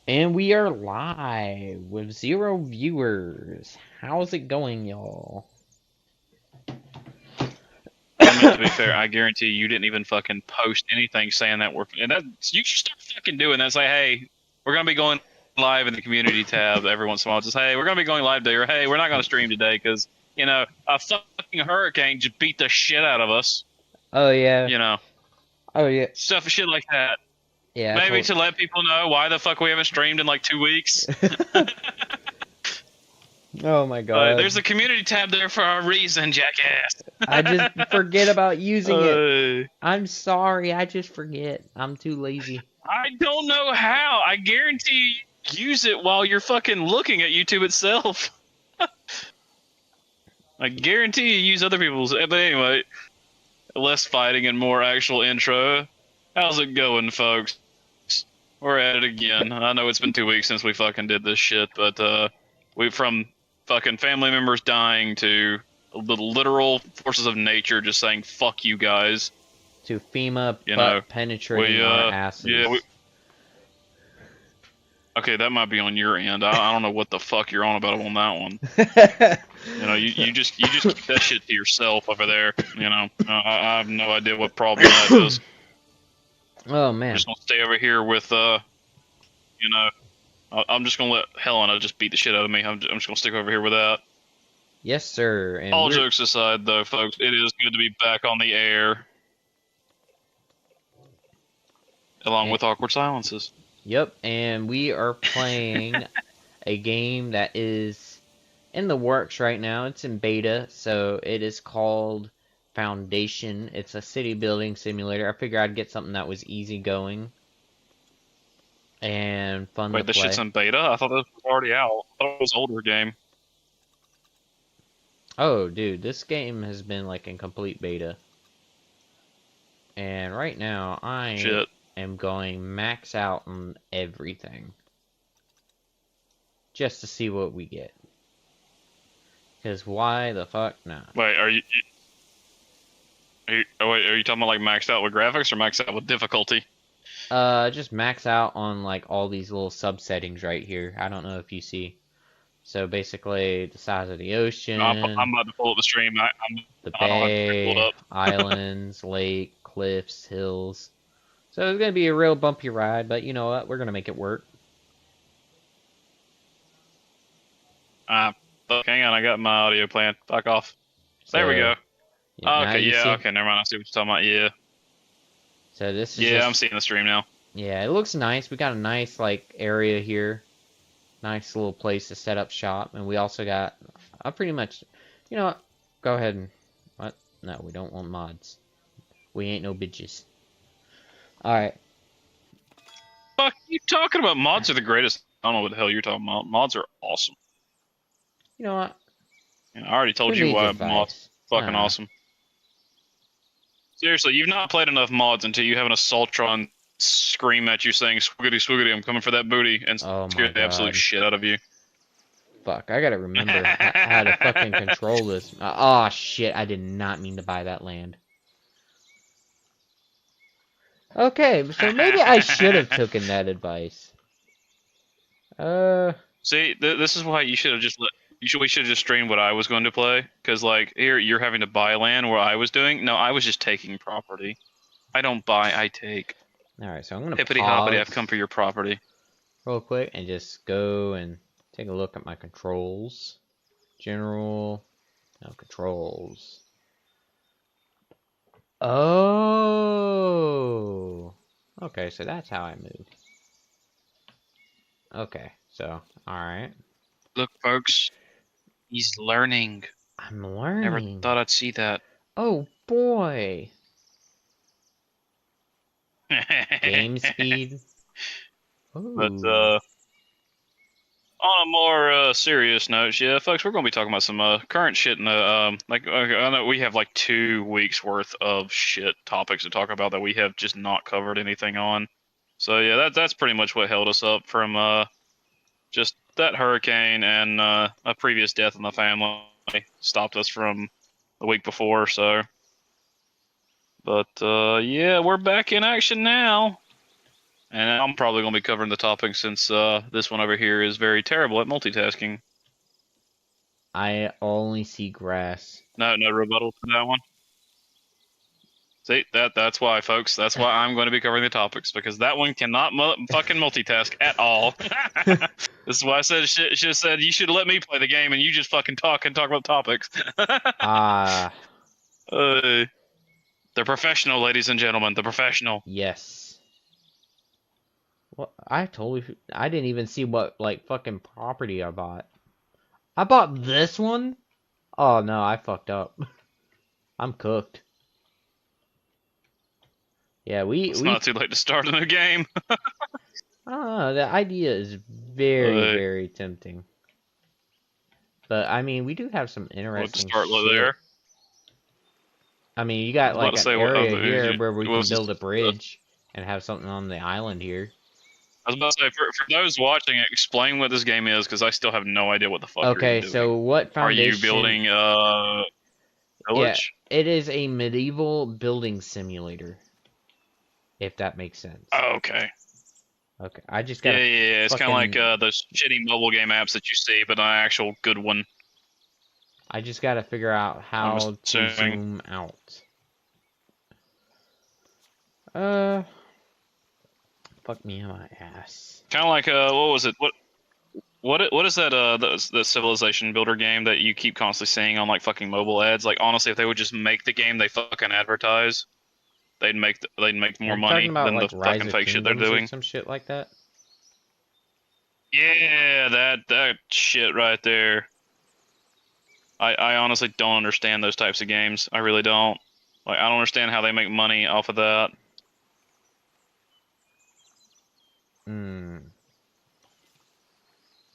And we are live with 0 viewers. How's it going, y'all? I mean, to be fair, I guarantee you didn't even fucking post anything saying that we're and that you should start fucking doing that. Say, hey, we're gonna be going live in the community tab every once in a while. Just hey, we're gonna be going live today, or hey, we're not gonna stream today because a fucking hurricane just beat the shit out of us. Oh yeah. You know, Oh yeah. stuff shit like that. Yeah, I Maybe told. to let people know why the fuck we haven't streamed in like 2 weeks. Oh my But god. there's a community tab there for a reason, jackass. I just forget about using it. uh, I'm sorry, I just forget. I'm too lazy. I don't know how. I guarantee you use it while you're fucking looking at YouTube itself. I guarantee you use other people's. But anyway, less fighting and more actual intro. How's it going, folks? We're at it again. I know it's been 2 weeks since we fucking did this shit, but we from fucking family members dying to the literal forces of nature just saying fuck you guys. To FEMA You know, butt penetrating we our yeah, we asses. okay, that might be on your end. I don't know what the fuck you're on about on that one. You just keep that shit to yourself over there. I have no idea what problem that is. Oh I'm man. just gonna stay over here with you know, I'm just gonna let Helena just beat the shit out of me. I'm just gonna stick over here with that. Yes, sir. And All we're jokes aside, though, folks, it is good to be back on the air, along and, with awkward silences. yep, and we are playing a game that is in the works right now. It's in beta, so it is called Foundation. It's a city building simulator. I figured I'd get something that was easygoing and fun to Wait, this shit's play. in beta? I thought this was already out. I thought it was an older game. Oh, dude, this game has been like in complete beta. And right now, I Shit. am going max out on everything just to see what we get. Because why the fuck not? Wait, are you talking about like maxed out with graphics or maxed out with difficulty? Just max out on like all these little sub settings right here. I don't know if you see. So basically, the size of the No, ocean, I'm about to pull up the stream. the I don't have the stream pulled bay, up. islands, lake, cliffs, hills. So it's gonna be a real bumpy ride, but you know what? We're gonna make it work. Uh, Fuck, hang on, I got my audio playing. Fuck off. There we So go. yeah, Oh, now okay, you yeah, see. okay, never mind. I see what you're talking about. Yeah, So this is yeah, I'm just seeing the stream now. yeah. It looks nice. We got a nice like area here. Nice little place to set up shop, and we also got I pretty much, you know what? Go ahead and what? No, we don't want mods. We ain't no bitches. All right. Fuck, you talking about? Mods are the greatest. I don't know what the hell you're talking about. Mods are awesome. You know what? I already Who told you needs why mods advice? are fucking Nah. awesome. Seriously, you've not played enough mods until you have an Assaultron scream at you saying "Swoogity, swoogity, I'm coming for that booty" and Oh my scare the absolute god. shit out of you. Fuck. I gotta remember how to fucking control this. Oh shit. I did not mean to buy that land. Okay, so maybe I should have taken that advice. Uh. See, this is why you should have just let. We should have just streamed what I was going to play, because like here you're having to buy land where I was doing. No, I was just taking property. I don't buy, I take. All right. So I'm gonna Hippity hoppity, I've pause come for your property. real quick and just go and take a look at my controls. General. No controls. Oh. Okay, so that's how I move. Okay, so, alright. Look, folks, he's learning. I'm Never learning. thought I'd see that. Oh boy. Game speed. But Ooh. on a more serious note, yeah, folks, we're going to be talking about some current shit. In the like, okay, I know we have like 2 weeks worth of shit topics to talk about that we have just not covered anything on. So yeah, that's pretty much what held us up from just that hurricane and a previous death in the family stopped us from the week before. So, but yeah, we're back in action now. And I'm probably going to be covering the topic since this one over here is very terrible at multitasking. I only see grass. No rebuttal to that one. See, that's why, folks. That's why I'm going to be covering the topics, because that one cannot fucking multitask at all. This is why I said should have said you should let me play the game and you just fucking talk about topics. Ah, They're professional, ladies and gentlemen. They're professional. yes. What? I didn't even see what, like, fucking property I bought. I bought this one? Oh, no, I fucked up. I'm cooked. Yeah, It's not too late to start a new game. I don't know, the idea is very tempting. But, I mean, we do have some interesting start shit. there. I mean, you got, like, an area here where we can build a just- bridge and have something on the island here. I was about to say, for those watching, explain what this game is, because I still have no idea what the fuck you're Okay, doing. so what foundation... Are you building a village? Yeah, it is a medieval building simulator. If that makes sense. Oh, okay. Okay, I just got. Yeah. It's kind of like those shitty mobile game apps that you see, but an actual good one. I just got to figure out how to zoom out. Fuck me in my ass. Kind of like what was it? What is that? The Civilization Builder game that you keep constantly seeing on like fucking mobile ads? Like honestly, if they would just make the game they fucking advertise, they'd make more money about, than like, the fucking fake shit they're doing. Some shit like that. Yeah, that shit right there. I honestly don't understand those types of games. I really don't. Like, I don't understand how they make money off of that.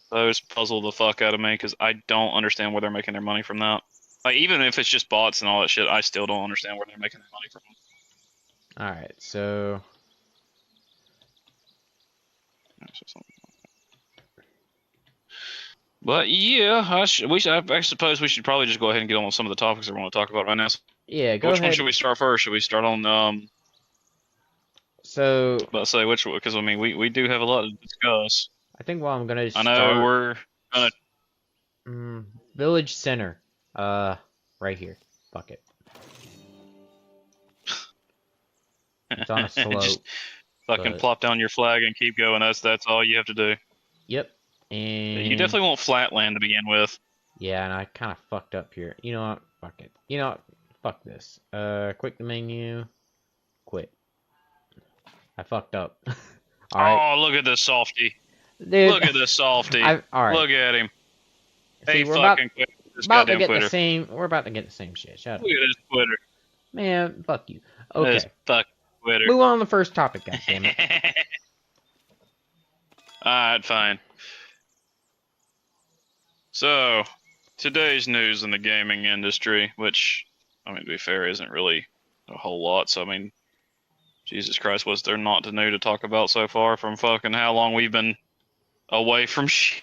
Those puzzle the fuck out of me, because I don't understand where they're making their money from that. Like, even if it's just bots and all that shit, I still don't understand where they're making their money from. Alright, so... But yeah, I suppose we should probably just go ahead and get on with some of the topics that we want to talk about right now. Yeah, go ahead. Which one should we start first? Should we start on So... Let's say which one, because I mean we do have a lot to discuss. I think what I'm gonna start... I know we're gonna... Village Center. Right here. Fuck it. It's on a slope. Just fucking plop down your flag and keep going. That's all you have to do. Yep. And you definitely want flat land to begin with. Yeah, and I kind of fucked up here. You know what? Fuck it. You know what? Fuck this. Quick the menu. Quit. I fucked up. All right. Oh, look at this softy. Dude, look at this softy. All right. Look at him. See, hey, we're fucking about to get Twitter. We're about to get the same shit. Shut up. Look at this Twitter. Man, fuck you. Okay. This fuck Twitter. Move on to the first topic, goddammit. Alright, fine. So, today's news in the gaming industry, which, I mean, to be fair, isn't really a whole lot. So, I mean, Jesus Christ, what's there not to know to talk about so far from fucking how long we've been away from shit?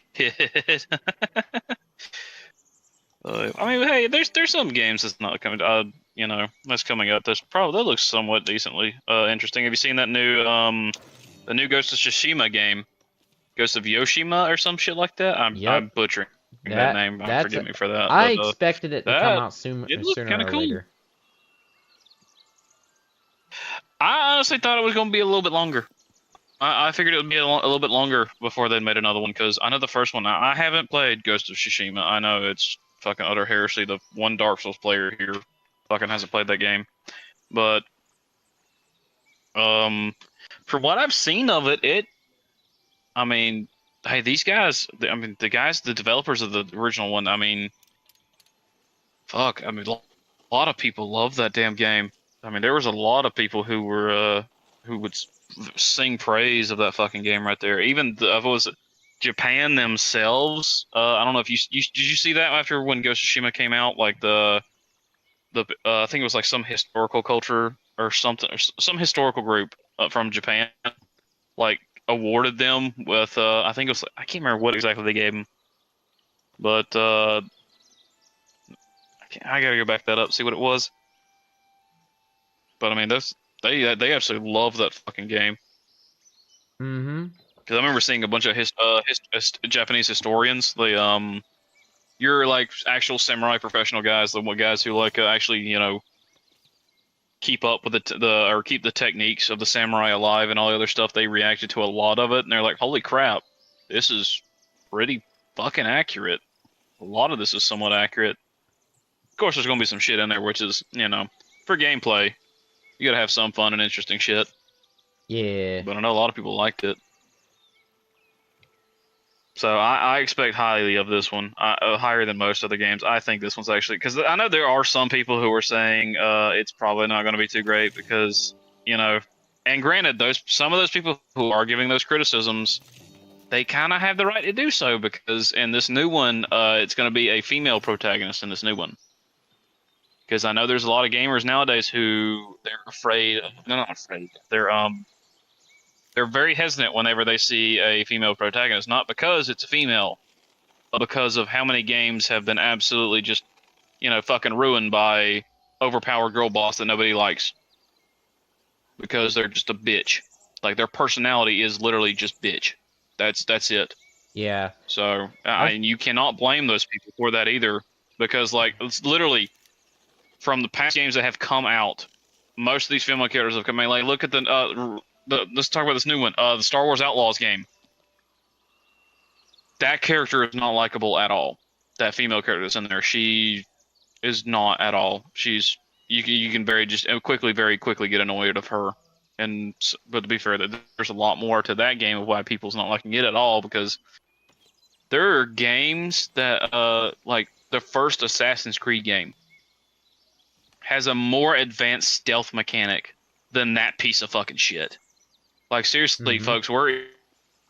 I mean, hey, there's some games that's not coming. That's coming up. That looks somewhat decently interesting. Have you seen that new the new Ghost of Tsushima game, Ghost of Yoshima or some shit like that? I'm butchering that name. Forgive me for that. I expected it to come out sooner or cool. later. I honestly thought it was going to be a little bit longer. I figured it would be a little bit longer before they made another one, because I know the first one. I haven't played Ghost of Tsushima. I know it's fucking utter heresy. The one Dark Souls player here fucking hasn't played that game. But for what I've seen of it, I mean, hey, these guys, the developers of the original one, I mean, fuck, I mean, a lot of people love that damn game. I mean, there was a lot of people who were who would sing praise of that fucking game right there. Even was Japan themselves. I don't know if did you see that after when Ghost of Tsushima came out? Like the I think it was like some historical culture or something, or some historical group from Japan, like awarded them with I think it was, I can't remember what exactly they gave them, but I gotta go back that up, see what it was. But I mean, they absolutely love that fucking game. Mm-hmm. Because I remember seeing a bunch of Japanese historians. You're like actual samurai professional guys, the guys who like actually keep up with or keep the techniques of the samurai alive and all the other stuff. They reacted to a lot of it, and they're like, "Holy crap, this is pretty fucking accurate." A lot of this is somewhat accurate. Of course, there's gonna be some shit in there, which is for gameplay, you gotta have some fun and interesting shit. Yeah. But I know a lot of people liked it. So I expect highly of this one, higher than most other games. I think this one's actually, because I know there are some people who are saying it's probably not going to be too great because and granted, some of those people who are giving those criticisms, they kind of have the right to do so because in this new one, it's going to be a female protagonist in this new one. Because I know there's a lot of gamers nowadays who they're afraid. They're not afraid. They're very hesitant whenever they see a female protagonist, not because it's a female, but because of how many games have been absolutely just, fucking ruined by overpowered girl boss that nobody likes. Because they're just a bitch. Like their personality is literally just bitch. That's it. Yeah. So and you cannot blame those people for that either, because like it's literally from the past games that have come out, most of these female characters have come out. Like look at let's talk about this new one, the Star Wars Outlaws game. That character is not likable at all. That female character that's in there, she is not at all. You can very quickly get annoyed of her. But to be fair, there's a lot more to that game of why people's not liking it at all, because there are games that like the first Assassin's Creed game has a more advanced stealth mechanic than that piece of fucking shit. Like seriously, folks, we're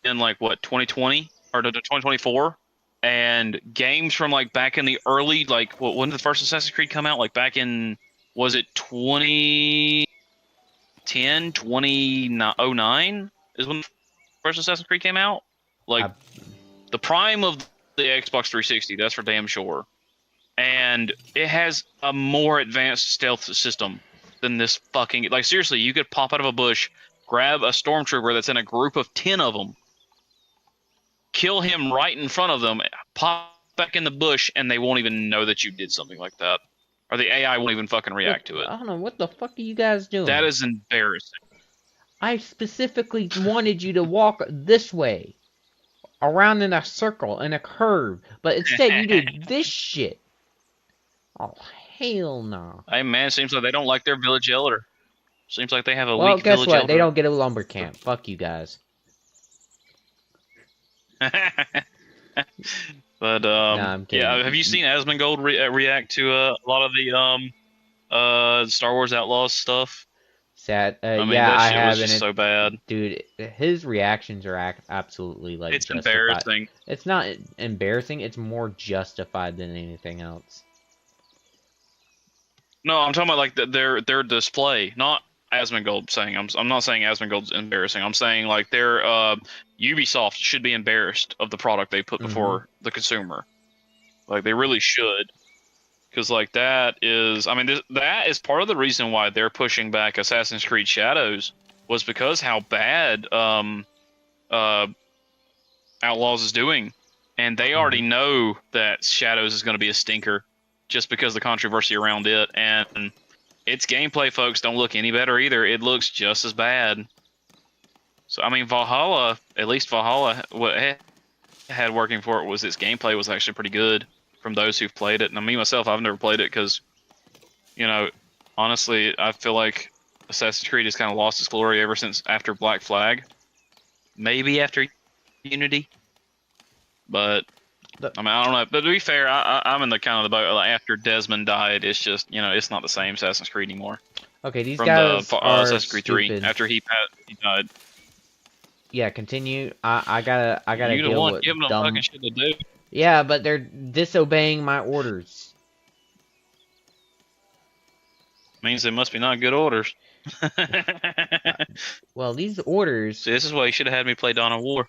in like what 2020 or 2024, and games from like back in the early when did the first Assassin's Creed come out? Like back in, was it 2010, 2009 is when the first Assassin's Creed came out? Like the prime of the Xbox 360, that's for damn sure. And it has a more advanced stealth system than this fucking, like seriously, you could pop out of a bush, grab a stormtrooper that's in a group of 10 of them, kill him right in front of them, pop back in the bush, and they won't even know that you did something like that. Or the AI won't even fucking react to it. I don't know, what the fuck are you guys doing? That is embarrassing. I specifically wanted you to walk this way, around in a circle, in a curve, but instead you did this shit. Oh, hell no. Hey man, seems like they don't like their village elder. Seems like they have a well, weak guess village what? elder. They don't get a lumber camp. Fuck you guys. But I'm kidding. yeah, have you seen Asmongold react to a lot of the Star Wars Outlaws stuff? Sad. I mean, yeah, that I shit have. was just so bad. Dude, his reactions are absolutely like. It's justified. embarrassing. It's not embarrassing. It's more justified than anything else. No, I'm talking about like their display, not Asmongold saying. I'm not saying Asmongold's embarrassing. I'm saying like their Ubisoft should be embarrassed of the product they put before the consumer. Like they really should, because like that is, I mean, that is part of the reason why they're pushing back Assassin's Creed Shadows, was because how bad Outlaws is doing, and they already know that Shadows is going to be a stinker, just because of the controversy around it, and its gameplay, folks, don't look any better either. It looks just as bad. So I mean, Valhalla, at least Valhalla, what it had working for it was its gameplay was actually pretty good from those who've played it. And me myself, I've never played it because, honestly, I feel like Assassin's Creed has kind of lost its glory ever since after Black Flag, maybe after Unity, but. I mean, I don't know, but to be fair, I'm in the kind of the boat. Like, after Desmond died, it's just it's not the same Assassin's Creed anymore. Okay, these From guys are Assassin's Creed 3 stupid. after he died. Yeah, continue. I gotta You the deal one with giving them dumb. fucking shit to do. Yeah, but they're disobeying my orders. Means they must be not good orders. Well, these orders. See, this is why you should have had me play Dawn of War.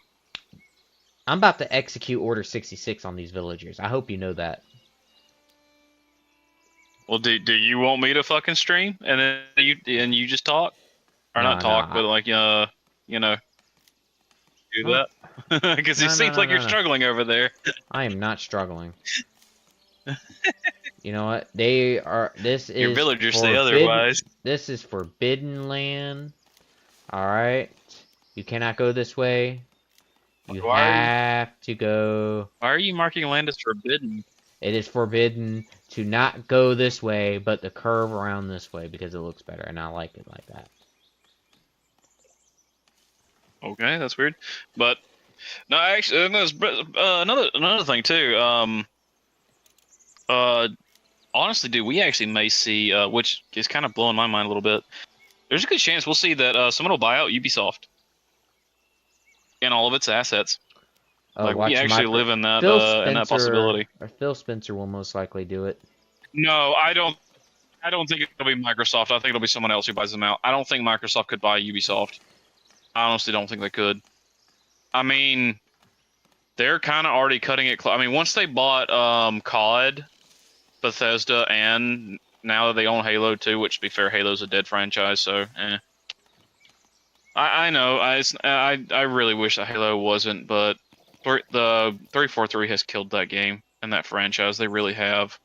I'm about to execute Order 66 on these villagers. I hope you know that. Well, do you want me to fucking stream and then you just talk, or No, not talk, no, but like do Huh? that? Because it No, no, seems no, like you're no, no. struggling over there. I am not struggling. You know what? They are. This Your is villagers say forbidden. otherwise. This is forbidden land. All right. You cannot go this way. You have to go. Why are you marking land as forbidden? It is forbidden to not go this way, but to curve around this way because it looks better, and I like it like that. Okay, that's weird. But no, actually, another thing too. Uh, honestly, dude, we actually may see, which is kind of blowing my mind a little bit. There's a good chance we'll see that someone will buy out Ubisoft and all of its assets. Oh, Like we watch actually Micro. live in Phil that Spencer possibility. or Phil Spencer will most likely do it. No, I don't. I don't think it'll be Microsoft. I think it'll be someone else who buys them out. I don't think Microsoft could buy Ubisoft. I honestly don't think they could. I mean, they're kind of already cutting it. I mean, once they bought COD, Bethesda, and now that they own Halo too, which to be fair, Halo's a dead franchise, so I know. I really wish that Halo wasn't, but the 343 has killed that game and that franchise. They really have.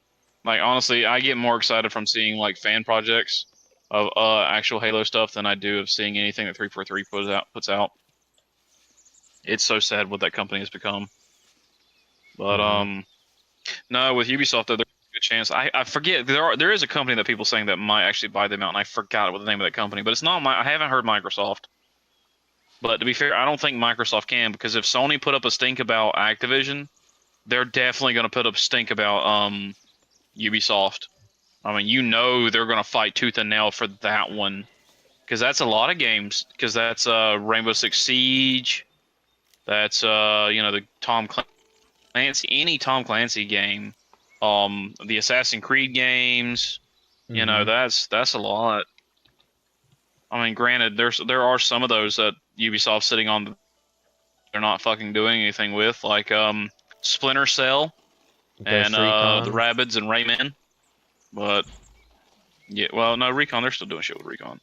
Like honestly, I get more excited from seeing like fan projects of actual Halo stuff than I do of seeing anything that 343 puts out. It's so sad what that company has become. But Mm-hmm. no, with Ubisoft though, there's a good chance. I forget there is a company that people saying that might actually buy them out, and I forgot what the name of that company. But it's not my. I haven't heard Microsoft. But to be fair, I don't think Microsoft can because if Sony put up a stink about Activision, they're definitely going to put up a stink about Ubisoft. I mean, you know they're going to fight tooth and nail for that one because that's a lot of games. Because that's Rainbow Six Siege. That's the Tom Clancy, any Tom Clancy game, the Assassin's Creed games. Mm-hmm. That's a lot. I mean, granted, there are some of those that Ubisoft's sitting on. They're not fucking doing anything with, like Splinter Cell and Ghost the Recon. Rabbids and Rayman. But yeah, well, no, Recon. They're still doing shit with Recon.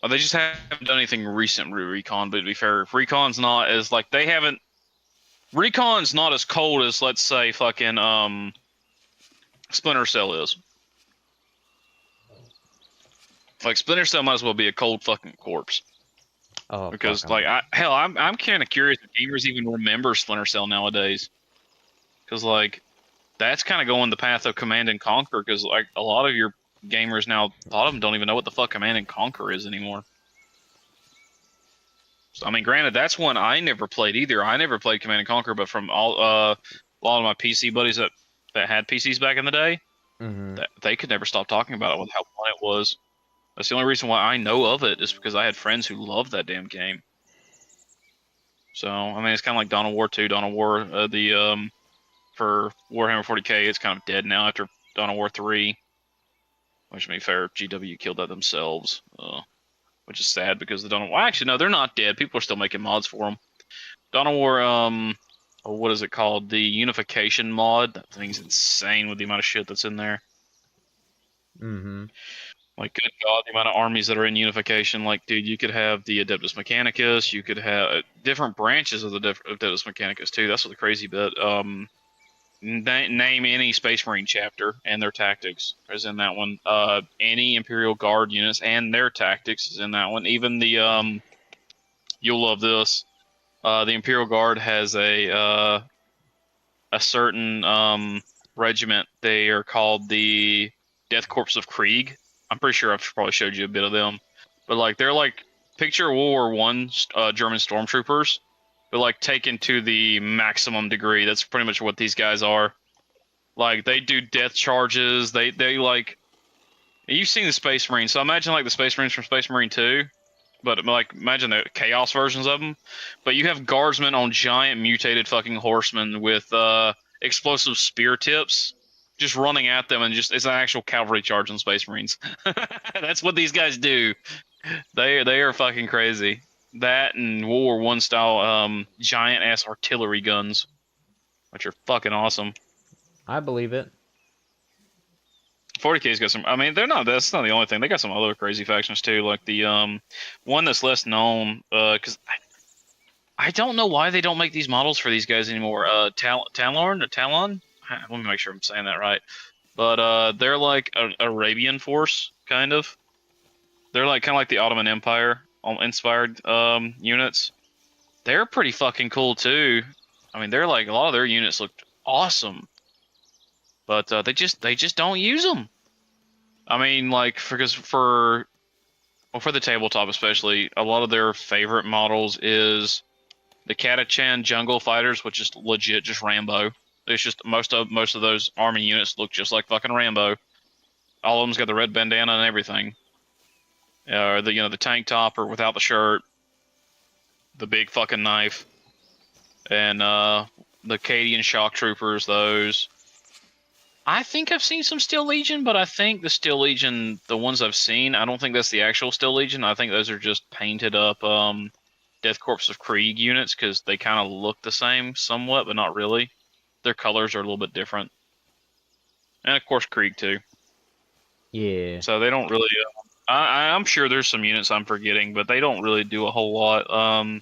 They just haven't done anything recent with Recon. But to be fair, Recon's not as like they haven't. Recon's not as cold as let's say fucking Splinter Cell is. Like Splinter Cell might as well be a cold fucking corpse. Oh fuck! Because like I'm kind of curious if gamers even remember Splinter Cell nowadays. Because like that's kind of going the path of Command and Conquer. Because like a lot of your gamers now, a lot of them don't even know what the fuck Command and Conquer is anymore. So, I mean, granted, that's one I never played either. I never played Command and Conquer, but from all a lot of my PC buddies that had PCs back in the day, Mm-hmm. that they could never stop talking about it with how fun it was. That's the only reason why I know of it is because I had friends who loved that damn game. So I mean, it's kind of like Dawn of War 2, Dawn of War for Warhammer 40K. It's kind of dead now after Dawn of War 3. Which, to be fair, GW killed that themselves, which is sad because the Dawn of War. Well, actually, no, they're not dead. People are still making mods for them. Dawn of War, what is it called? The Unification mod. That thing's insane with the amount of shit that's in there. Mm-hmm. Like, good God, the amount of armies that are in Unification. Like, dude, you could have the Adeptus Mechanicus. You could have different branches of the Adeptus Mechanicus, too. That's what the crazy bit. Name any Space Marine chapter and their tactics is in that one. Any Imperial Guard units and their tactics is in that one. Even the, you'll love this. The Imperial Guard has a certain regiment. They are called the Death Corps of Krieg. I'm pretty sure I've probably showed you a bit of them, but like they're like picture World War One German stormtroopers, but like taken to the maximum degree. That's pretty much what these guys are. Like they do death charges. They like you've seen the Space Marines, so imagine like the Space Marines from Space Marine 2, but like imagine the Chaos versions of them. But you have guardsmen on giant mutated fucking horsemen with explosive spear tips just running at them, and just it's an actual cavalry charge on Space Marines. That's what these guys do. They are fucking crazy. That and World War One style giant ass artillery guns, which are fucking awesome. I believe it. 40K's got some. I mean, they're not. That's not the only thing. They got some other crazy factions too, like the one that's less known. Because I don't know why they don't make these models for these guys anymore. Talon or Talon? Let me make sure I'm saying that right. But they're like a Arabian force, kind of. They're like kind of like the Ottoman Empire inspired units. They're pretty fucking cool too. I mean, they're like a lot of their units looked awesome, but they just don't use them. I mean, like because for the tabletop especially, a lot of their favorite models is the Catachan Jungle Fighters, which is legit just Rambo. It's just most of those army units look just like fucking Rambo. All of them's got the red bandana and everything. Or the the tank top or without the shirt, the big fucking knife, and the Cadian shock troopers. Those. I think I've seen some Steel Legion, but I think the Steel Legion, the ones I've seen, I don't think that's the actual Steel Legion. I think those are just painted up Death Corps of Krieg units because they kind of look the same somewhat, but not really. Their colors are a little bit different, and of course Krieg too. Yeah. So they don't really. I'm sure there's some units I'm forgetting, but they don't really do a whole lot.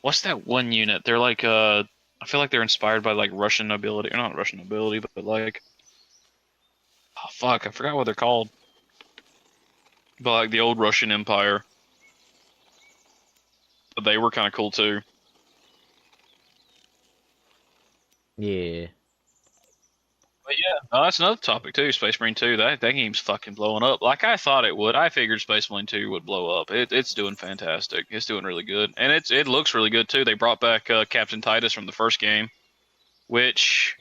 What's that one unit? They're like I feel like they're inspired by like Russian nobility, or not Russian nobility, but like, oh fuck, I forgot what they're called. But like the old Russian Empire. But they were kind of cool too. Yeah. But yeah, that's another topic too. Space Marine 2. That game's fucking blowing up. Like I thought it would. I figured Space Marine 2 would blow up. It's doing fantastic. It's doing really good, and it looks really good too. They brought back Captain Titus from the first game, which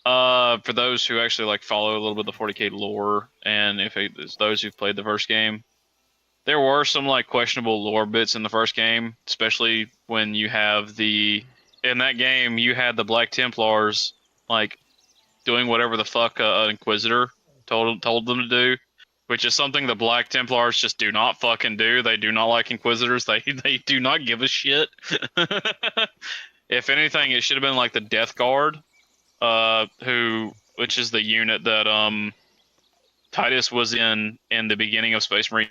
for those who actually like follow a little bit of the 40K lore, and if it's those who've played the first game, there were some like questionable lore bits in the first game, especially when you have in that game you had the Black Templars like doing whatever the fuck an Inquisitor told them to do, which is something the Black Templars just do not fucking do. They do not like Inquisitors. They do not give a shit. If anything, it should have been like the Death Guard, which is the unit that Titus was in the beginning of Space Marine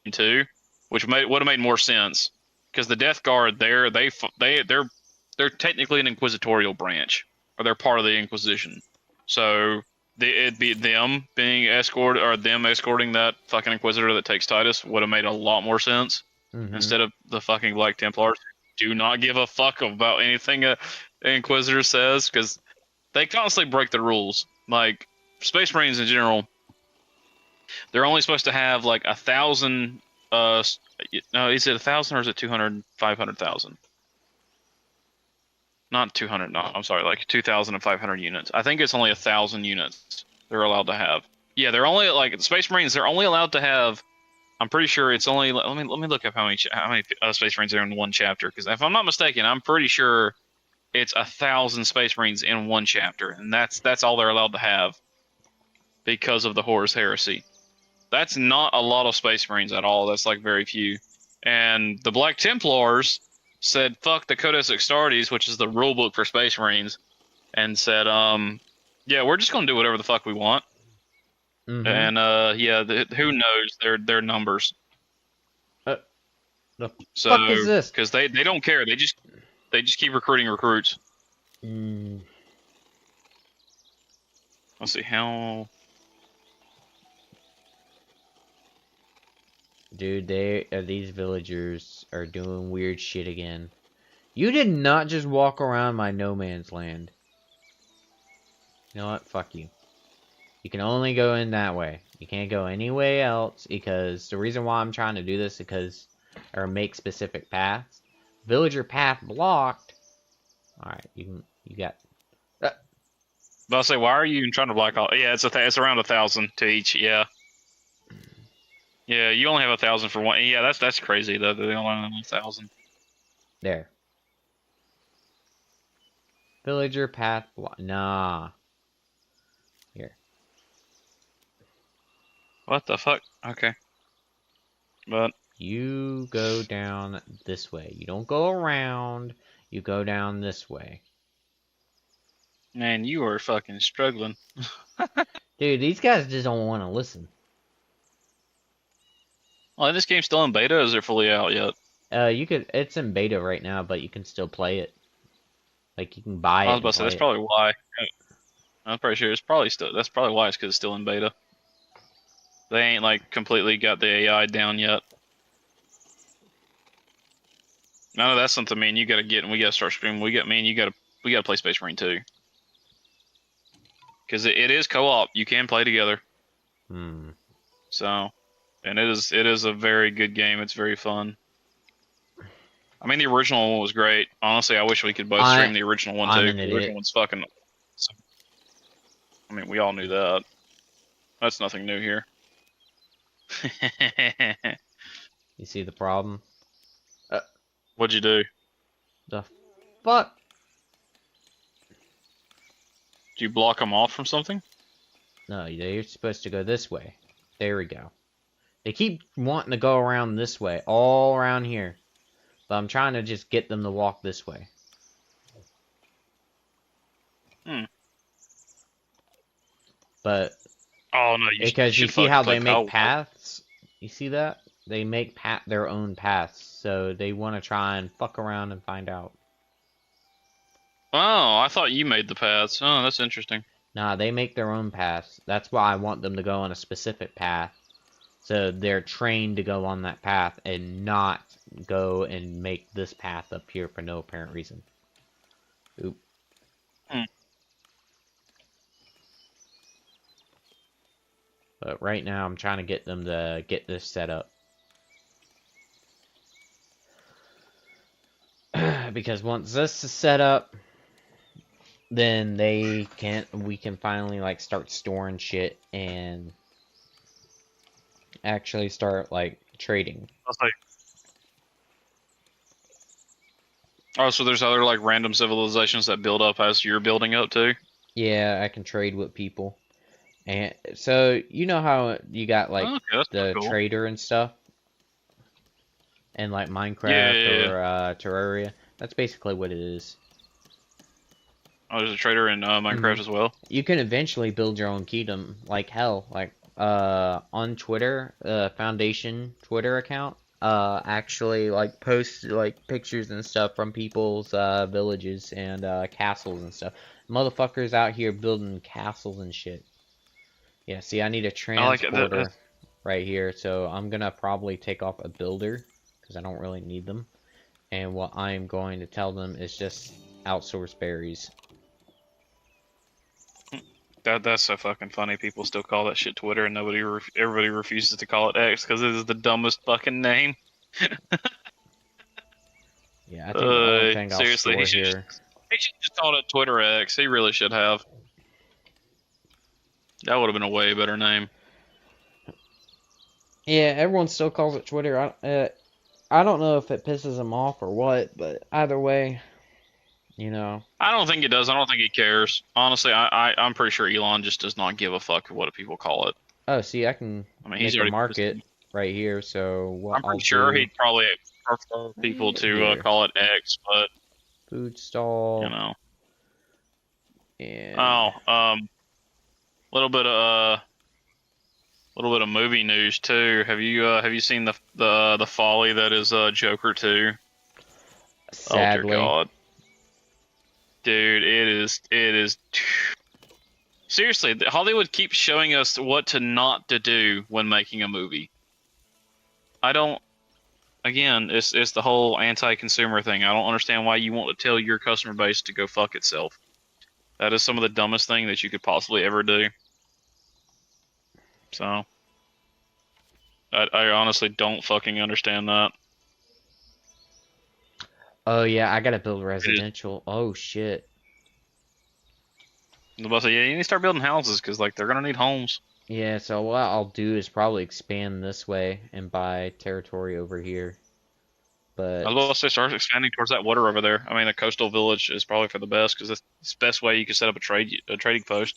2, which would have made more sense because the Death Guard they're technically an inquisitorial branch, or they're part of the Inquisition. So it'd be them being escorted, or them escorting that fucking Inquisitor that takes Titus would have made a lot more sense instead of the fucking Black Templars who do not give a fuck about anything an Inquisitor says because they constantly break the rules. Like Space Marines in general, they're only supposed to have like 1,000. No, is it 1,000 or is it 200, 500,000? Not 200. No, I'm sorry, like 2,500 units. I think it's only 1,000 units they're allowed to have. Yeah, they're only like the Space Marines. They're only allowed to have. I'm pretty sure it's only. Let me look up how many Space Marines are in one chapter. Because if I'm not mistaken, I'm pretty sure it's 1,000 Space Marines in one chapter, and that's all they're allowed to have because of the Horus Heresy. That's not a lot of Space Marines at all. That's like very few. And the Black Templars said fuck the Codex Astartes, which is the rule book for Space Marines, and said, yeah, we're just gonna do whatever the fuck we want. And yeah, who knows their numbers. The fuck is this? Because they don't care. They just keep recruiting recruits. Let's see how. Dude, these villagers are doing weird shit again. You did not just walk around my no man's land. You know what? Fuck you. You can only go in that way. You can't go any way else because the reason why I'm trying to do this is or make specific paths. Villager path blocked. Alright, you got. But I'll say, why are you trying to block all? Yeah, it's around 1,000 to each. Yeah. Yeah, you only have 1,000 for one. Yeah, that's crazy though. They only have 1,000. There. Villager path block. Nah. Here. What the fuck? Okay. But you go down this way. You don't go around. You go down this way. Man, you are fucking struggling. Dude, these guys just don't want to listen. Well, this game's still in beta, or is it fully out yet? You could. It's in beta right now, but you can still play it. Like you can buy I was it about and to say that's play it. probably why. I'm pretty sure it's probably still. That's probably why it's because it's still in beta. They ain't like completely got the AI down yet. None of that's something me and you gotta get, and we gotta start streaming. We got me and you we gotta play Space Marine 2. Because it is co-op. You can play together. Hmm. So, and it is a very good game. It's very fun. I mean, the original one was great. Honestly, I wish we could both stream the original one I'm too. an The original idiot. one's fucking. I mean, we all knew that. That's nothing new here. You see the problem? What'd you do? The fuck? Did you block them off from something? No, you're supposed to go this way. There we go. They keep wanting to go around this way, all around here. But I'm trying to just get them to walk this way. Hmm. But Oh no, you because you should see fucking how play they make Power. paths? You see that? They make their own paths. So they want to try and fuck around and find out. Oh, I thought you made the paths. Oh, that's interesting. Nah, they make their own paths. That's why I want them to go on a specific path. So they're trained to go on that path and not go and make this path up here for no apparent reason. Oop. Hmm. But right now I'm trying to get them to get this set up. Because once this is set up, then we can finally like start storing shit and actually start like trading. I'll say. Oh, so there's other like random civilizations that build up as you're building up too? Yeah, I can trade with people. And so you know how you got like Oh, okay, that's pretty the cool. trader and stuff in like Yeah, Minecraft yeah, yeah. or Terraria? That's basically what it is. Oh, there's a trader in Minecraft as well. You can eventually build your own kingdom like hell. Like on Twitter, Foundation Twitter account actually like posts like pictures and stuff from people's villages and castles and stuff. Motherfuckers out here building castles and shit. Yeah, see, I need a I like it. transporter right here, so I'm gonna probably take off a builder because I don't really need them. And what I'm going to tell them is just outsource berries. That's so fucking funny. People still call that shit Twitter, and everybody refuses to call it X because it is the dumbest fucking name. Yeah, I think the only thing I'll Seriously, store here. he should just call it Twitter X. He really should have. That would have been a way better name. Yeah, everyone still calls it Twitter. I don't know if it pisses them off or what, but either way, you know. I don't think it does. I don't think he cares. Honestly, I'm pretty sure Elon just does not give a fuck what people call it. Oh, see, I can I mean, make he's a already. market right here. So what I'm I'll pretty sure do, he'd probably prefer people to here, call it X, but food you stall, know. and Oh, little bit of movie news too. Have you seen the folly that is Joker 2? sadly, Oh dear God, dude, it is. Seriously, Hollywood keeps showing us what to not to do when making a movie. I don't. Again, it's the whole anti-consumer thing. I don't understand why you want to tell your customer base to go fuck itself. That is some of the dumbest thing that you could possibly ever do. So, I honestly don't fucking understand that. oh yeah, I gotta build It is. residential. Oh shit. I was about to say, yeah, you need to start building houses because like they're gonna need homes. Yeah, so what I'll do is probably expand this way and buy territory over here. I was about But to say start expanding towards that water over there. I mean, a coastal village is probably for the best because it's the best way you can set up a trading post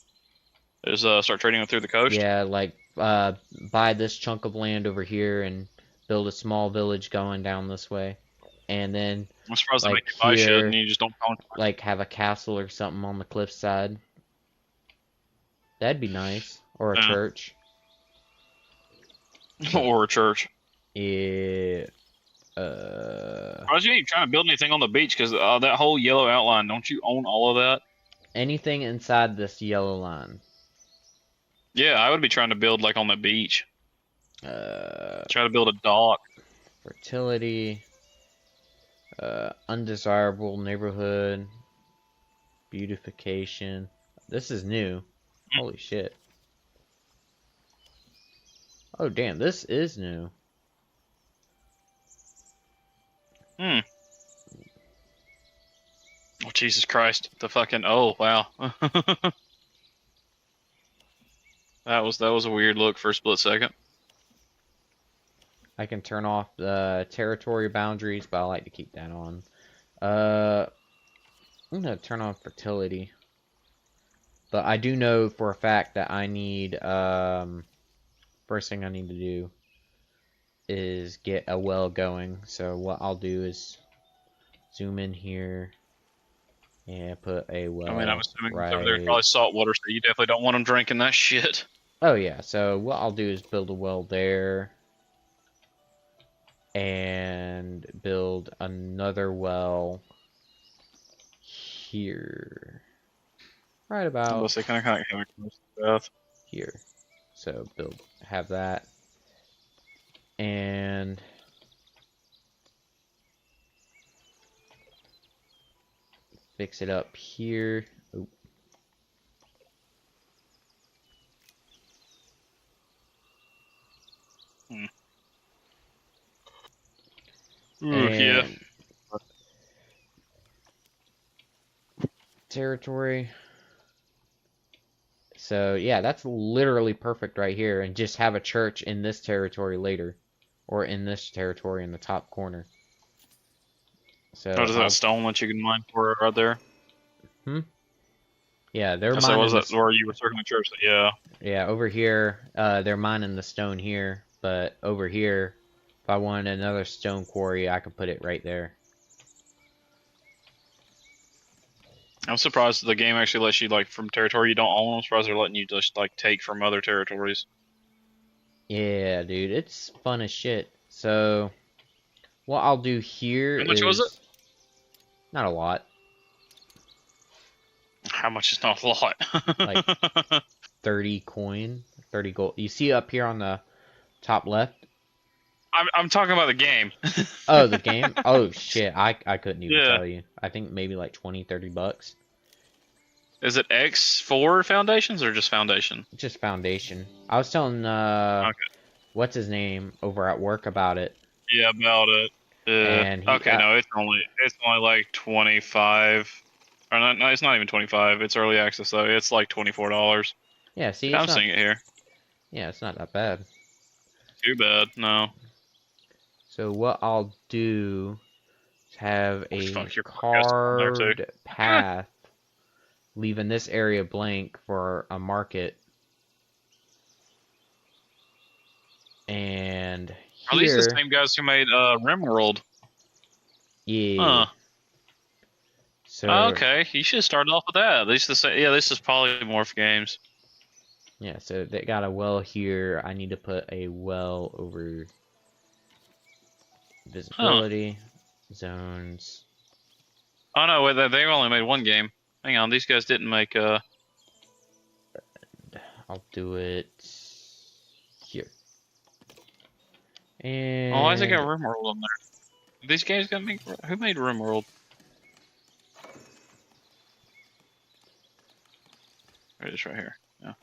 is start trading through the coast. yeah, like buy this chunk of land over here and build a small village going down this way. And then I'm surprised they make like you buy shit and here, you just don't count like have a castle or something on the cliffside. That'd be nice. Or a church. But or a church. yeah. Why you ain't trying to build anything on the beach? Because that whole yellow outline, don't you own all of that? Anything inside this yellow line. Yeah, I would be trying to build like on the beach. Uh, Try to build a dock. fertility. Undesirable neighborhood. Beautification. This is new. Holy shit. Oh, damn, this is new. Hmm. Oh, Jesus Christ. The fucking, oh, wow. That was a weird look for a split second. I can turn off the territory boundaries, but I like to keep that on. I'm gonna turn on fertility. But I do know for a fact that I need, first thing I need to do is get a well going. So what I'll do is zoom in here and put a well. I mean, I'm assuming right. over there is probably salt water, so you definitely don't want them drinking that shit. Oh yeah, so what I'll do is build a well there. And build another well here. Right about Unless they kind of close to death. here. So have that. And fix it up here. Oop. Yeah. Territory. So yeah, that's literally perfect right here, and just have a church in this territory later, or in this territory in the top corner. So does that stone that you can mine for right there? Yeah, they're mining. Was that where you were circling the church? Yeah. Yeah, over here, they're mining the stone here, but over here, if I wanted another stone quarry, I could put it right there. I'm surprised the game actually lets you, like, from territory you don't own. I'm surprised they're letting you just, like, take from other territories. Yeah, dude, it's fun as shit. So, what I'll do here is... How much was it? Not a lot. How much is not a lot? Like 30 coin, 30 gold. You see up here on the top left? I'm talking about the game. Oh, the game? Oh, shit. I couldn't even tell you. I think maybe like 20, 30 bucks. Is it X4 Foundations or just Foundation? Just Foundation. I was telling, what's his name over at work about it. Yeah, about it. And no, it's only like 25. Or not, no, it's not even 25. It's early access, though. It's like $24. Yeah, see, I'm seeing it here. Yeah, it's not that bad. Too bad, no. So what I'll do is have a carved path leaving this area blank for a market. And here... Are these the same guys who made RimWorld? Yeah. Huh. So, okay, you should have started off with that. This is Polymorph Games. Yeah, so they got a well here. I need to put a well over visibility zones. Oh no, wait, they've only made one game. Hang on, these guys didn't make I'll do it here. And why has it got RimWorld on there? These games got me. Who made RimWorld? It is right here. Yeah.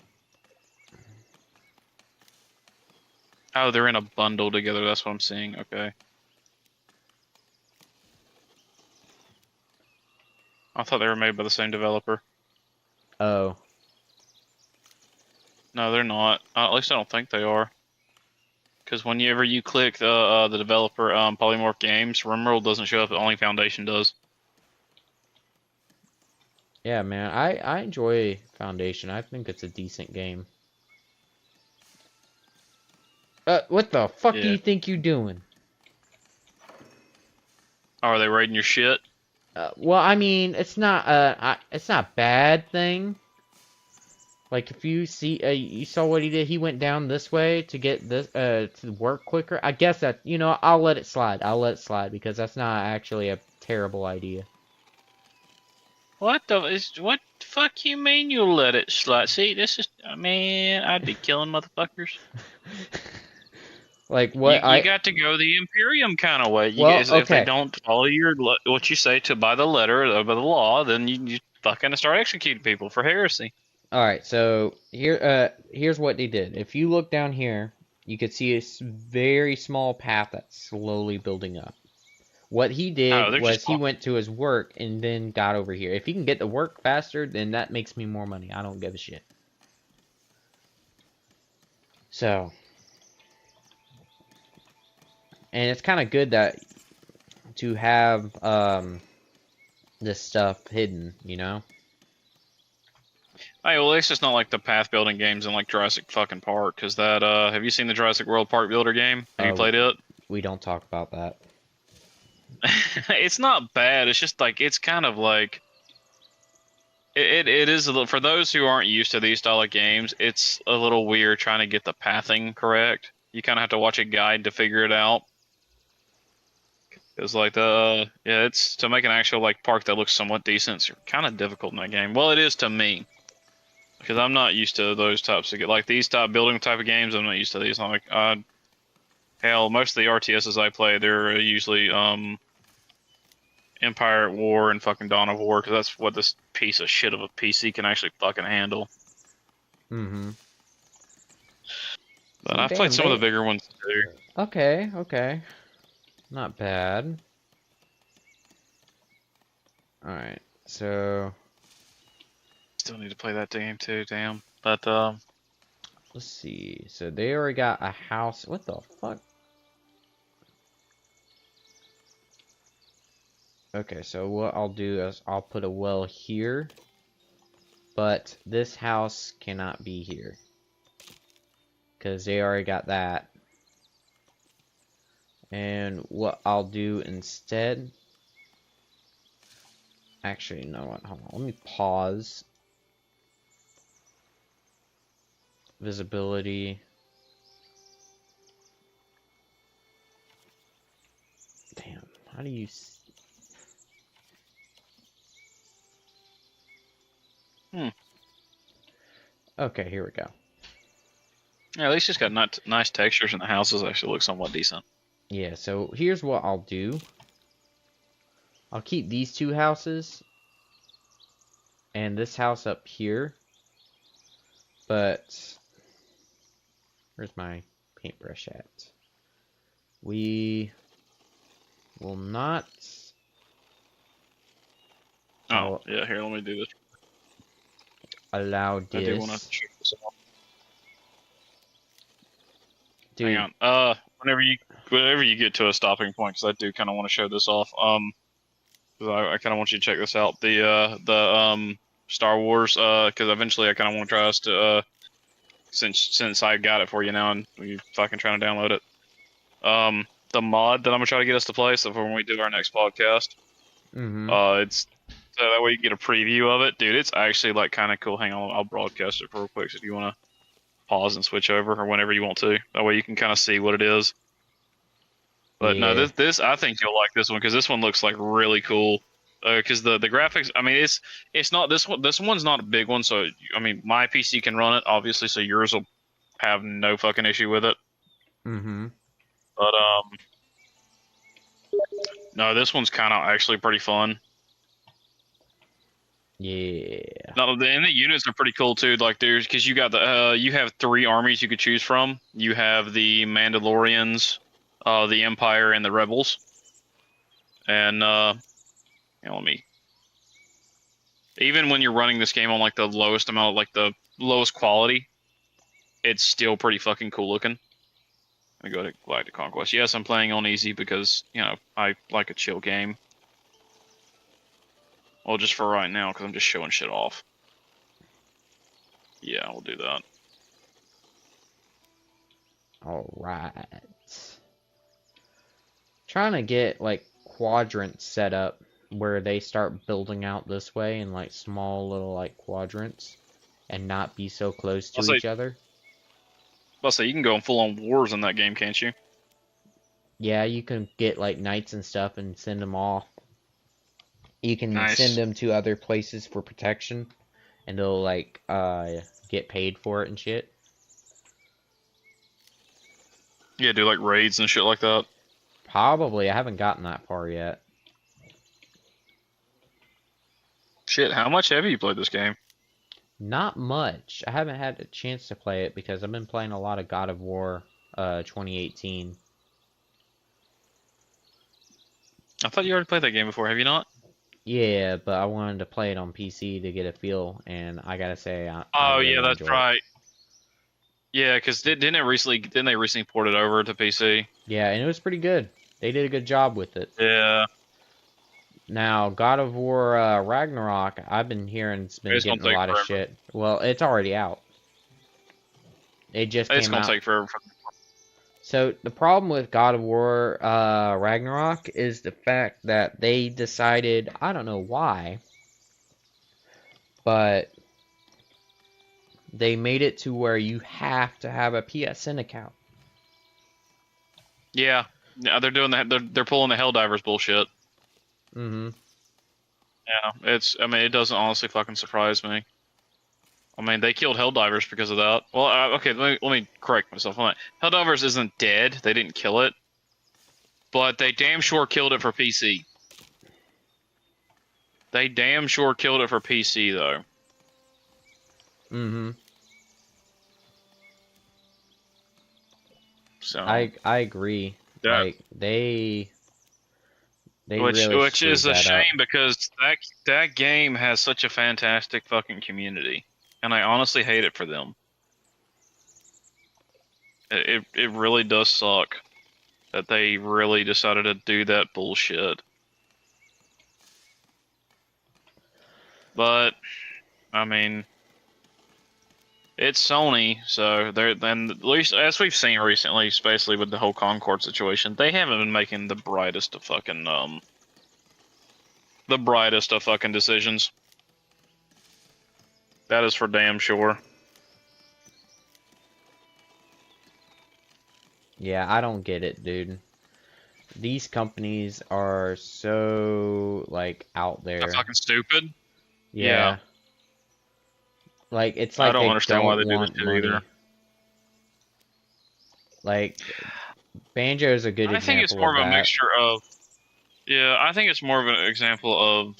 Oh, they're in a bundle together. That's what I'm seeing. Okay. I thought they were made by the same developer. Oh. No, they're not. At least I don't think they are. Because whenever you click the developer Polymorph Games, RimWorld doesn't show up. Only Foundation does. Yeah, man, I enjoy Foundation. I think it's a decent game. What the fuck do you think you're doing? Oh, are they raiding your shit? Well, I mean, it's not a bad thing. Like if you see, you saw what he did. He went down this way to get this to work quicker. I guess that, you know, I'll let it slide. I'll let it slide because that's not actually a terrible idea. What what the fuck you mean you'll let it slide? See, this is, man, I'd be killing motherfuckers. Like You what you I got to go the Imperium kind of way. You well, guys, if they okay. don't follow what you say to by the letter or by the law, then you fucking start executing people for heresy. All right, so here's what they did. If you look down here, you could see a very small path that's slowly building up. What he Oh, did they're just was he went to his work and then got over here. If he can get to work faster, then that makes me more money. I don't give a shit. So, and it's kind of good that to have this stuff hidden, you know? Hey, well, at least it's not like the path building games in like Jurassic fucking Park. Cause that have you seen the Jurassic World Park Builder game? Have you played it? We don't talk about that. It's not bad. It's just like it's kind of like it is a little, for those who aren't used to these style of games. It's a little weird trying to get the pathing correct. You kind of have to watch a guide to figure it out. It's like yeah, it's to make an actual like park that looks somewhat decent. It's kind of difficult in that game. Well, it is to me because I'm not used to those types of like these type building type of games. I'm not used to these. I'm like, hell, most of the RTSs I play, they're usually Empire at War and fucking Dawn of War because that's what this piece of shit of a PC can actually fucking handle. Mm-hmm. But See, I've played damn, some of the bigger ones too. Okay, okay. Not bad. Alright, so... Still need to play that game too, damn. But let's see. So they already got a house. What the fuck? Okay, so what I'll do is I'll put a well here. But this house cannot be here. Because they already got that. And what I'll do instead... Actually, you know what? Hold on. Let me pause. Visibility. Damn. How do you... Okay, here we go. yeah, at least it's got nice textures and the houses actually look somewhat decent. Yeah, so here's what I'll do. I'll keep these two houses and this house up here. But where's my paintbrush at? We will not. Oh, yeah, here, let me do this. Allow this. I do want to check this out. Dude. Hang on. Whenever you get to a stopping point, because I do kind of want to show this off. Because I kind of want you to check this out. The Star Wars. Because eventually I kind of want to try us to. Since I got it for you now and we fucking trying to download it. The mod that I'm gonna try to get us to play, so for when we do our next podcast. It's so that way you get a preview of it, dude. It's actually like kind of cool. Hang on, I'll broadcast it real quick. So if you want to pause and switch over, or whenever you want to, that way you can kind of see what it is. But yeah. no, this I think you'll like this one because this one looks like really cool. Because the graphics, I mean, it's not this one. This one's not a big one, so I mean, my PC can run it obviously, so yours will have no fucking issue with it. But no, this one's kind of actually pretty fun. Yeah. No, and the units are pretty cool too. Like there's because you got the you have 3 armies you could choose from. You have the Mandalorians, the Empire, and the Rebels. And let me. Even when you're running this game on like the lowest amount, like the lowest quality, it's still pretty fucking cool looking. Let me go to Galactic Conquest. Yes, I'm playing on easy because I like a chill game. Well, just for right now, because I'm just showing shit off. Yeah, we'll do that. Alright. Trying to get, like, quadrants set up where they start building out this way in, like, small little, like, quadrants. and not be so close I'll to say, each other. I'll say you can go on full on wars in that game, can't you? Yeah, you can get like knights and stuff and send them off. You can send Nice. them to other places for protection, and they'll like get paid for it and shit. Yeah, do like raids and shit like that. Probably, I haven't gotten that far yet. Shit, how much have you played this game? Not much. I haven't had a chance to play it because I've been playing a lot of God of War 2018. I thought you already played that game before, have you not? Yeah, but I wanted to play it on PC to get a feel, and I gotta say, I Oh yeah, really that's enjoy it. right. Yeah, because didn't they recently port it over to PC? Yeah, and it was pretty good. They did a good job with it. Yeah, Now, God of War Ragnarok, I've been hearing it's been it's gonna getting a take lot of forever. shit. Well, it's already out. It just It's came gonna out. take forever. So the problem with God of War Ragnarok is the fact that they decided, I don't know why, but they made it to where you have to have a PSN account. Yeah, yeah, they're doing that. They're pulling the Helldivers bullshit. Mm-hmm. Yeah, it's. I mean, it doesn't honestly fucking surprise me. I mean, they killed Helldivers because of that. Well, okay, let me correct myself on that. Helldivers isn't dead. They didn't kill it, but they damn sure killed it for PC. They damn sure killed it for PC though. Mm-hmm. So I agree. that Like they really which is screwed a that up. shame because that game has such a fantastic fucking community, and I honestly hate it for them. It really does suck that they really decided to do that bullshit. But I mean, it's Sony, so they're then at least as we've seen recently, especially with the whole Concord situation, they haven't been making the brightest of fucking decisions. That is for damn sure. Yeah, I don't get it, dude. These companies are so like out That's there. fucking stupid. Yeah, Yeah. Like it's I like don't they understand why don't they do this want shit either. money. Like Banjo is a good I think it's example more of of a that. mixture of yeah. I think it's more of an example of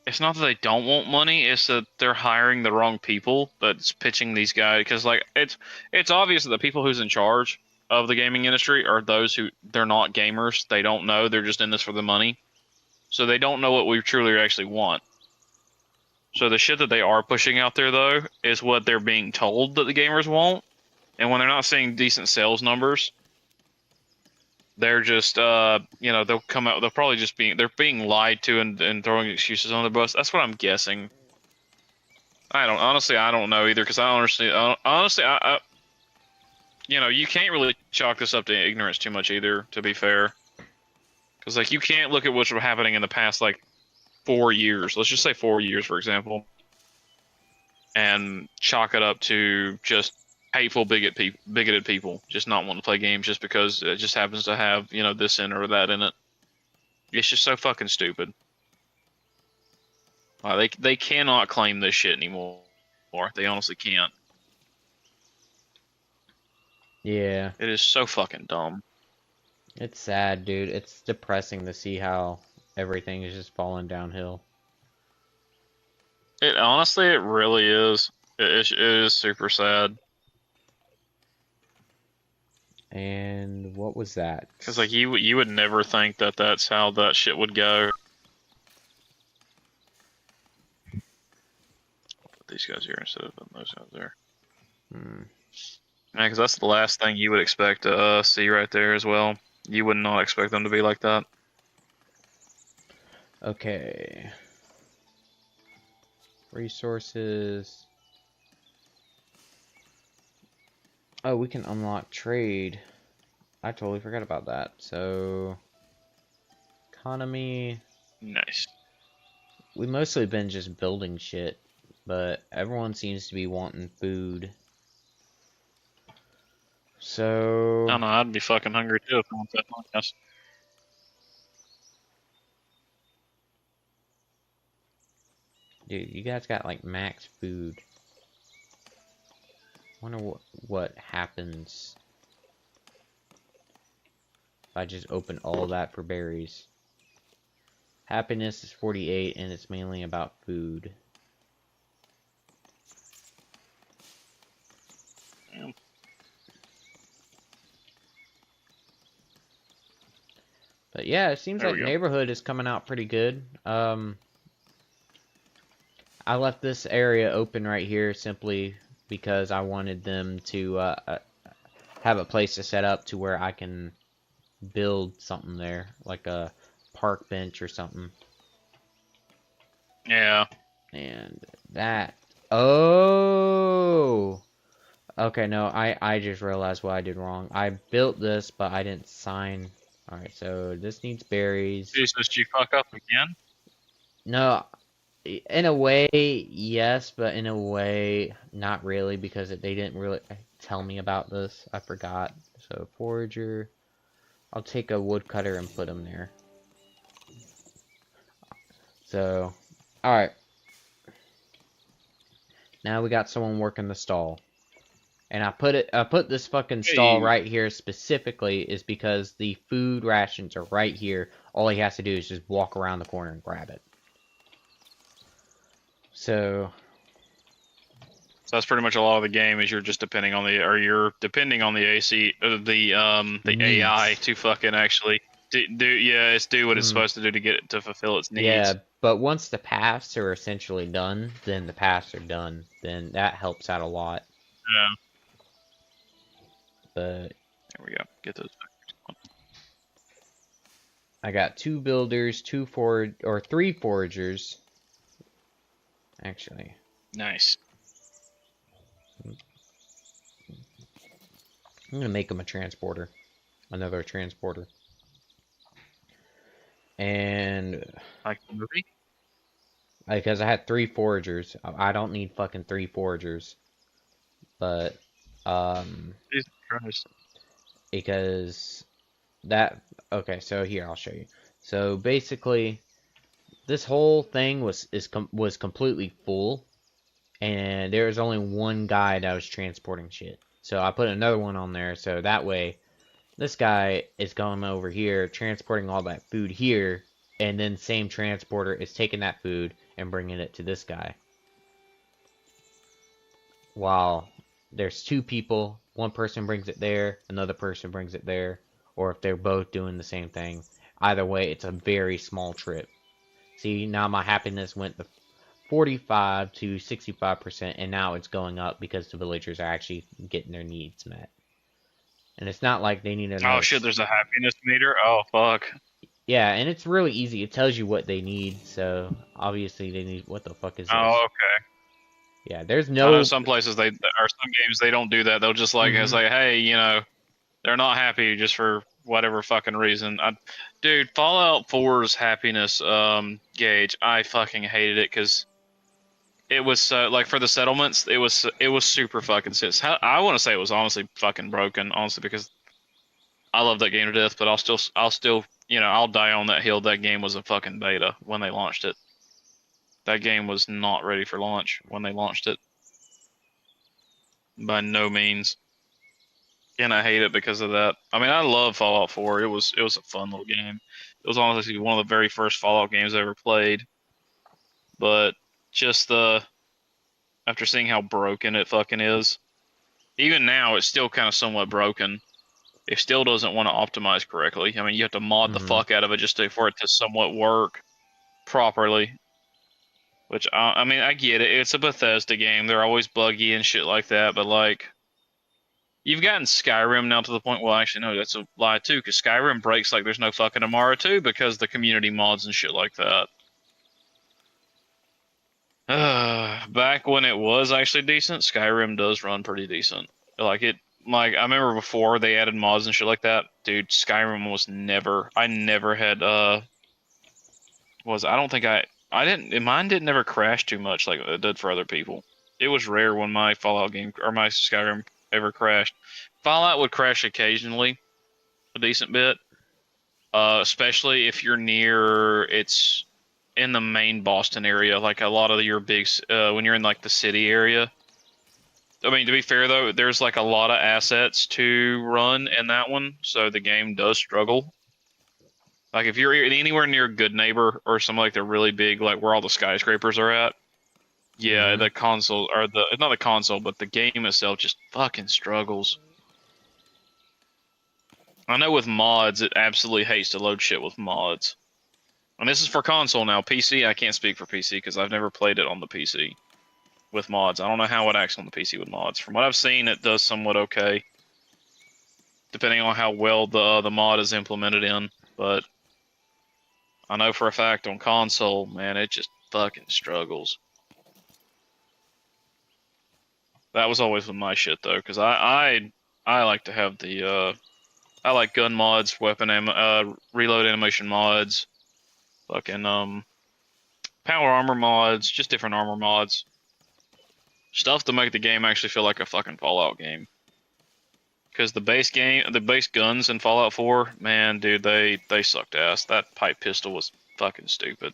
it's not that they don't want money; it's that they're hiring the wrong people that's pitching these guys. Because like it's obvious that the people who's in charge of the gaming industry are those who they're not gamers. They don't know. They're just in this for the money. So they don't know what we truly actually want. So the shit that they are pushing out there though is what they're being told that the gamers want. And when they're not seeing decent sales numbers, they're just they'll come out they'll probably just they're being lied to and throwing excuses on the bus. That's what I'm guessing. I don't know either because I don't understand. Honestly, you can't really chalk this up to ignorance too much either. To be fair, because like you can't look at what's happening in the past like 4 years. Let's just say 4 years, for example, and chalk it up to just hateful bigoted people just not wanting to play games just because it just happens to have this in or that in it. It's just so fucking stupid. They cannot claim this shit anymore. They honestly can't. Yeah. It is so fucking dumb. It's sad, dude. It's depressing to see how everything is just falling downhill. It honestly, it really is. It is super sad And what was that? because like you would never think that that's how that shit would go. Put these guys here instead of putting those guys there. Hmm. Yeah, because that's the last thing you would expect to see right there as well. You would not expect them to be like that. Okay. Resources. Oh, we can unlock trade. I totally forgot about that. So, economy. Nice. We mostly been just building shit. but everyone seems to be wanting food. So I don't know. I'd be fucking hungry too if I want that podcast. dude, you guys got like max food. Wonder what happens if I just open all that for berries. Happiness is 48, and it's mainly about food. Yeah. But yeah, it seems There like we go. neighborhood is coming out pretty good. I left this area open right here simply because I wanted them to have a place to set up to where I can build something there, like a park bench or something. Yeah. And that. Oh! Okay, no, I just realized what I did wrong. I built this, but I didn't sign. Alright, so this needs berries. Jesus, did you fuck up again? No, in a way, yes, but in a way, not really, because they didn't really tell me about this. I forgot. So, forager. I'll take a woodcutter and put them there. So, alright. Now we got someone working the stall. And I put this fucking stall Hey. right here specifically is because the food rations are right here. All he has to do is just walk around the corner and grab it. So that's pretty much a lot of the game is you're just depending on the AC the AI to fucking actually do what it's supposed to do to get it to fulfill its needs. Yeah, but once the paths are essentially done, then the paths are done. Then that helps out a lot. Yeah. But There we go. Get those. I got 2 builders, 3 foragers. Actually. Nice. I'm gonna make them a transporter. Another transporter. And Like the movie? because I had 3 foragers. I don't need fucking 3 foragers. But Jesus Christ. because that okay, so here I'll show you. So basically this whole thing was completely full, and there was only one guy that was transporting shit. So I put another one on there, so that way this guy is going over here transporting all that food here, and then same transporter is taking that food and bringing it to this guy. While there's 2 people, one person brings it there, another person brings it there, or if they're both doing the same thing. Either way, it's a very small trip. See, now my happiness went to 45 to 65%, and now it's going up because the villagers are actually getting their needs met. And it's not like they need to know. Oh shit, there's a happiness meter? Oh fuck. Yeah, and it's really easy. It tells you what they need, so obviously they need. What the fuck is this? Oh, okay. Yeah, there's I know no. some places or some games they don't do that. They'll just like it's like, hey, they're not happy just for whatever fucking reason. Dude, Fallout 4's happiness gauge, I fucking hated it because it was so like for the settlements, it was super fucking sis. I want to say it was honestly fucking broken, honestly, because I love that game to death, but I'll still I'll die on that hill. That game was a fucking beta when they launched it. That game was not ready for launch when they launched it. By no means. And I hate it because of that. I mean, I love Fallout 4. It was a fun little game. It was honestly one of the very first Fallout games I ever played. But just after seeing how broken it fucking is, even now it's still kind of somewhat broken. It still doesn't want to optimize correctly. I mean, you have to mod the fuck out of it for it to somewhat work properly. Which I mean, I get it. It's a Bethesda game. They're always buggy and shit like that. But like, you've gotten Skyrim now to the point. Well, actually, no, that's a lie too. Because Skyrim breaks like there's no fucking tomorrow too, because the community mods and shit like that. Back when it was actually decent, Skyrim does run pretty decent. Like I remember before they added mods and shit like that, dude. Skyrim was never. I never had. I don't think I Mine didn't ever crash too much like it did for other people. It was rare when my Fallout game or my Skyrim ever crashed. Fallout would crash occasionally, a decent bit, especially if you're near it's in the main Boston area, like a lot of your big when you're in like the city area. I mean, to be fair though, there's like a lot of assets to run in that one, so the game does struggle. Like if you're anywhere near Good Neighbor or something like the really big, like where all the skyscrapers are at, yeah, Mhm. the console or the not the console, but the game itself just fucking struggles. I know with mods, it absolutely hates to load shit with mods. And this is for console now. PC, I can't speak for PC because I've never played it on the PC with mods. I don't know how it acts on the PC with mods. From what I've seen, it does somewhat okay, depending on how well the mod is implemented in. But I know for a fact on console, man, it just fucking struggles. That was always with my shit though, because I like to have the I like gun mods, reload animation mods, fucking power armor mods, just different armor mods, stuff to make the game actually feel like a fucking Fallout game. Because the base guns in Fallout 4, man, dude, they sucked ass. That pipe pistol was fucking stupid.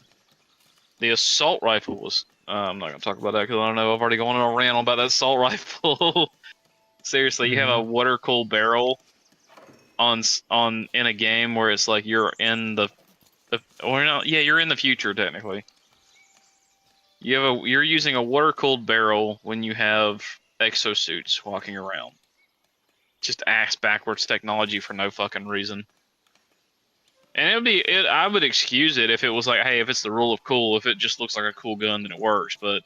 The assault rifle was. I'm not gonna talk about that because I don't know. I've already gone on a rant about that assault rifle. Seriously, you have a Mhm. water cooled barrel on in a game where it's like you're in the or not? Yeah, you're in the future technically. You're using a water cooled barrel when you have exosuits walking around. Just ass backwards technology for no fucking reason. And I would excuse it if it was like, hey, if it's the rule of cool, if it just looks like a cool gun, then it works. But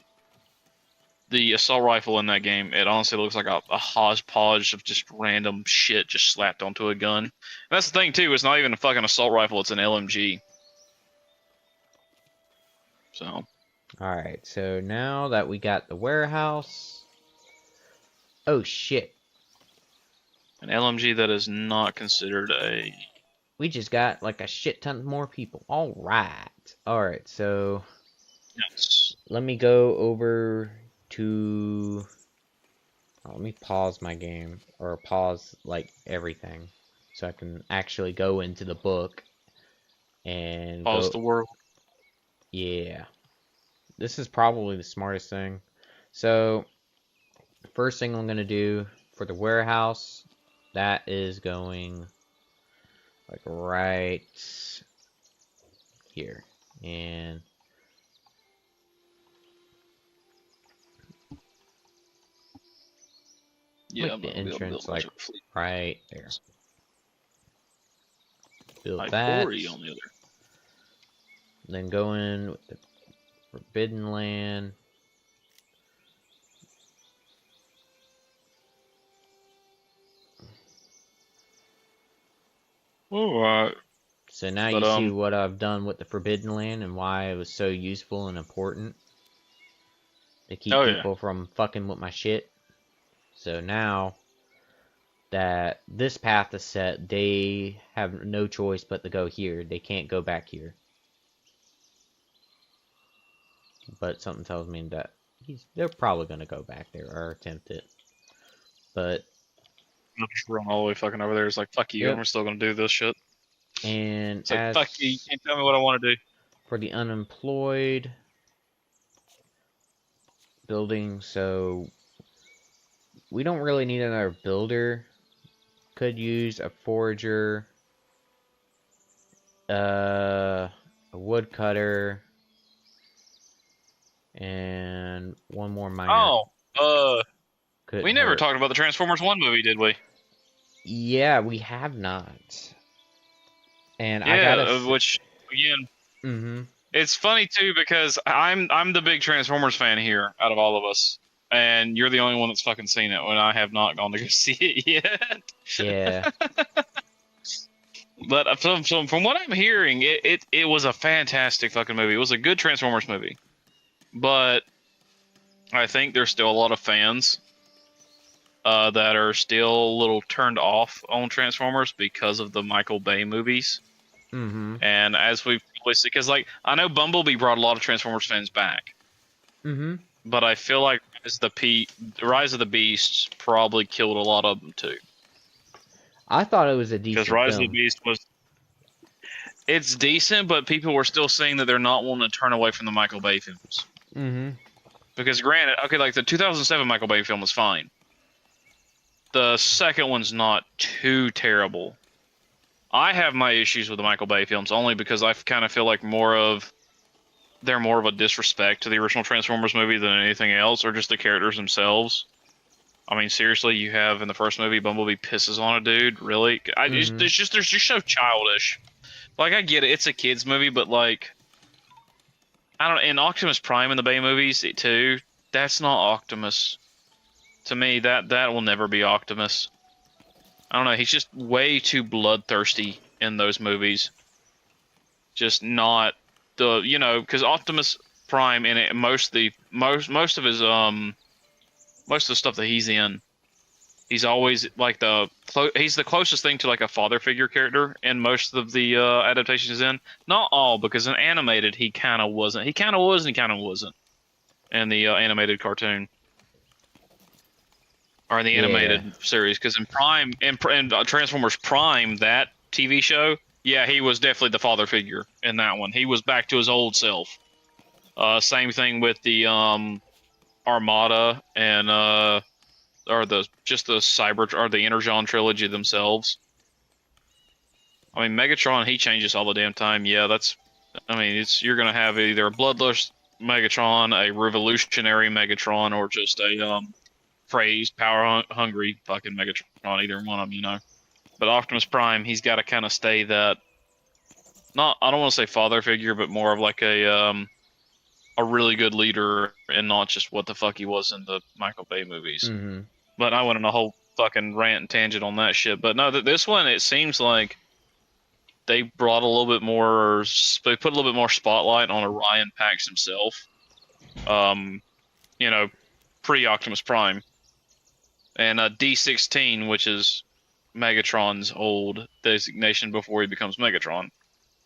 the assault rifle in that game, it honestly looks like a hodgepodge of just random shit just slapped onto a gun. And that's the thing too, it's not even a fucking assault rifle, it's an LMG. So Alright, so now that we got the warehouse. Oh shit. an LMG that is not considered a We just got like a shit ton more people. Alright. Alright, so yes. let me go over to. Let me pause my game, or pause like everything, so I can actually go into the book and Pause go. the world. Yeah, this is probably the smartest thing. So, first thing I'm gonna do for the warehouse, that is going like right here, and Yeah, make I'm the not gonna be able to build entrance much like of a fleet. right there. Build that. Hypori on the other. Then go in with the Forbidden Land. Alright. So now But you see what I've done with the Forbidden Land and why it was so useful and important to keep oh yeah. people from fucking with my shit. So now that this path is set, they have no choice but to go here. They can't go back here. But something tells me that they're probably going to go back there or attempt it. But I'll just run all the way fucking over there. It's like, fuck you, yep. I'm still gonna do this shit. And It's like, as fuck you can't tell me what I want to do. for the unemployed building, so we don't really need another builder. Could use a forager, a woodcutter, and one more miner. Oh, we Couldn't never hurt. talked about the Transformers 1 movie, did we? Yeah, we have not. And I Yeah, gotta. which again, Mm-hmm. it's funny too because I'm the big Transformers fan here out of all of us, and you're the only one that's fucking seen it when I have not gone to go see it yet. Yeah. But from what I'm hearing, it was a fantastic fucking movie. It was a good Transformers movie, but I think there's still a lot of fans that are still a little turned off on Transformers because of the Michael Bay movies. Mm-hmm. And as we've probably see because like I know Bumblebee brought a lot of Transformers fans back, Mm-hmm. but I feel like Rise of the Beasts probably killed a lot of them too. I thought it was a Because decent Rise of the film. Beast was it's decent, but people were still saying that they're not wanting to turn away from the Michael Bay films. Mm-hmm. Because granted, okay, like the 2007 Michael Bay film was fine. The second one's not too terrible. I have my issues with the Michael Bay films only because I kind of feel like they're more of a disrespect to the original Transformers movie than anything else, or just the characters themselves. I mean, seriously, you have in the first movie Bumblebee pisses on a dude. Really? Mm-hmm. They're just so childish. Like I get it, it's a kids movie, but like I don't. And Optimus Prime in the Bay movies too. That's not Optimus. To me, that will never be Optimus. I don't know. He's just way too bloodthirsty in those movies. Just not because Optimus Prime in it, most of his most of the stuff that he's in, he's always like he's the closest thing to like a father figure character in most of the adaptations he's in. Not all, because in animated he kind of wasn't. He kind of was and he kind of wasn't in the animated cartoon or in the Yeah. animated series. Because in Prime, in Transformers Prime, that TV show, yeah, he was definitely the father figure in that one. He was back to his old self. Same thing with the Armada and or the Cyber or the Energon trilogy themselves. I mean, Megatron, he changes all the damn time. Yeah, I mean, you're gonna have either a bloodlust Megatron, a revolutionary Megatron, or just a crazed, power hungry fucking Megatron. Either one of them, But Optimus Prime, he's got to kind of stay that. Not, I don't want to say father figure, but more of like a really good leader, and not just what the fuck he was in the Michael Bay movies. Mm-hmm. But I went on a whole fucking rant and tangent on that shit. But no, this one, it seems like they brought a little bit more. They put a little bit more spotlight on Orion Pax himself. Um, you know, pre Optimus Prime, and D16, which is Megatron's old designation before he becomes Megatron.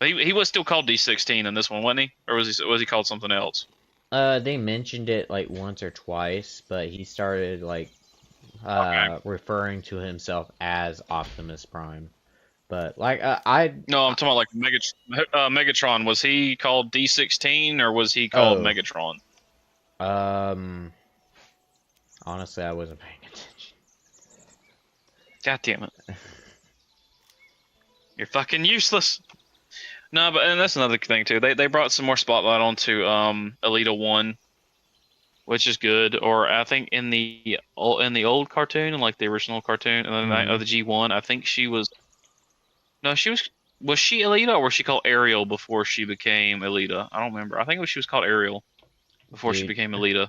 He was still called D16 in this one, wasn't he? Or was he called something else? They mentioned it like once or twice, but he started like Okay. referring to himself as Optimus Prime. But like I No, I'm talking about like Megatron. Was he called D16 or was he called oh Megatron? um honestly I wasn't paying attention. God damn it. You're fucking useless. No, but and that's another thing too. They brought some more spotlight onto Elita 1, which is good. Or I think in the old cartoon, like the original cartoon, and then Mm-hmm. the G1, I think she was no, was she Elita or was she called Ariel before she became Elita? I don't remember. I think she was called Ariel before she Dude, became Elita.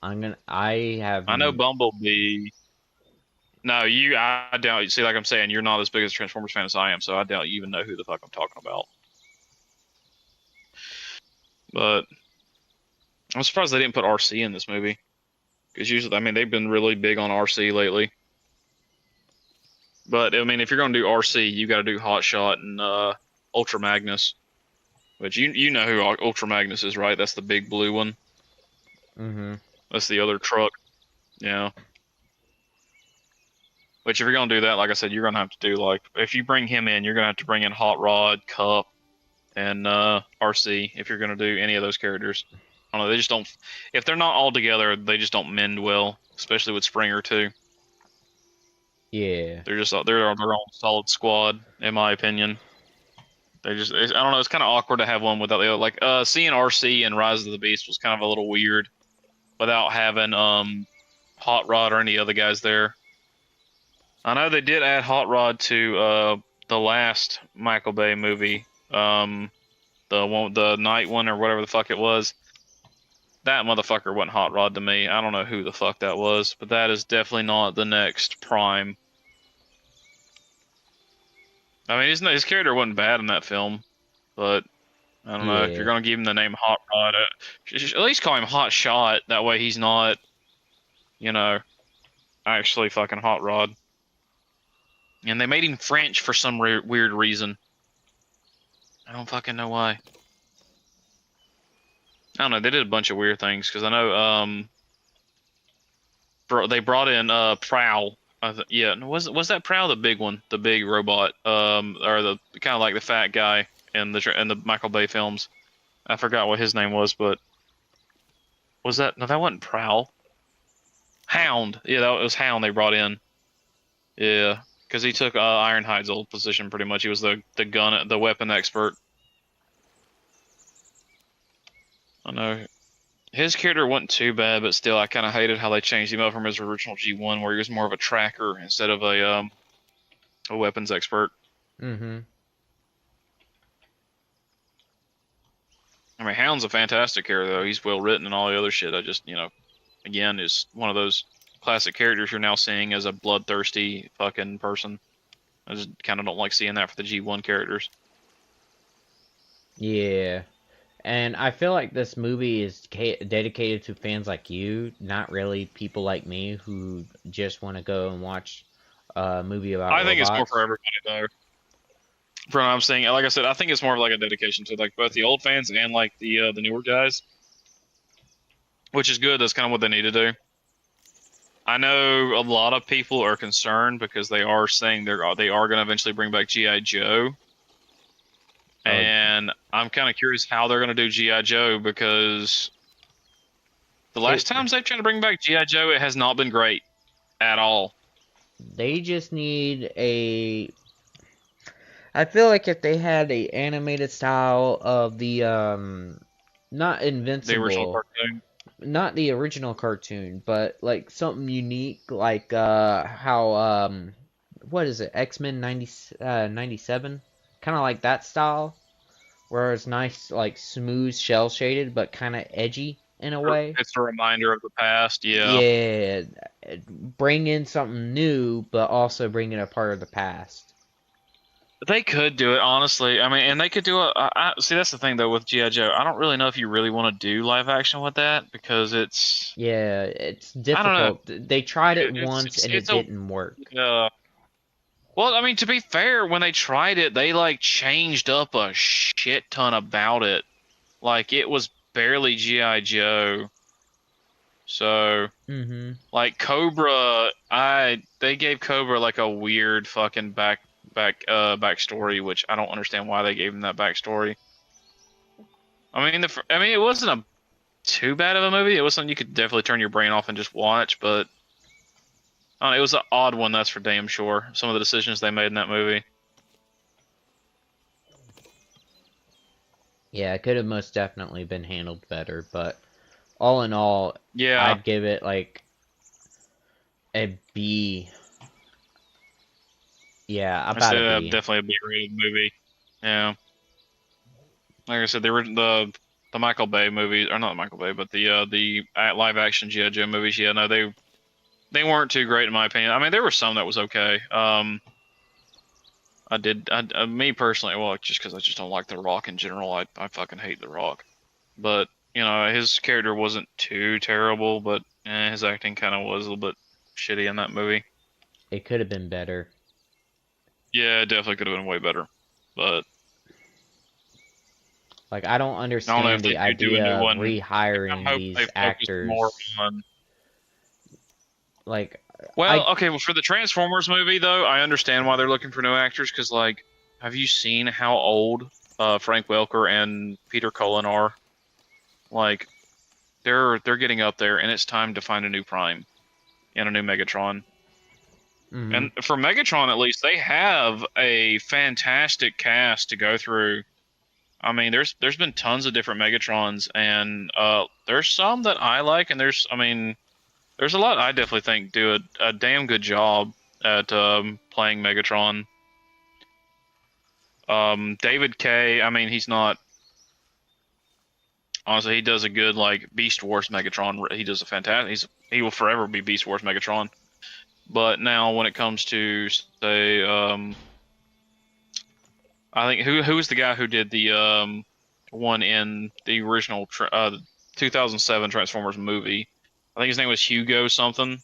I have I know Bumblebee. No, I doubt. See, like I'm saying, you're not as big as a Transformers fan as I am, so I doubt you even know who the fuck I'm talking about. But I'm surprised they didn't put RC in this movie, because usually, I mean, they've been really big on RC lately. But I mean, if you're gonna do RC, you got to do Hot Shot and Ultra Magnus, which you know who Ultra Magnus is, right? That's the big blue one. mm-hmm. That's the other truck. Yeah. Which if you're gonna do that, like I said, you're gonna have to do like if you bring him in, you're gonna have to bring in Hot Rod, Cup, and RC if you're gonna do any of those characters. I don't know, they just don't. If they're not all together, they just don't mend well, especially with Springer too. Yeah. They're their own solid squad, in my opinion. I don't know. It's kind of awkward to have one without the other. Like seeing RC and Rise of the Beast was kind of a little weird without having Hot Rod or any other guys there. I know they did add Hot Rod to the last Michael Bay movie, the night one or whatever the fuck it was. That motherfucker wasn't Hot Rod to me. I don't know who the fuck that was, but that is definitely not the next Prime. I mean, his character wasn't bad in that film, but I don't know if you're Yeah. gonna give him the name Hot Rod, at least call him Hot Shot. That way he's not, you know, actually fucking Hot Rod. And they made him French for some weird reason. I don't fucking know why. I don't know. They did a bunch of weird things because I know they brought in Prowl. Yeah, was that Prowl the big one, the big robot, or the kind of like the fat guy in the Michael Bay films? I forgot what his name was, but was that no? That wasn't Prowl. Hound. Yeah, that was Hound they brought in. Yeah, because he took Ironhide's old position pretty much. He was the weapon expert. I know his character wasn't too bad, but still, I kind of hated how they changed him up from his original G1, where he was more of a tracker instead of a weapons expert. Mm-hmm. I mean, Hound's a fantastic character, though. He's well written and all the other shit. I just, again, is one of those classic characters you're now seeing as a bloodthirsty fucking person. I just kind of don't like seeing that for the G1 characters. Yeah. And I feel like this movie is dedicated to fans like you, not really people like me who just want to go and watch a movie about I think it's more robots. for everybody, though. From what I'm saying, like I said, I think it's more of like a dedication to like both the old fans and like the newer guys, which is good. That's kind of what they need to do. I know a lot of people are concerned because they are saying they are going to eventually bring back GI Joe, and I'm kind of curious how they're going to do GI Joe because the last times they've tried to bring back GI Joe, it has not been great at all. They just need a. I feel like if they had a animated style of the not Invincible, The original cartoon. not the original cartoon, but like something unique, like how what is it, X-Men 97, kind of like that style, where it's nice, like smooth, shell shaded, but kind of edgy in a way. It's a reminder of the past, yeah. Yeah, bring in something new, but also bring in a part of the past. They could do it, honestly. I mean, and they could do it. See, that's the thing though with GI Joe. I don't really know if you really want to do live action with that because it's. Yeah, it's I don't know. difficult. They tried it It's once it's, and it it's a. didn't work. Well, I mean, to be fair, when they tried it, they like changed up a shit ton about it. Like it was barely GI Joe. So, Mm-hmm. like Cobra, they gave Cobra like a weird fucking backstory, which I don't understand why they gave him that backstory. I mean, it wasn't a too bad of a movie. It was something you could definitely turn your brain off and just watch, but I don't know, it was an odd one, that's for damn sure. Some of the decisions they made in that movie. Yeah, it could have most definitely been handled better, but all in all, Yeah, I'd give it like a B. Yeah, I about a said B. definitely a B-rated movie. Yeah, like I said, the Michael Bay movies, or not Michael Bay, but the live action G.I. Joe movies. Yeah, no, they weren't too great in my opinion. I mean, there were some that was okay. Me personally, well, just because I just don't like The Rock in general. I fucking hate The Rock. But, his character wasn't too terrible, but his acting kind of was a little bit shitty in that movie. It could have been better. Yeah, it definitely could have been way better. But Like, I don't I don't know understand if they the do a new idea of one. I rehiring hope they these focus actors. more on. Like, Well, okay, well, for the Transformers movie, though, I understand why they're looking for new actors, because, like, have you seen how old Frank Welker and Peter Cullen are? Like, they're getting up there, and it's time to find a new Prime and a new Megatron. mhm. And for Megatron, at least, they have a fantastic cast to go through. I mean, there's been tons of different Megatrons, and there's some that I like, and there's a lot I definitely think do a damn good job at playing Megatron. David Kaye, I mean, he's not. Honestly, he does a good like Beast Wars Megatron. He does a fantastic. He will forever be Beast Wars Megatron. But now, when it comes to say, I think who was the guy who did the one in the original 2007 Transformers movie? I think his name was Hugo something.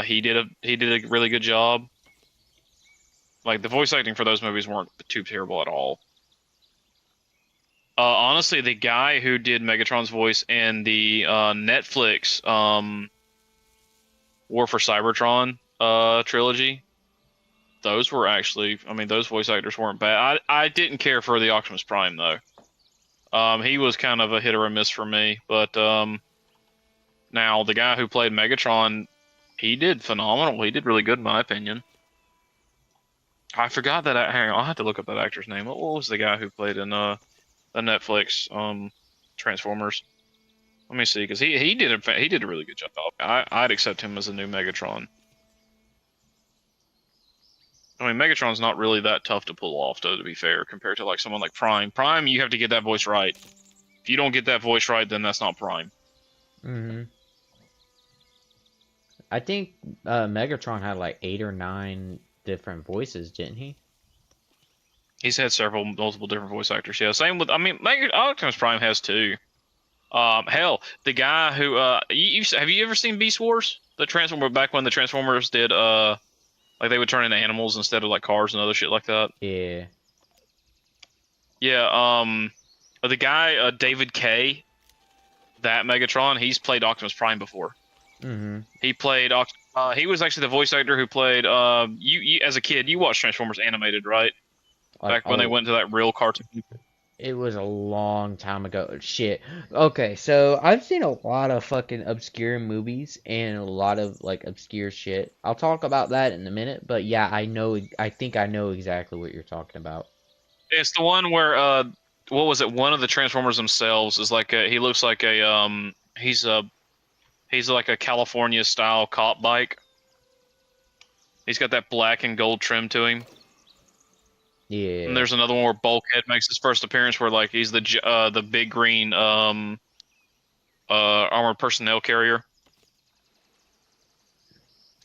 He did a really good job. Like the voice acting for those movies weren't too terrible at all. Honestly, the guy who did Megatron's voice in the Netflix War for Cybertron trilogy, those were actually, I mean, those voice actors weren't bad. I didn't care for the Optimus Prime though. He was kind of a hit or a miss for me, but now the guy who played Megatron, he did phenomenal. He did really good in my opinion. I forgot that. Hang on, I'll have to look up that actor's name. What was the guy who played in the Netflix Transformers? Let me see, because he did a really good job. I'd accept him as a new Megatron. I mean, Megatron's not really that tough to pull off, though, to be fair, compared to like someone like Prime. Prime, you have to get that voice right. If you don't get that voice right, then that's not Prime. I think Megatron had like 8 or 9 different voices, didn't he? He's had multiple different voice actors. Yeah, same with. I mean, Optimus Prime has too. Hell, the guy who have you ever seen Beast Wars? The Transformer back when the Transformers did like they would turn into animals instead of like cars and other shit like that. Yeah. Yeah. The guy David Kaye, that Megatron, he's played Optimus Prime before. He played. He was actually the voice actor who played. You as a kid, you watched Transformers animated, right? Back when they went to that real cartoon. It was a long time ago. Shit. Okay, so I've seen a lot of fucking obscure movies and a lot of like obscure shit. I'll talk about that in a minute, but yeah, I think I know exactly what you're talking about. It's the one where what was it? One of the Transformers themselves is like he looks like he's like a California style cop bike. He's got that black and gold trim to him. Yeah. And there's another one where Bulkhead makes his first appearance, where like he's the big green armored personnel carrier.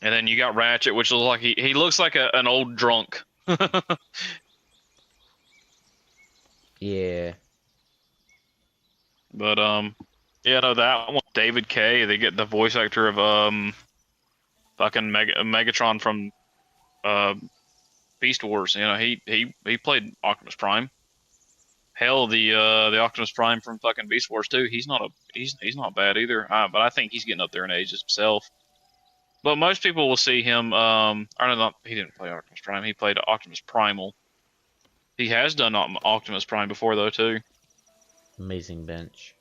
And then you got Ratchet, which looks like he looks like an old drunk. Yeah. But yeah, no, that one, David Kaye, they get the voice actor of fucking Megatron from Beast Wars. You know, he played Optimus Prime. Hell, the Optimus Prime from fucking Beast Wars too. He's not bad either. But I think he's getting up there in age himself. But most people will see him. Or no, not he didn't play Optimus Prime. He played Optimus Primal. He has done Optimus Prime before though too. Amazing bench.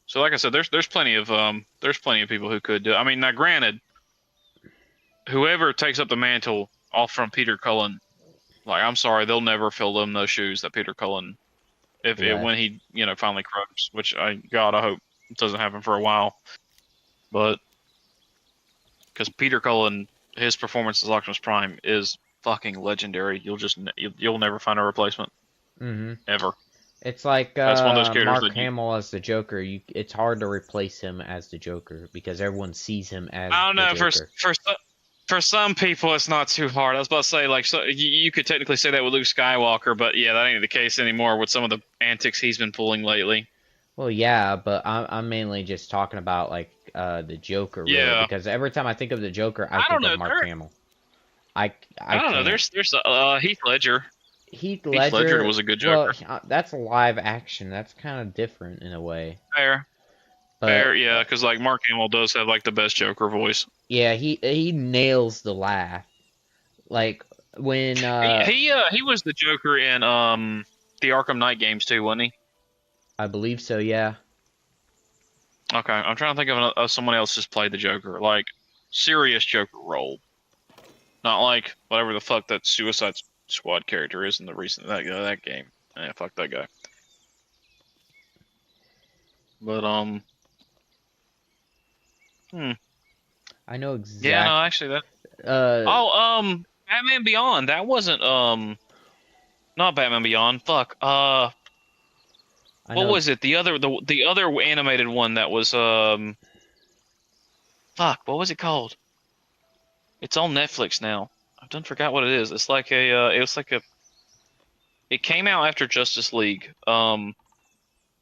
So like I said, there's plenty of people who could do it. I mean, now granted, whoever takes up the mantle off from Peter Cullen, like I'm sorry, they'll never fill them those shoes that Peter Cullen, when he finally croaks, which I hope it doesn't happen for a while, but because Peter Cullen, his performance as Optimus Prime is fucking legendary. You'll never find a replacement. Ever. It's like That's one of those characters Mark Hamill as the Joker. It's hard to replace him as the Joker because everyone sees him as I don't know, the Joker. for some people it's not too hard. I was about to say, like, so you could technically say that with Luke Skywalker, but yeah, that ain't the case anymore with some of the antics he's been pulling lately. Well, yeah, but I'm mainly just talking about like the Joker, really, Yeah. because every time I think of the Joker, I think of Mark Hamill. I don't know. There's Heath Ledger. Heath Ledger was a good Joker. Well, that's live action. That's kind of different in a way. Fair. But, Fair, yeah, because like Mark Hamill does have like the best Joker voice. Yeah, he nails the laugh. Like when he was the Joker in the Arkham Knight games too, wasn't he? I believe so. Yeah. Okay, I'm trying to think of someone else who's played the Joker, like serious Joker role, not like whatever the fuck that Suicide Squad character is in the recent that game. Yeah, fuck that guy. But I know exactly. Yeah, no, actually that. Batman Beyond. That wasn't not Batman Beyond. Fuck. What was it? The other animated one that was Fuck. What was it called? It's on Netflix now. I done forgot what it is. It's like it came out after Justice League. You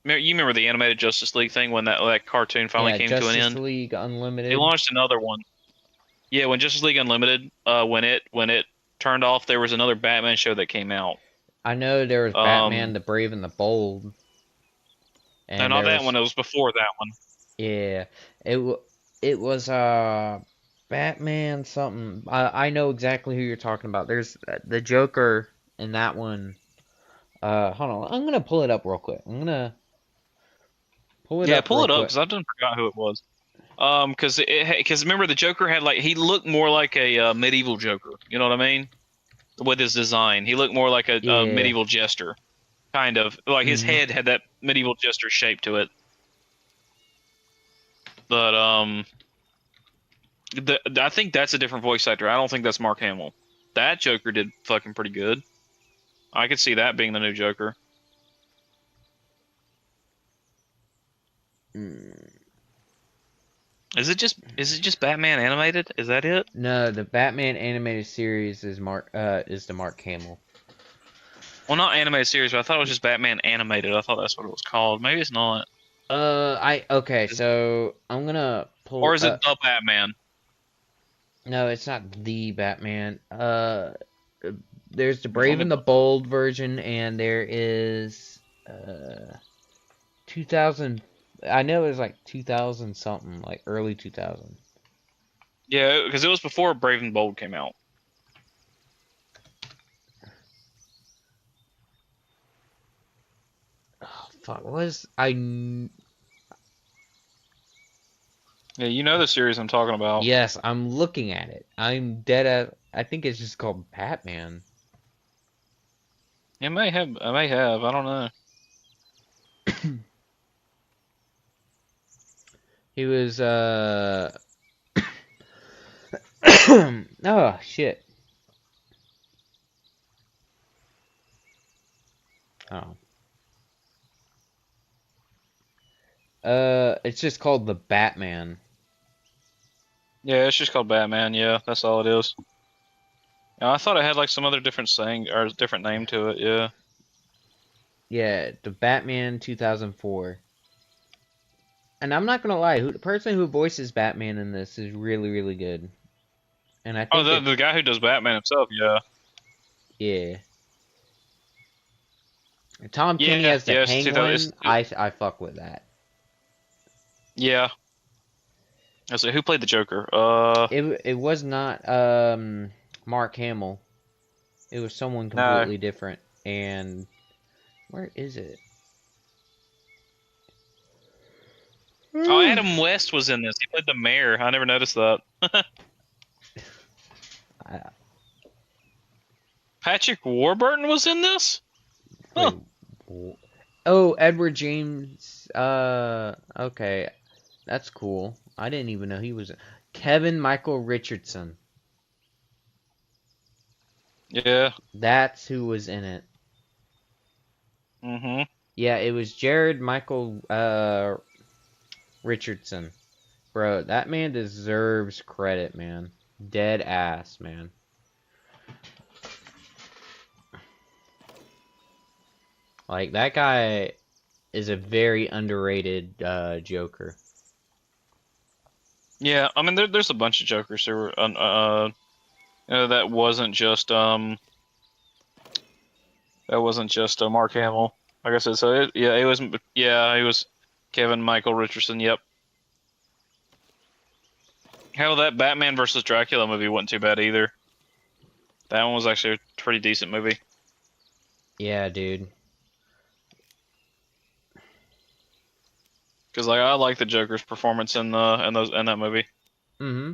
remember the animated Justice League thing when that cartoon finally came to an end? Justice League Unlimited. They launched another one. Yeah, when Justice League Unlimited, when it turned off, there was another Batman show that came out. I know there was Batman, the Brave and the Bold, No, and not there that was one. It was before that one. yeah, it was Batman something. I know exactly who you're talking about. There's the Joker in that one. Hold on, I'm gonna pull it up real quick. I'm gonna pull it Yeah, up pull real it up quick. because I done forgot who it was. Because remember the Joker had like he looked more like a medieval Joker. You know what I mean? With his design, he looked more like a Yeah. medieval jester, kind of like his Hmm. head had that medieval jester shape to it. But I think that's a different voice actor. I don't think that's Mark Hamill. That Joker did fucking pretty good. I could see that being the new Joker. Is it just Batman animated? Is that it? No, the Batman animated series is the Mark Hamill. Well, not animated series, but I thought it was just Batman animated. I thought that's what it was called. Maybe it's not. Okay, so I'm gonna Or pull is it the Batman? no, it's not the Batman. There's the Let Brave me and the look up. Bold version, and there is 2000. I know it was like 2000 something, like early 2000. Yeah, because it was before Brave and Bold came out. Oh fuck, was I? Yeah, you know the series I'm talking about. Yes, I'm looking at it. I'm dead at. I think it's just called Batman. It may have. I may have. I don't know. He was oh shit. Oh. It's just called the Batman. Yeah, it's just called Batman. Yeah, that's all it is. Yeah, I thought it had like some other different saying or different name to it. Yeah. Yeah, the Batman 2004. And I'm not gonna lie, the person who voices Batman in this is really, really good. And I Oh, think the it's guy who does Batman himself. Yeah. yeah. Tom Kenny Yeah. as the Yeah. It's 2000. Penguin. I fuck with that. Yeah. I say who played the Joker? It was not Mark Hamill. It was someone No. completely different. And where is it? Oh, Adam West was in this. He played the mayor. I never noticed that. I, Patrick Warburton was in this? Huh. wait. Oh, Edward James. Okay, that's cool. I didn't even know he was. Kevin Michael Richardson. Yeah. That's who was in it. Mm-hmm. Yeah, it was Jared Michael Richardson. Bro, that man deserves credit, man. Dead ass, man. Like that guy is a very underrated Joker. Yeah, I mean there's a bunch of Jokers who were that wasn't just Mark Hamill. Like I said, so it was Kevin Michael Richardson. Yep. Hell, that Batman versus Dracula movie wasn't too bad either. That one was actually a pretty decent movie. Yeah, dude. Because like I like the Joker's performance in that movie. Mm-hmm.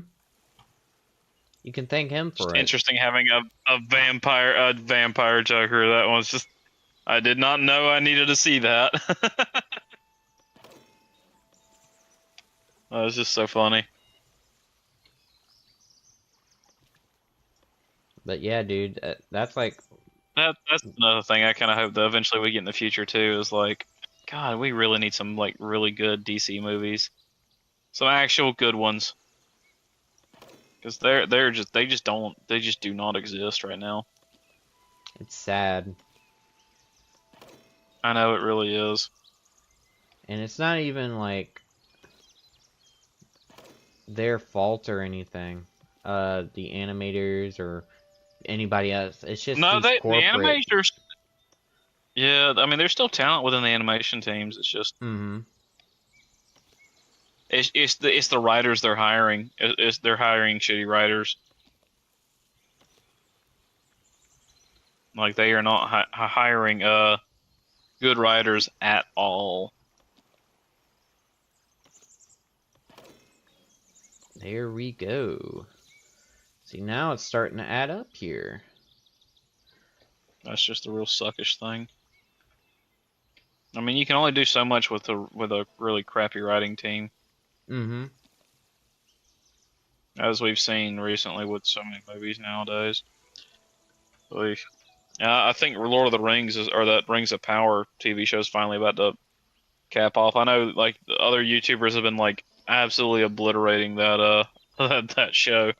You can thank him Just for it. interesting having a vampire Joker. That one's just I did not know I needed to see that. That was just so funny. But yeah, dude, that's like That's another thing I kind of hope that eventually we get in the future too. Is like, God, we really need some like really good DC movies, some actual good ones, because they just do not exist right now. it's sad. I know it really is. And it's not even like their fault or anything. The animators or anybody else. It's just No, these the corporate. animators. Yeah, I mean, there's still talent within the animation teams. It's just Mm-hmm. it's the writers they're hiring. They're hiring shitty writers. Like they are not hiring good writers at all. There we go. See, now it's starting to add up here. That's just a real suckish thing. I mean, you can only do so much with a really crappy writing team, Mm-hmm. as we've seen recently with so many movies nowadays. I think Lord of the Rings or that Rings of Power TV show is finally about to cap off. I know, like the other YouTubers have been like absolutely obliterating that that show.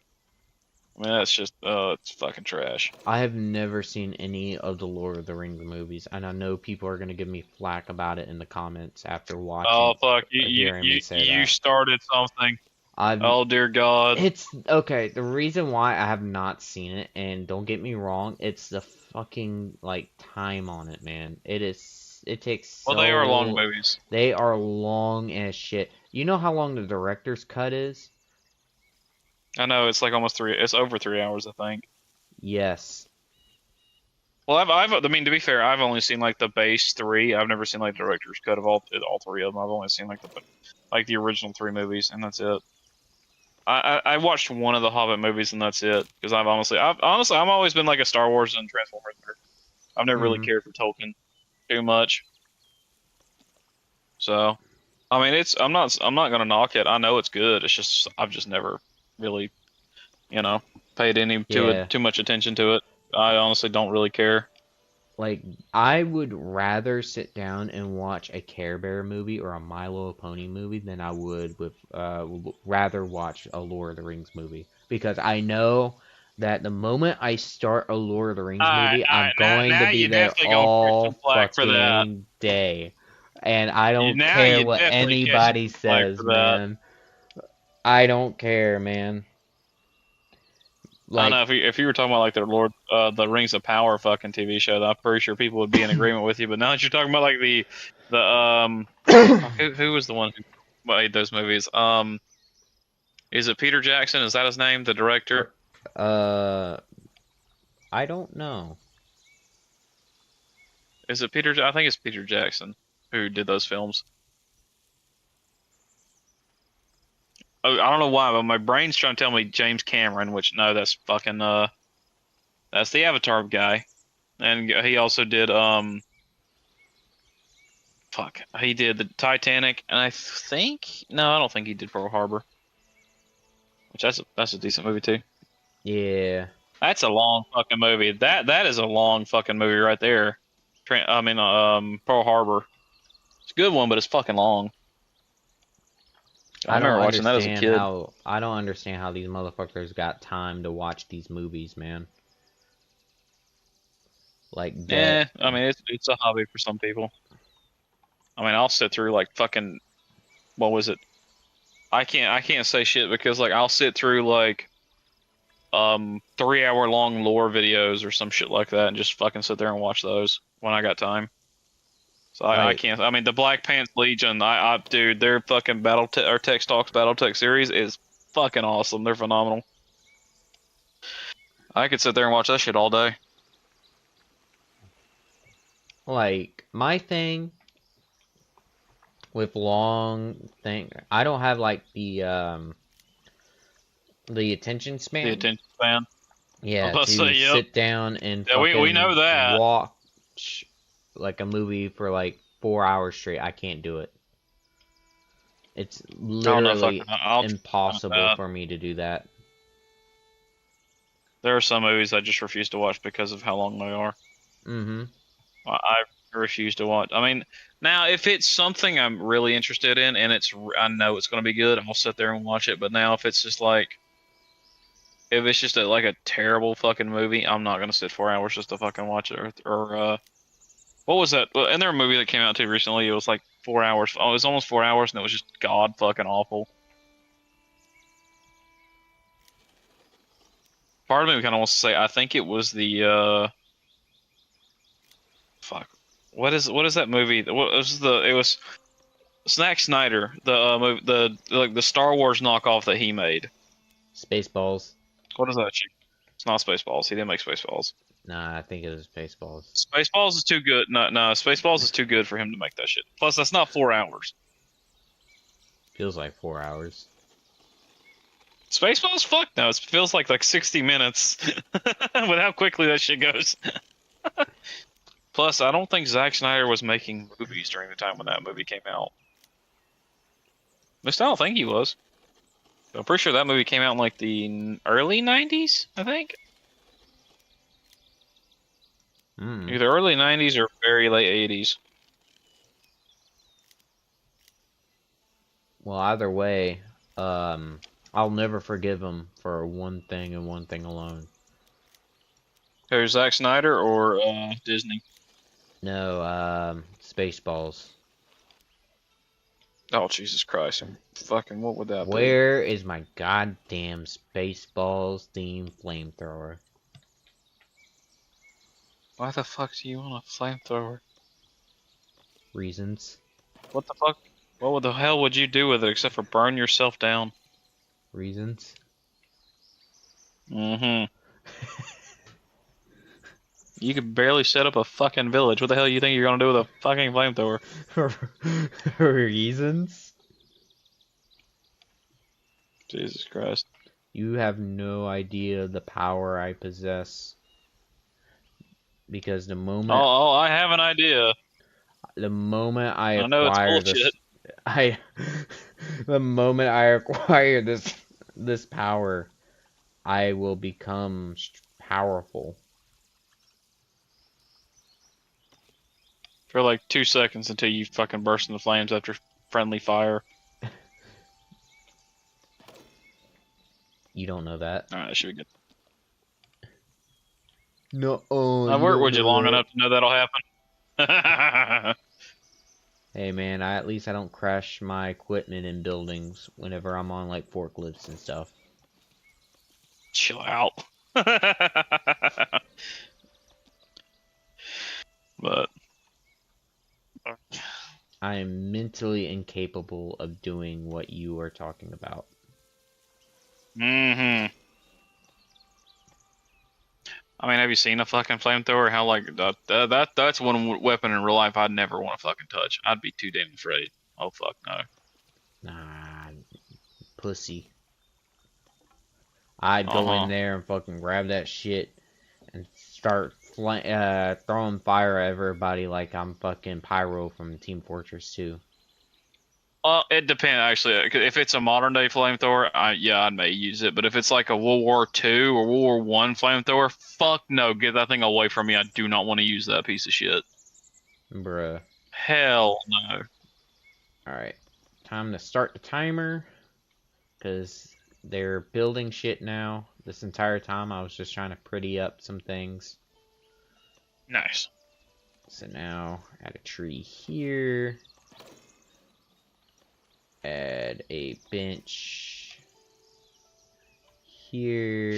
I mean, that's just it's fucking trash. I have never seen any of the Lord of the Rings movies, and I know people are gonna give me flack about it in the comments after Oh watching, fuck! hearing me say You that. started something. I've Oh dear God! It's okay. The reason why I have not seen it, and don't get me wrong, it's the fucking like time on it, man. It takes Well, they are long so movies. they are long as shit. You know how long the director's cut is? I know it's like almost three. It's over 3 hours, I think. Yes. Well, I mean, to be fair, I've only seen like the base three. I've never seen like the director's cut of all three of them. I've only seen like the original three movies, and that's it. I watched one of the Hobbit movies, and that's it. Because I've always been like a Star Wars and Transformers nerd. I've never really Mm-hmm. cared for Tolkien too much. So, I mean, I'm not gonna knock it. I know it's good. It's just I've just never really, you know, paid any to it Yeah. too much attention to it. I honestly don't really care. Like I would rather sit down and watch a Care Bear movie or a My Little Pony movie than I would with rather watch a Lord of the Rings movie because I know that the moment I start a Lord of the Rings movie, I'm going to Now be you there definitely gonna catch some all flack for that. fucking day. And I don't Now care you what definitely catching anybody some flack says, for that. man. I don't care, man. I don't Like know if you were talking about like the Rings of Power fucking TV show, I'm pretty sure people would be in agreement with you. But now that you're talking about like the fuck, who was the one who made those movies? Is it Peter Jackson? Is that his name? The director? uh I don't know. Is it Peter? I think it's Peter Jackson who did those films. Oh, I don't know why, but my brain's trying to tell me James Cameron, which no, that's fucking that's the Avatar guy, and he also did fuck, he did the Titanic, and I think no, I don't think he did Pearl Harbor, which that's a decent movie too. Yeah. That's a long fucking movie. That is a long fucking movie right there. Pearl Harbor. It's a good one, but it's fucking long. I remember watching that as a kid. I don't understand how these motherfuckers got time to watch these movies, man. Like that. Yeah, I mean it's a hobby for some people. I mean I'll sit through like fucking what was it? I can't say shit because like I'll sit through like 3 hour long lore videos or some shit like that and just fucking sit there and watch those when I got time. So I Like can't. I mean, the Black Pants Legion. Dude, their fucking or Text Talks BattleTech series is fucking awesome. They're phenomenal. I could sit there and watch that shit all day. like my thing with long thing I don't have like the attention The span. attention span. I was Yeah, about to say, to yep. sit down and Yeah, we know fucking that. watch like a movie for like 4 hours straight. I can't do it. It's I don't know if I can. literally I'll try impossible that. for me to do that. There are some movies I just refuse to watch because of how long they are. Mm-hmm. I refuse to watch. I mean, now if it's something I'm really interested in and I know it's going to be good, I'll sit there and watch it. But now if it's just like if it's just like a terrible fucking movie, I'm not gonna sit 4 hours just to fucking watch it. What was that? Well, and there a movie that came out too recently. It was like 4 hours. Oh, it was almost 4 hours, and it was just god fucking awful. part of me kind of wants to say I think it was the fuck. What is that movie? What was the? It was Zack Snyder, the Star Wars knockoff that he made. Spaceballs. What is that shit? It's not Spaceballs. He didn't make Spaceballs. Nah, I think it was Spaceballs. Spaceballs is too good. No, Spaceballs is too good for him to make that shit. Plus, that's not 4 hours. Feels like 4 hours. Spaceballs, fuck no. It feels like 60 minutes with how quickly that shit goes. Plus, I don't think Zack Snyder was making movies during the time when that movie came out. At least I don't think he was. I'm pretty sure that movie came out in like the early 90s, I think. Either early 90s or very late 80s. Well, either way, I'll never forgive him for one thing and one thing alone. There's Zack Snyder or Disney? No, Spaceballs. Oh, Jesus Christ. Fucking, what would that be? Where is my goddamn Spaceballs themed flamethrower? Why the fuck do you want a flamethrower? Reasons. What the fuck? What the hell would you do with it except for burn yourself down? Reasons. Mm-hmm. You could barely set up a fucking village. What the hell do you think you're gonna do with a fucking flamethrower? Reasons? Jesus Christ. You have no idea the power I possess. Because the moment I have an idea. the moment I know it's acquire bullshit. the moment I acquire this power, I will become powerful. For like 2 seconds until you fucking burst into flames after friendly fire. You don't know that. Alright, that should be good. No, I've worked with you long enough to know that'll happen. Hey man, at least I don't crash my equipment in buildings whenever I'm on like forklifts and stuff. Chill out. But I am mentally incapable of doing what you are talking about. mm-hmm. I mean, have you seen a fucking flamethrower? How like that's one weapon in real life I'd never want to fucking touch. I'd be too damn afraid. Oh fuck no. Nah, pussy. I'd go in there and fucking grab that shit and start throwing fire at everybody like I'm fucking Pyro from Team Fortress 2. Well, it depends actually. If it's a modern day flamethrower, I may use it. But if it's like a World War II or World War One flamethrower, fuck no, get that thing away from me. I do not want to use that piece of shit. Bruh. Hell no. Alright, time to start the timer, because they're building shit now. This entire time I was just trying to pretty up some things. Nice. So now, add a tree here. Add a bench here.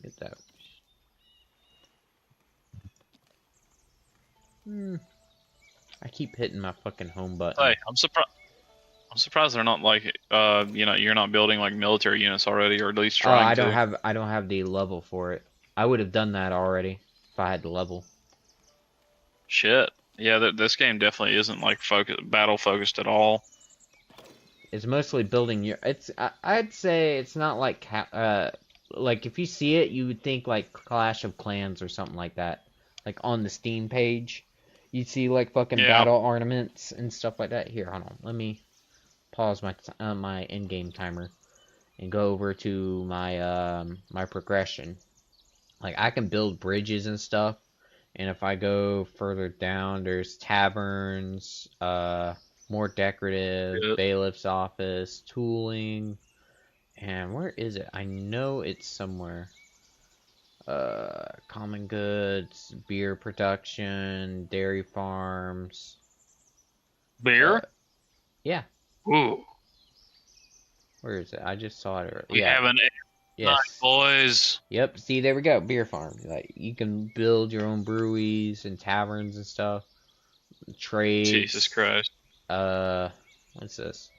Get that. I keep hitting my fucking home button. Hey, I'm surprised they're not like you're not building like military units already, or at least trying to. I don't have the level for it. I would have done that already if I had the level. Shit. Yeah, this game definitely isn't like battle focused at all. It's mostly building your. I'd say it's not like like if you see it, you would think like Clash of Clans or something like that. Like on the Steam page, you'd see like fucking battle ornaments and stuff like that. Here, hold on. Let me pause my in-game timer and go over to my my progression. Like I can build bridges and stuff. And if I go further down, there's taverns, more decorative, bailiff's office, tooling, and where is it? I know it's somewhere. Common goods, beer production, dairy farms. Beer? Yeah. Ooh. Where is it? I just saw it. We Yeah. have an night, Yes. boys. Yep. See, there we go. Beer farm. Like you can build your own breweries and taverns and stuff. Jesus Trades. Christ. What's this?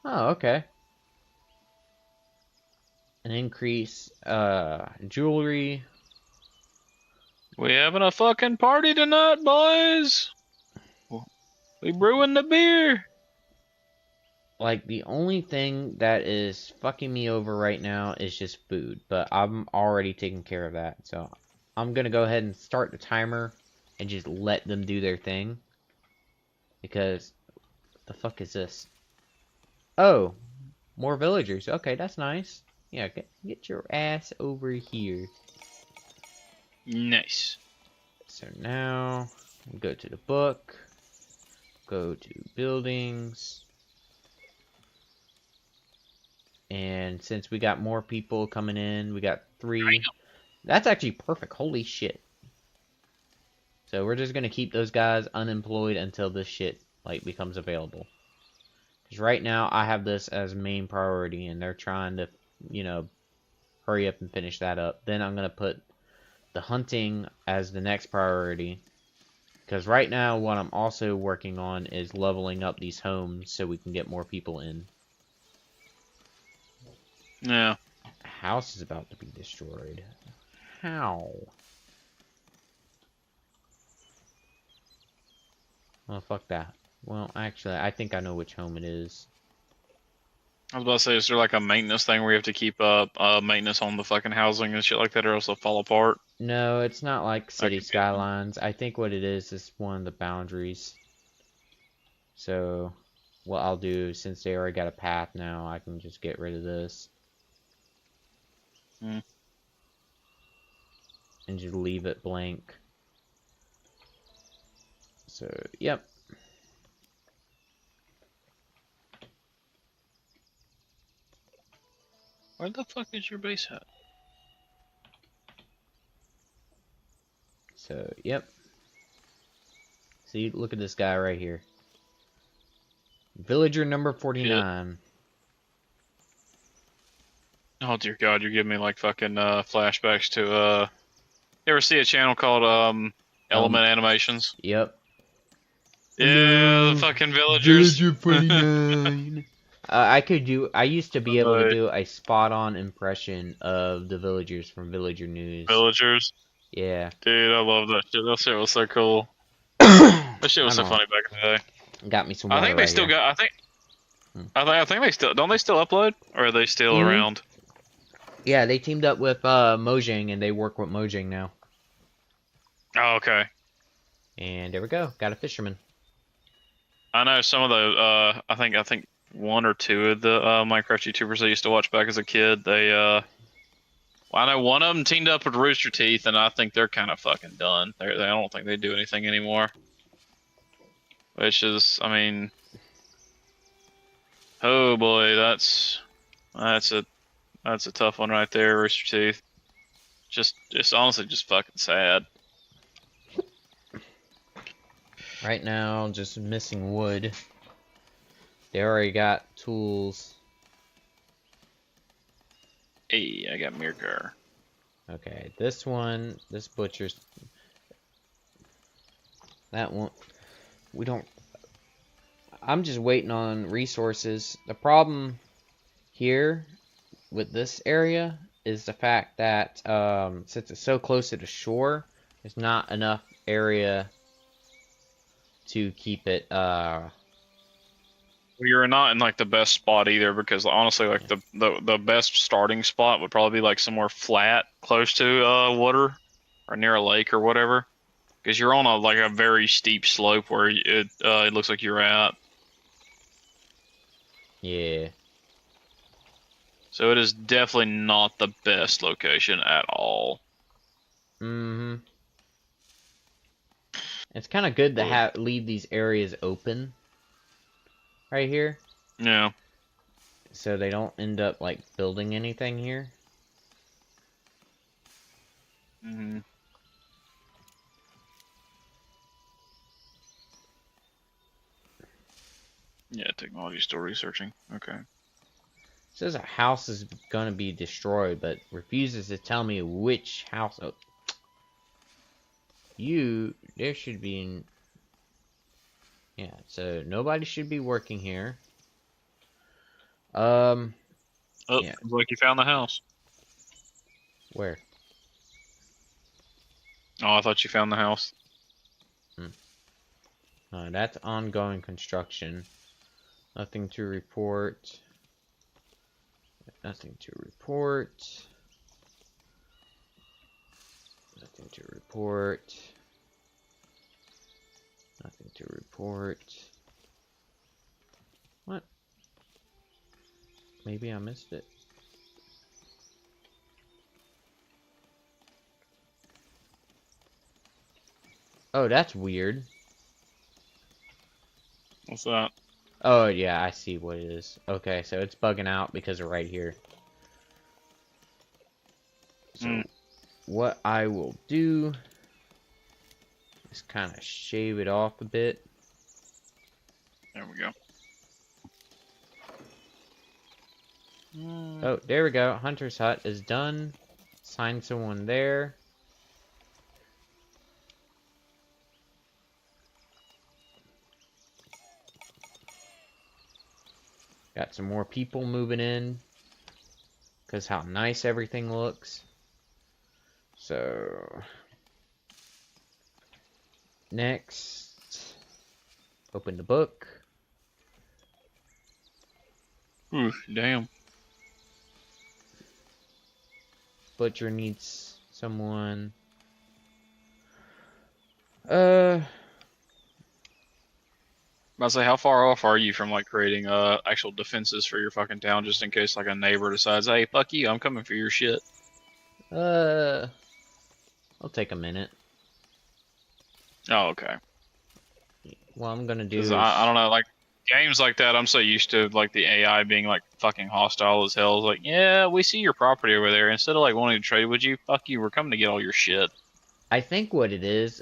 Oh, okay. An increase. Jewelry. We having a fucking party tonight, boys. We brewing the beer. Like the only thing that is fucking me over right now is just food, but I'm already taking care of that. So I'm gonna go ahead and start the timer and just let them do their thing. Because the fuck is this? Oh, more villagers. Okay, that's nice. Yeah, get your ass over here. Nice. So now go to the book, go to buildings. And since we got more people coming in, we got 3. That's actually perfect. Holy shit. So we're just gonna keep those guys unemployed until this shit like becomes available. Because right now I have this as main priority, and they're trying to, you know, hurry up and finish that up. Then I'm gonna put the hunting as the next priority. Because right now what I'm also working on is leveling up these homes so we can get more people in. Yeah. House is about to be destroyed. How? Oh, fuck that. Well, actually, I think I know which home it is. I was about to say, is there like a maintenance thing where you have to keep up maintenance on the fucking housing and shit like that, or else they'll fall apart? No, it's not like That City could be it. Skylines. I think what it is one of the boundaries. So, what I'll do, since they already got a path now, I can just get rid of this. Hmm. And just leave it blank. So, yep. Where the fuck is your base at? So, yep. See, look at this guy right here. Villager number 49. Oh dear God, you're giving me like fucking flashbacks to You ever see a channel called Element Animations? Yep. Yeah, the Hello, fucking villagers. Villager 49. I used to be able to do a spot-on impression of the villagers from Villager News. Villagers. Yeah. Dude, I love that shit. That shit was so cool. That shit was so funny back in the day. Got me some I water think they right still here. got. I think they still don't. They still upload, or are they still Mhm. around? Yeah, they teamed up with Mojang, and they work with Mojang now. Oh, okay. And there we go. Got a fisherman. I know some of the. I think one or two of the Minecraft YouTubers I used to watch back as a kid. They. Well, I know one of them teamed up with Rooster Teeth, and I think they're kind of fucking done. They don't think they do anything anymore. Which is, I mean, oh boy, that's a tough one right there, Rooster Teeth. Just honestly, just fucking sad. Right now, just missing wood. They already got tools. Hey, I got Mirkar. Okay, this butcher's... That one... We don't... I'm just waiting on resources. The problem here with this area is the fact that since it's so close to the shore, there's not enough area to keep it Well, you're not in like the best spot either, because honestly, like the best starting spot would probably be like somewhere flat, close to water, or near a lake or whatever. Because you're on a very steep slope where it looks like you're at. yeah. So it is definitely not the best location at all. Mm-hmm. It's kind of good to leave these areas open right here, Yeah. so they don't end up like building anything here. Mm-hmm. Yeah, technology still researching. Okay. It says a house is gonna be destroyed, but refuses to tell me which house. Oh, there should be yeah, so nobody should be working here. Oh, Yeah. looks like you found the house. Where? Oh, I thought you found the house. That's ongoing construction. Nothing to report. Nothing to report. Nothing to report. Nothing to report. What? Maybe I missed it. Oh, that's weird. What's that? Oh, yeah, I see what it is. Okay, so it's bugging out because of right here. So, what I will do is kind of shave it off a bit. There we go. Oh, there we go. Hunter's Hut is done. Sign someone there. Got some more people moving in. Because how nice everything looks. So, next, open the book. Ooh, damn. Butcher needs someone. I say, how far off are you from like creating actual defenses for your fucking town, just in case like a neighbor decides, hey, fuck you, I'm coming for your shit. I'll take a minute. Oh, okay. What I'm gonna do 'Cause is, I don't know, like games like that, I'm so used to like the AI being like fucking hostile as hell. It's like, yeah, we see your property over there. Instead of like wanting to trade with you, fuck you, we're coming to get all your shit. I think what it is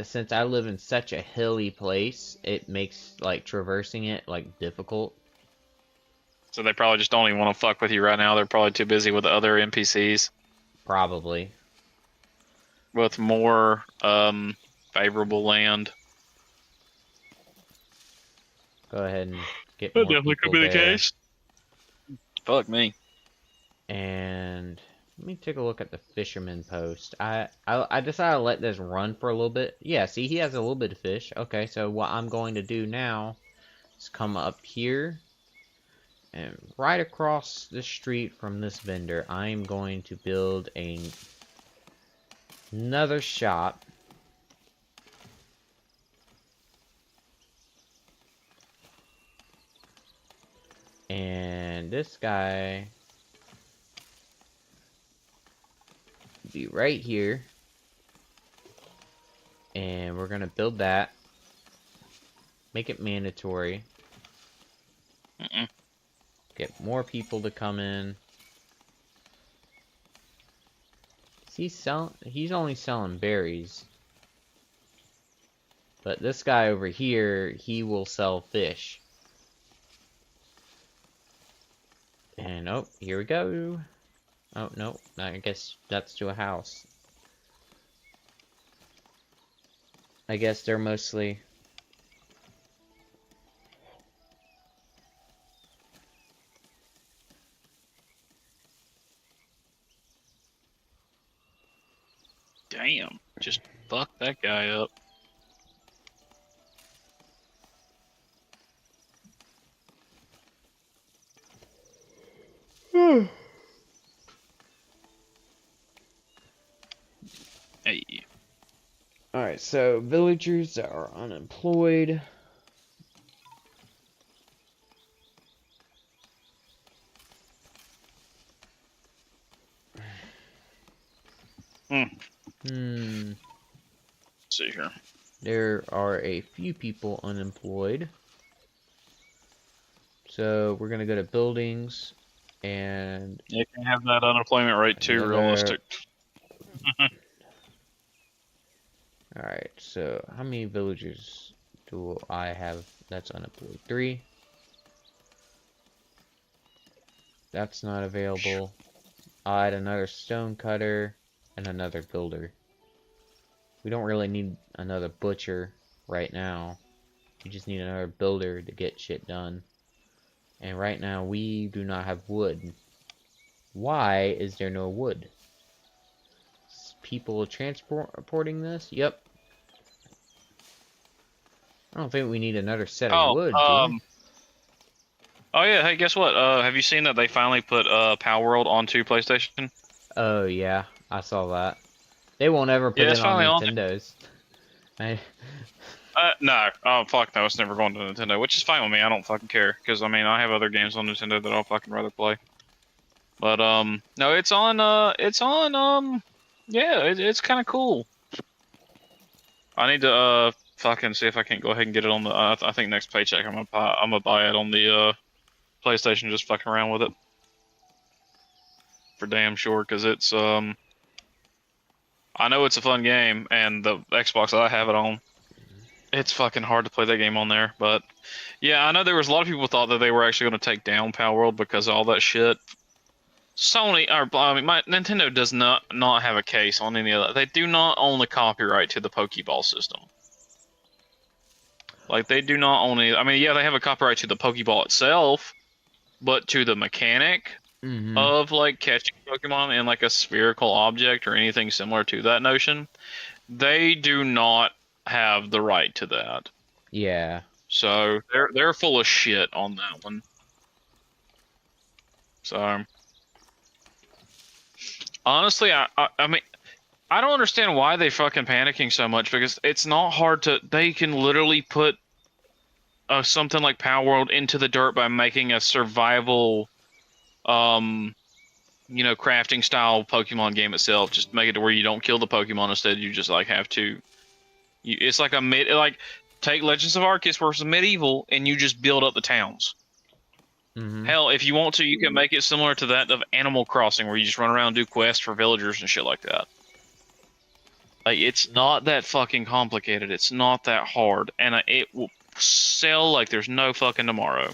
since I live in such a hilly place, it makes like traversing it like difficult. So they probably just don't even want to fuck with you right now. They're probably too busy with the other NPCs Probably. with more favorable land. Go ahead and get That more definitely people could be the there. case. Fuck me. And let me take a look at the fisherman post. I decided to let this run for a little bit. Yeah, see, he has a little bit of fish. Okay, so what I'm going to do now is come up here. And right across the street from this vendor, I'm going to build another shop. And this guy be right here. And we're gonna build that. Make it mandatory. Get more people to come in. He's only selling berries. But this guy over here, he will sell fish. And oh, here we go. Oh no, I guess that's to a house. I guess they're mostly Damn. Just fuck that guy up. Hey. Alright, so villagers that are unemployed. Let's see here. There are a few people unemployed. So we're gonna go to buildings and You can have that unemployment rate too realistic. Alright, so how many villagers do I have That's unemployed 3. That's not available. I'll add another stone cutter and another builder. We don't really need another butcher right now. We just need another builder to get shit done. And right now we do not have wood. Why is there no wood? People transporting this? Yep. I don't think we need another set of wood, do we? Oh yeah, hey, guess what? Have you seen that they finally put Power World onto PlayStation? Oh yeah, I saw that. They won't ever put Yeah, it it's on finally on. Nintendo's. No. Oh fuck no, it's never going to Nintendo, which is fine with me. I don't fucking care because I mean I have other games on Nintendo that I'll fucking rather play. But no, it's on. Yeah, it's kind of cool. I need to fucking see if I can't go ahead and get it on the. I think next paycheck I'm gonna buy it on the PlayStation. Just fucking around with it for damn sure because it's I know it's a fun game and the Xbox that I have it on. It's fucking hard to play that game on there, but yeah, I know there was a lot of people thought that they were actually going to take down Power World because of all that shit. Sony, or I mean, Nintendo does not have a case on any of that. They do not own the copyright to the Pokeball system. Like they do not own it. I mean, yeah, they have a copyright to the Pokeball itself, but to the mechanic of like catching Pokemon in like a spherical object or anything similar to that notion, they do not have the right to that. Yeah. So they're full of shit on that one. So honestly, I mean, I don't understand why they fucking panicking so much because it's not hard to. They can literally put something like Power World into the dirt by making a survival, crafting style Pokemon game itself. Just make it to where you don't kill the Pokemon. Instead, you just like have to. It's like take Legends of Arceus versus Medieval, and you just build up the towns. Hell, if you want to, you can make it similar to that of Animal Crossing, where you just run around and do quests for villagers and shit like that. Like, it's not that fucking complicated. It's not that hard, and it will sell like there's no fucking tomorrow.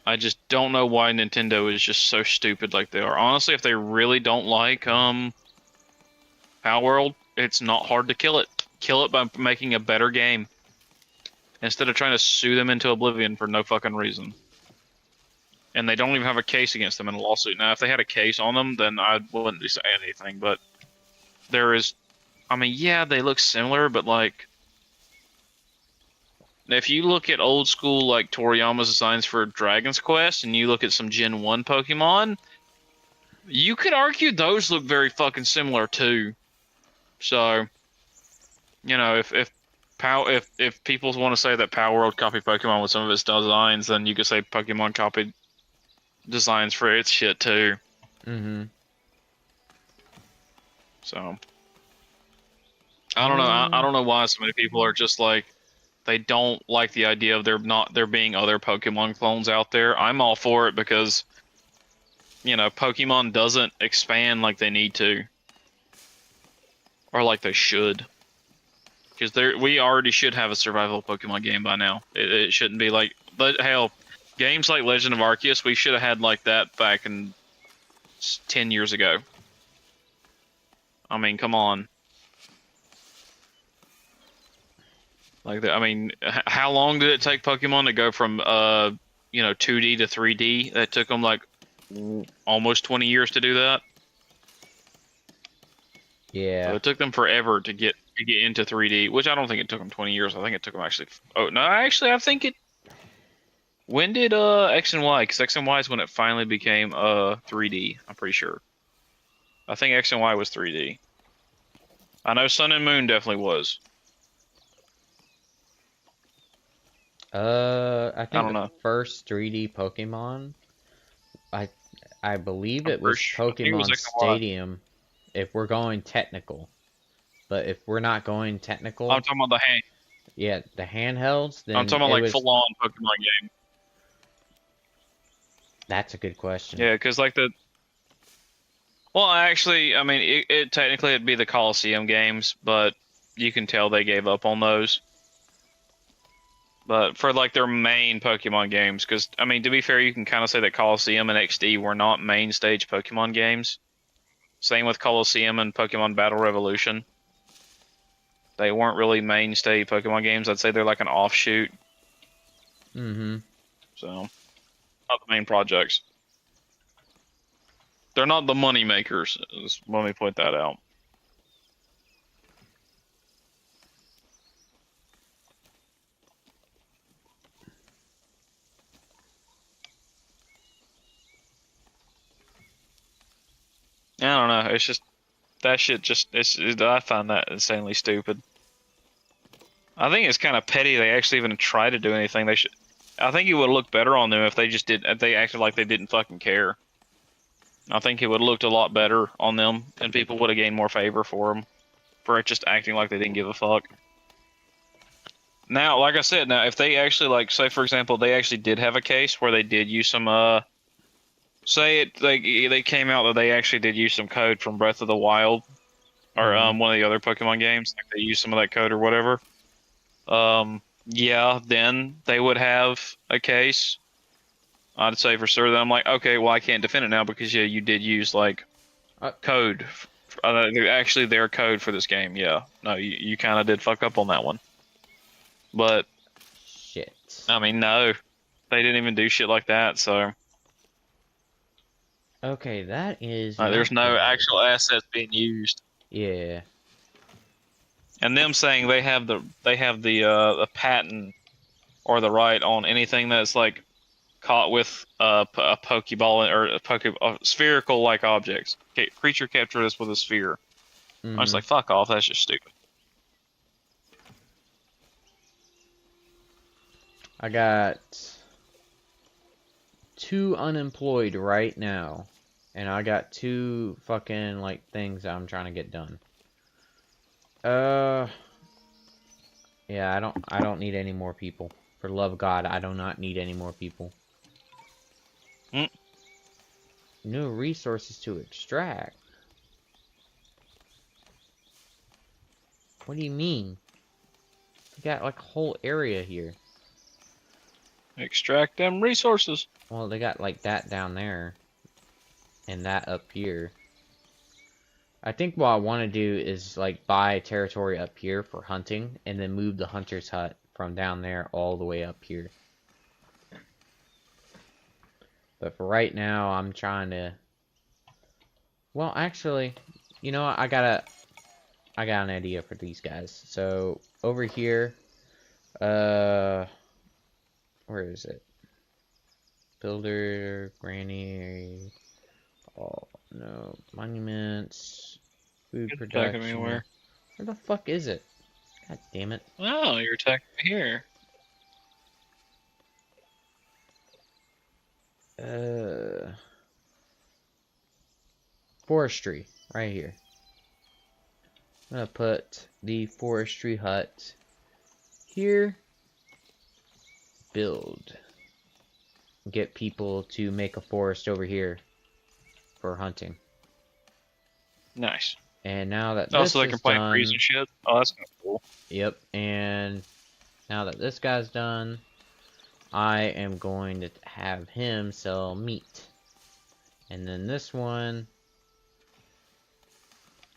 I just don't know why Nintendo is just so stupid like they are. Honestly, if they really don't like Power World, it's not hard to kill it. Kill it by making a better game. Instead of trying to sue them into oblivion for no fucking reason. And they don't even have a case against them in a lawsuit. Now, if they had a case on them, then I wouldn't be saying anything. But there is, I mean, yeah, they look similar, but like, if you look at old school like Toriyama's designs for Dragon's Quest, and you look at some Gen 1 Pokemon, you could argue those look very fucking similar too. So, if people want to say that Power World copied Pokemon with some of its designs, then you could say Pokemon copied designs for its shit too. So I don't know. I don't know why so many people are just like they don't like the idea of there being other Pokemon clones out there. I'm all for it because Pokemon doesn't expand like they need to or like they should. Because we already should have a survival Pokemon game by now. It shouldn't be like, but hell, games like Legend of Arceus, we should have had like that back in 10 years ago. I mean, come on. Like, I mean, how long did it take Pokemon to go from 2D to 3D? That took them like almost 20 years to do that. Yeah. So it took them forever to get into 3D, which I don't think it took them 20 years. I think it took them actually. Oh no, actually, I think it. When did X and Y? Because X and Y is when it finally became 3D. I'm pretty sure. I think X and Y was 3D. I know Sun and Moon definitely was. I think the first 3D Pokemon, I believe it was Pokemon Stadium. If we're going technical, but if we're not going technical, I'm talking about the hand. Yeah, the handhelds. Then I'm talking about like full-on Pokemon game. That's a good question. Yeah, because like the. Well, actually, I mean, it technically it'd be the Coliseum games, but you can tell they gave up on those. But for like their main Pokemon games, because I mean, to be fair, you can kind of say that Coliseum and XD were not main stage Pokemon games. Same with Coliseum and Pokemon Battle Revolution. They weren't really mainstay Pokemon games. I'd say they're like an offshoot. Mm-hmm. So, not the main projects. They're not the money makers. Let me point that out. I don't know. It's just that shit. I find that insanely stupid. I think it's kind of petty. They actually even try to do anything. They should. I think it would look better on them if they just did. If they acted like they didn't fucking care. I think it would have looked a lot better on them, and people would have gained more favor for them for just acting like they didn't give a fuck. Now, like I said, now if they actually like, say for example, they actually did have a case where they did use some say it like they came out that they actually did use some code from Breath of the Wild or one of the other Pokemon games, like they used some of that code or whatever. Yeah, then they would have a case. I'd say for sure that I'm like, okay, well I can't defend it now because yeah, you did use like code, actually their code for this game. Yeah, no, you kind of did fuck up on that one. But Shit. I mean, no, they didn't even do shit like that. So Okay, that is. there's not no good. actual assets being used. Yeah. And them saying they have the patent or the right on anything that's like caught with a pokeball or spherical like objects. Okay, creature capture this with a sphere. Mm-hmm. I was like, fuck off. That's just stupid. I got 2 unemployed right now, and I got 2 fucking like things that I'm trying to get done. Yeah, I don't need any more people. For the love of God, I do not need any more people. New resources to extract. What do you mean? You got like a whole area here. Extract them resources. Well, they got like that down there. And that up here. I think what I want to do is like buy territory up here for hunting. And then move the hunter's hut from down there all the way up here. But for right now, I'm trying to... Well, actually, you know what? I got an idea for these guys. So, over here... Where is it? Builder, granny... Oh, no. Monuments... Food production... Anywhere. Where the fuck is it? God damn it. Oh, you're attacking me here. Forestry, right here. I'm gonna put the forestry hut here. Build. Get people to make a forest over here for hunting. Nice. And now that Oh, this so they is can plant done, trees and shit. Oh, that's kind of cool. Yep, and now that this guy's done, I am going to have him sell meat. And then this one,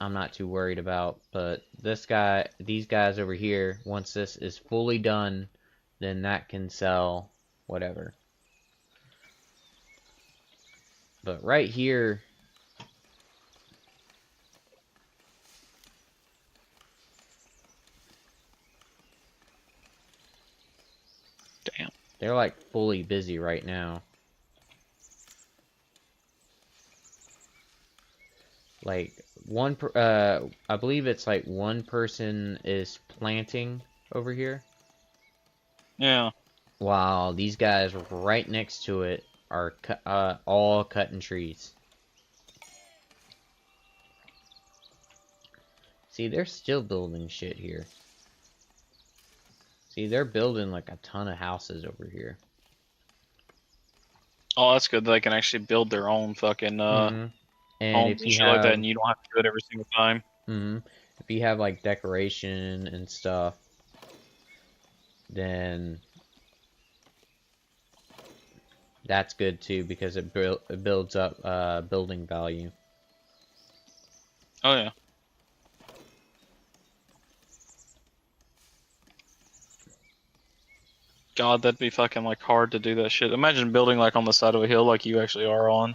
I'm not too worried about, but this guy, these guys over here, once this is fully done, then that can sell whatever. But right here, damn, they're like fully busy right now. Like I believe it's like one person is planting over here. Yeah. While these guys right next to it are all cutting trees. See, they're still building shit here. See, they're building like a ton of houses over here. Oh, that's good. They can actually build their own fucking And homes and shit like that, and you don't have to do it every single time. If you have like decoration and stuff, then That's good too because it builds up building value. Oh yeah. God, that'd be fucking like hard to do that shit. Imagine building like on the side of a hill like you actually are on.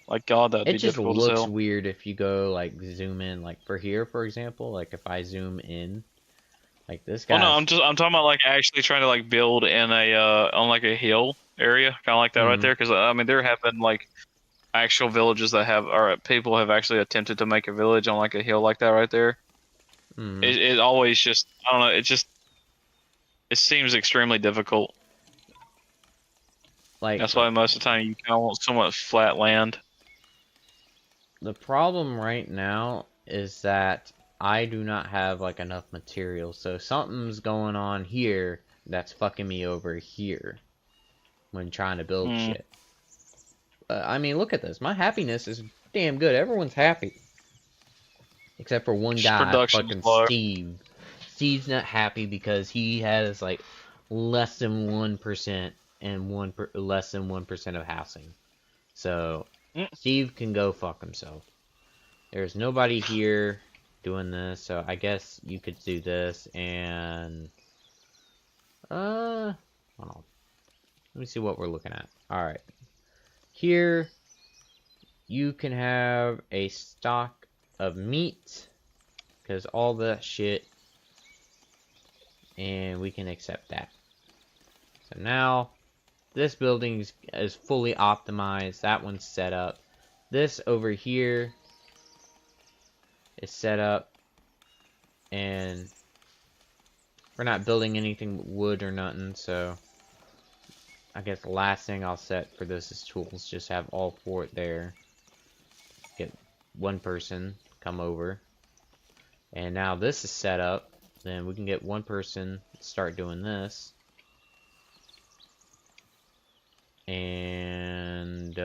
Like God, that'd It be just difficult as looks hell. weird if you go like zoom in, like for here, for example. Like if I zoom in, like this Well, no, guy's. I'm talking about like actually trying to like build in a on like a hill area, kind of like that right Mm, there. Because I mean, there have been like actual villages that have, or people have actually attempted to make a village on like a hill like that right there. mm, It always just, I don't know, it seems extremely difficult. like That's why most of the time you kind of want somewhat flat land. the problem right now is that I do not have like enough material, so something's going on here that's fucking me over here when trying to build Hmm. shit. I mean, look at this. My happiness is damn good. Everyone's happy. Except for one Just guy, production's fucking low. Steve. Steve's not happy because he has like less than 1% and less than 1% of housing. So Mm. Steve can go fuck himself. There's nobody here doing this, so I guess you could do this and hold on. Let me see what we're looking at. Alright. Here you can have a stock of meat. Because all that shit, and we can accept that. So now, this building is fully optimized. That one's set up. This over here is set up, and we're not building anything with wood or nothing, so I guess the last thing I'll set for this is tools. Just have all four there. Get one person come over. And now this is set up. Then we can get one person start doing this. And,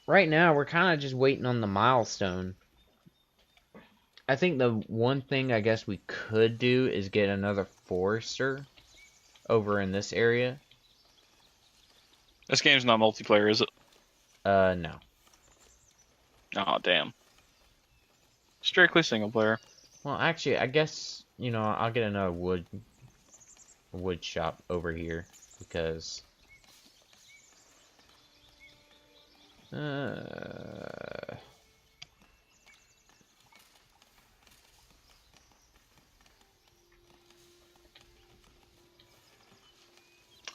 right now, we're kind of just waiting on the milestone. I think the one thing I guess we could do is get another forester over in this area. This game's not multiplayer, is it? No. Oh damn. Strictly single player. Well, actually, I guess, you know, I'll get another wood shop over here because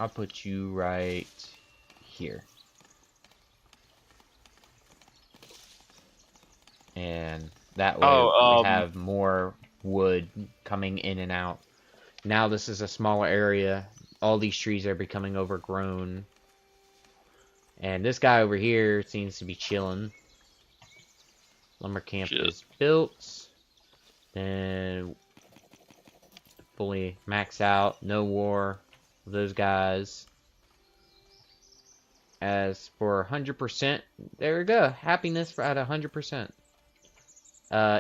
I'll put you right here. And that way we have more wood coming in and out. Now this is a smaller area. All these trees are becoming overgrown. And this guy over here seems to be chilling. Lumber camp is built. Then fully max out. No war with those guys. As for 100%, there we go. Happiness at 100%.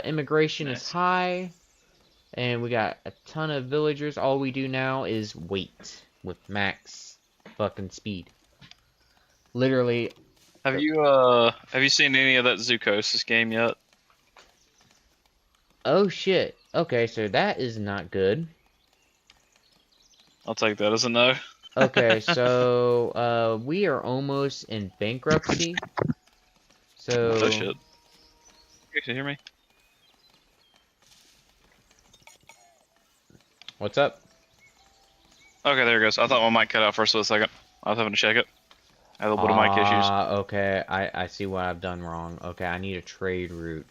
Immigration is high. And we got a ton of villagers. All we do now is wait with max fucking speed. Literally. Have you seen any of that Zookosis game yet? Oh shit. Okay, so that is not good. I'll take that as a no. Okay, so we are almost in bankruptcy. So Oh shit. You can hear me? What's up? Okay, there it goes. I thought my mic cut out for a second. I was having to check it. I had a little bit of mic issues. Okay. I see what I've done wrong. Okay, I need a trade route.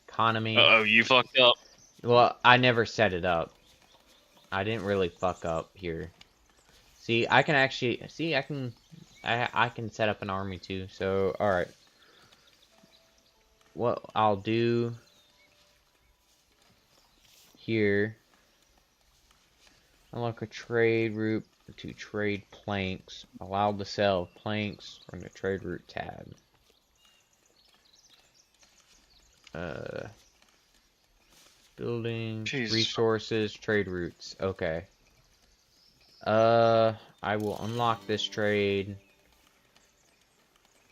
Economy. Uh-oh, you fucked up. Well, I never set it up. I didn't really fuck up here. See, I can actually... See, I can set up an army too. So, alright. What I'll do... Here... Unlock a trade route to trade planks. Allowed to sell planks from the trade route tab. Buildings, Jeez. resources, trade routes. Okay. I will unlock this trade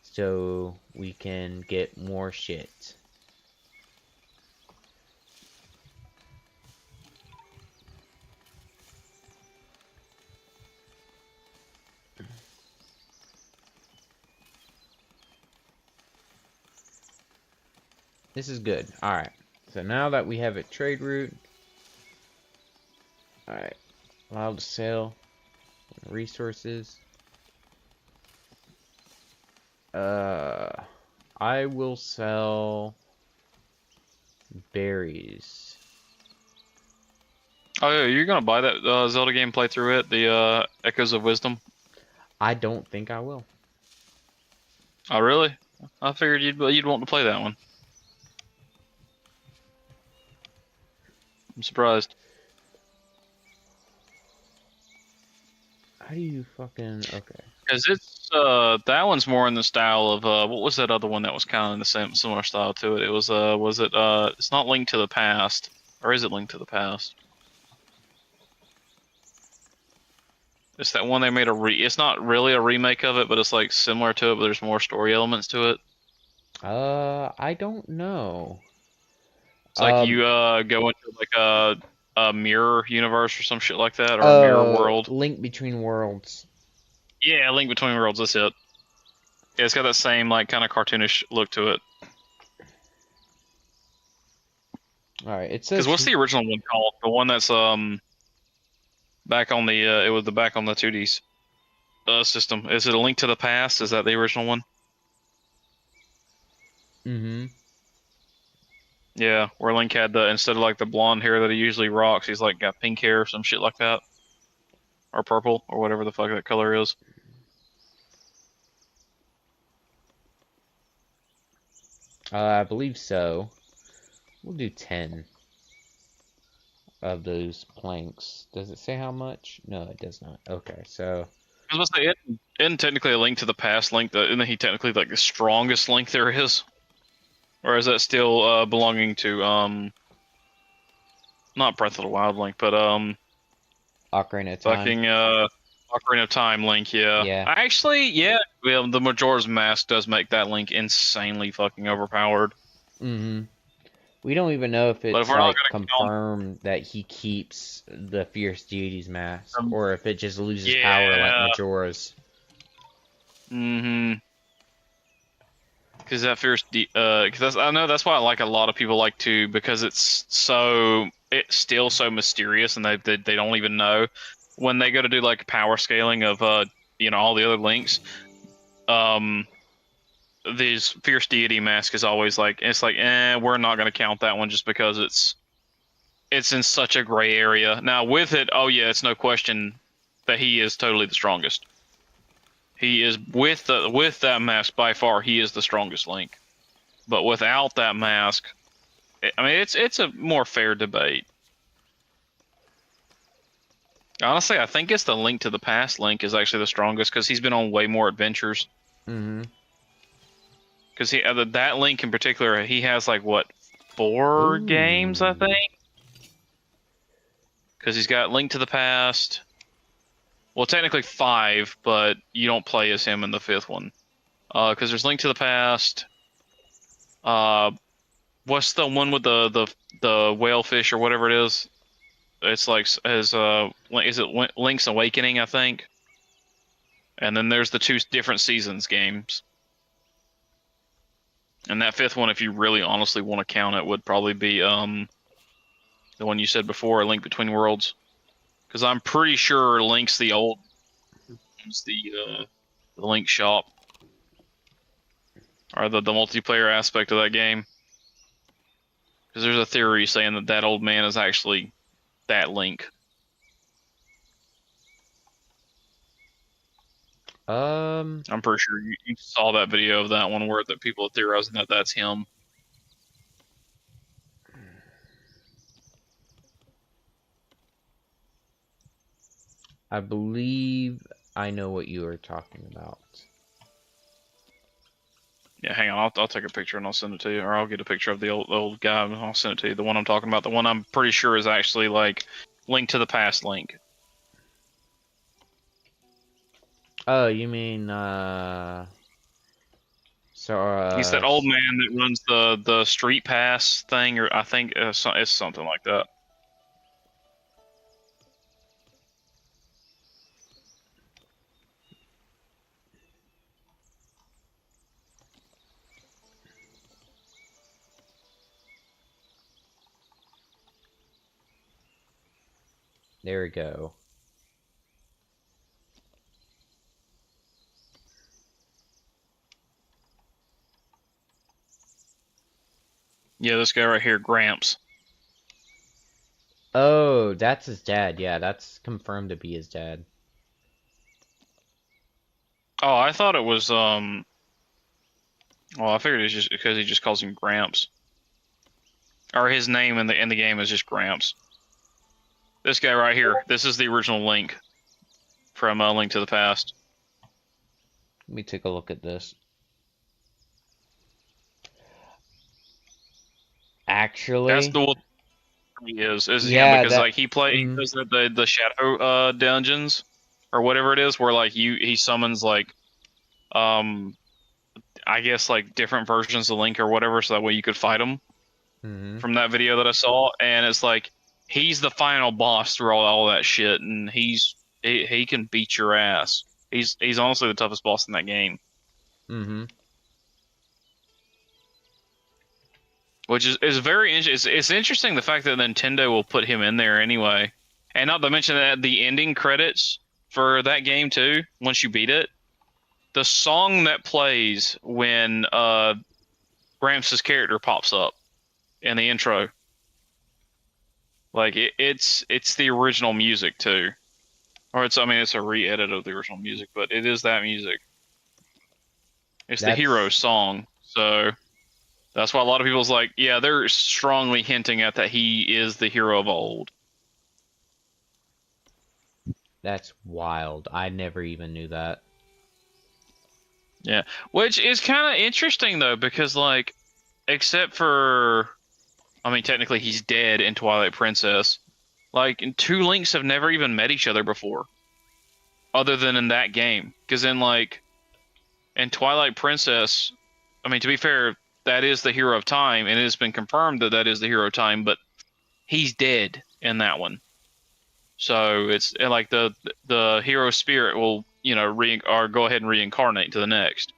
so we can get more shit. This is good. Alright. So now that we have a trade route. Alright. Allowed to sell resources. I will sell berries. Oh yeah, you're gonna buy that Zelda game, play through it, the Echoes of Wisdom? I don't think I will. Oh really? I figured you'd want to play that one. I'm surprised. How do you fucking... Okay. Because it's that one's more in the style of what was that other one that was kind of in the same similar style to it? It was it's not Link to the Past, or is it Link to the Past? It's that one they made it's not really a remake of it, but it's like similar to it, but there's more story elements to it. I don't know. It's like you go into like a mirror universe or some shit like that, or a mirror world. Link Between Worlds. Yeah, Link Between Worlds, that's it. Yeah, it's got that same like kind of cartoonish look to it. Alright, it says... Because what's the original one called? The one that's back on the it was the back on the 2D system. Is it A Link to the Past? Is that the original one? Mm-hmm. Yeah, where Link had the, instead of like the blonde hair that he usually rocks, he's like got pink hair or some shit like that, or purple, or whatever the fuck that color is. I believe so. We'll do 10 of those planks. Does it say how much? No, it does not. Okay, so... I was gonna say, isn't technically A Link to the Past Link, isn't he technically like the strongest Link there is? Or is that still belonging to, not Breath of the Wild Link, but, Ocarina of Time. fucking, Ocarina of Time Link, yeah. Yeah. Actually, yeah, the Majora's Mask does make that Link insanely fucking overpowered. Mm-hmm. We don't even know if But it's if we're not like gonna confirmed that he keeps the Fierce Deity's mask, or if it just loses yeah. power like Majora's. Mm-hmm. Because that Fierce because I know that's why like a lot of people like to, because it's still so mysterious, and they don't even know when they go to do like power scaling of all the other links. These Fierce Deity mask is always like, it's like, we're not gonna count that one just because it's in such a gray area. Now with it, oh yeah, it's no question that he is totally the strongest. He is with that mask by far. He is the strongest Link, but without that mask, I mean, it's a more fair debate. Honestly, I think it's the Link to the Past Link is actually the strongest because he's been on way more adventures. Mm-hmm. Because that Link in particular, he has like what, 4 games, I think. Because he's got Link to the Past. Well, technically 5, but you don't play as him in the 5th one. Because there's Link to the Past. What's the one with the whale fish or whatever it is? It's like is it Link's Awakening, I think. And then there's the 2 different seasons games. And that 5th one, if you really honestly want to count it, would probably be the one you said before, A Link Between Worlds. Because I'm pretty sure Link's the old, the Link shop, or the multiplayer aspect of that game. Because there's a theory saying that that old man is actually that Link. I'm pretty sure you saw that video of that one where the people are theorizing that that's him. I believe I know what you are talking about. Yeah, hang on. I'll take a picture and I'll send it to you, or I'll get a picture of the old guy and I'll send it to you. The one I'm talking about, the one I'm pretty sure is actually like Link to the Past link. Oh, you mean so He's that old man that runs the street pass thing, or I think it's something like that. there we go. Yeah, this guy right here, Gramps. Oh, that's his dad. Yeah, that's confirmed to be his dad. Oh, I thought it was Well, I figured it's just because he just calls him Gramps, or his name in the game is just Gramps. This guy right here. This is the original Link from Link to the Past. Let me take a look at this. That's Actually, the one he is him yeah, because that like he does the shadow dungeons or whatever it is where like he summons like um I guess like different versions of Link or whatever so that way you could fight him mhm. from that video that I saw, and it's like he's the final boss through all that shit, and he can beat your ass. He's honestly the toughest boss in that game. Mhm. Which is very interesting. It's interesting the fact that Nintendo will put him in there anyway, and not to mention that the ending credits for that game too. Once you beat it, the song that plays when Gramps' character pops up in the intro, like it's the original music too, or it's I mean it's a re-edit of the original music, but it is that music. It's the hero That's song, so that's why a lot of people's like, yeah, they're strongly hinting at that he is the hero of old. that's wild. I never even knew that. Yeah, which is kind of interesting though, because like, except for, I mean, technically he's dead in Twilight Princess. Like, two Links have never even met each other before, other than in that game. Because in like, in Twilight Princess, I mean, to be fair, that is the hero of time, and it has been confirmed that that is the hero of time, but he's dead in that one. So it's like the hero spirit will, or go ahead and reincarnate to the next.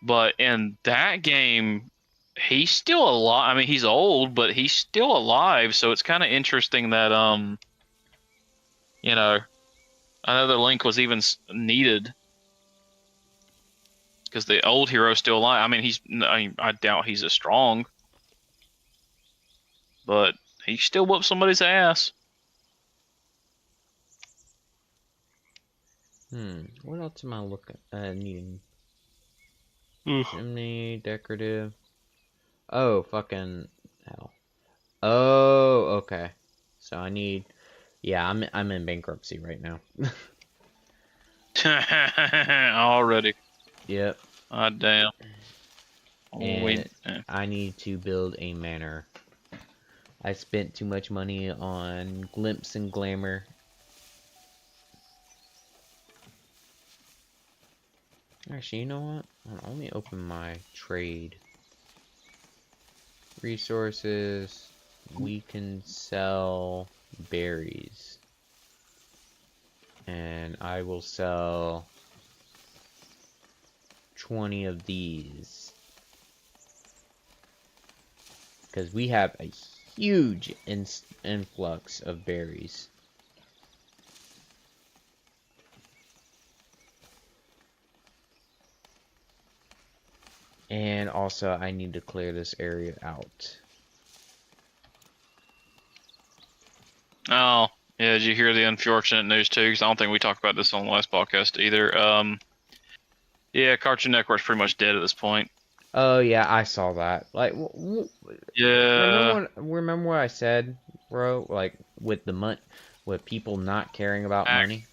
But in that game, he's still alive. I mean, he's old, but he's still alive. So it's kind of interesting that you know, another Link was even needed because the old hero's still alive. I mean, I doubt he's as strong, but he still whooped somebody's ass. What else am I looking needing? Oof. Chimney, decorative. Oh, fucking hell. Oh, okay. So I need. Yeah, I'm in bankruptcy right now. Already. Yep. Ah, damn. Oh, And I need to build a manor. I spent too much money on glimpse and glamour. Actually, you know what? I'll only open my trade. Resources. We can sell berries. And I will sell 20 of these. Because we have a huge influx of berries. And also, I need to clear this area out. Oh, yeah. Did you hear the unfortunate news too? Because I don't think we talked about this on the last podcast either. Yeah, Cartoon Network's pretty much dead at this point. Oh yeah, I saw that. Like, Yeah. remember what I said, bro? Like with the with people not caring about money.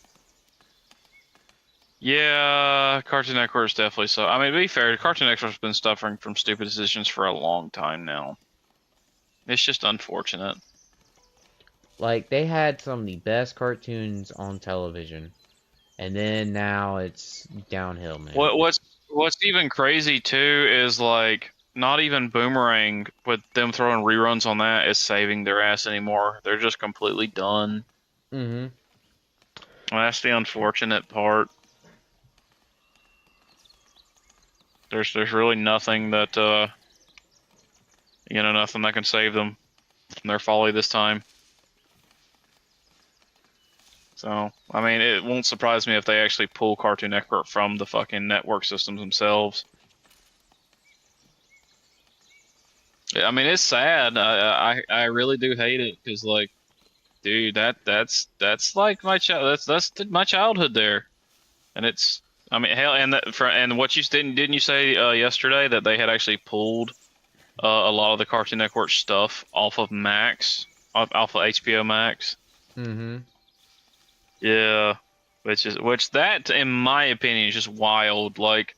Yeah, Cartoon Network's definitely so. I mean, to be fair, Cartoon Network's been suffering from stupid decisions for a long time now. It's just unfortunate. Like, they had some of the best cartoons on television, and then now it's downhill, man. What's even crazy too is like not even Boomerang with them throwing reruns on that is saving their ass anymore. They're just completely done. Mm-hmm. Well, that's the unfortunate part. There's really nothing that nothing that can save them from their folly this time. So, I mean, it won't surprise me if they actually pull Cartoon Network from the fucking network systems themselves. I mean, it's sad. I really do hate it because, like, dude, that's like my child. That's my childhood there, and it's. I mean, hell, and what you didn't you say yesterday that they had actually pulled a lot of the Cartoon Network stuff off of Max, off of HBO Max. Mm-hmm. Yeah, which that, in my opinion, is just wild. Like,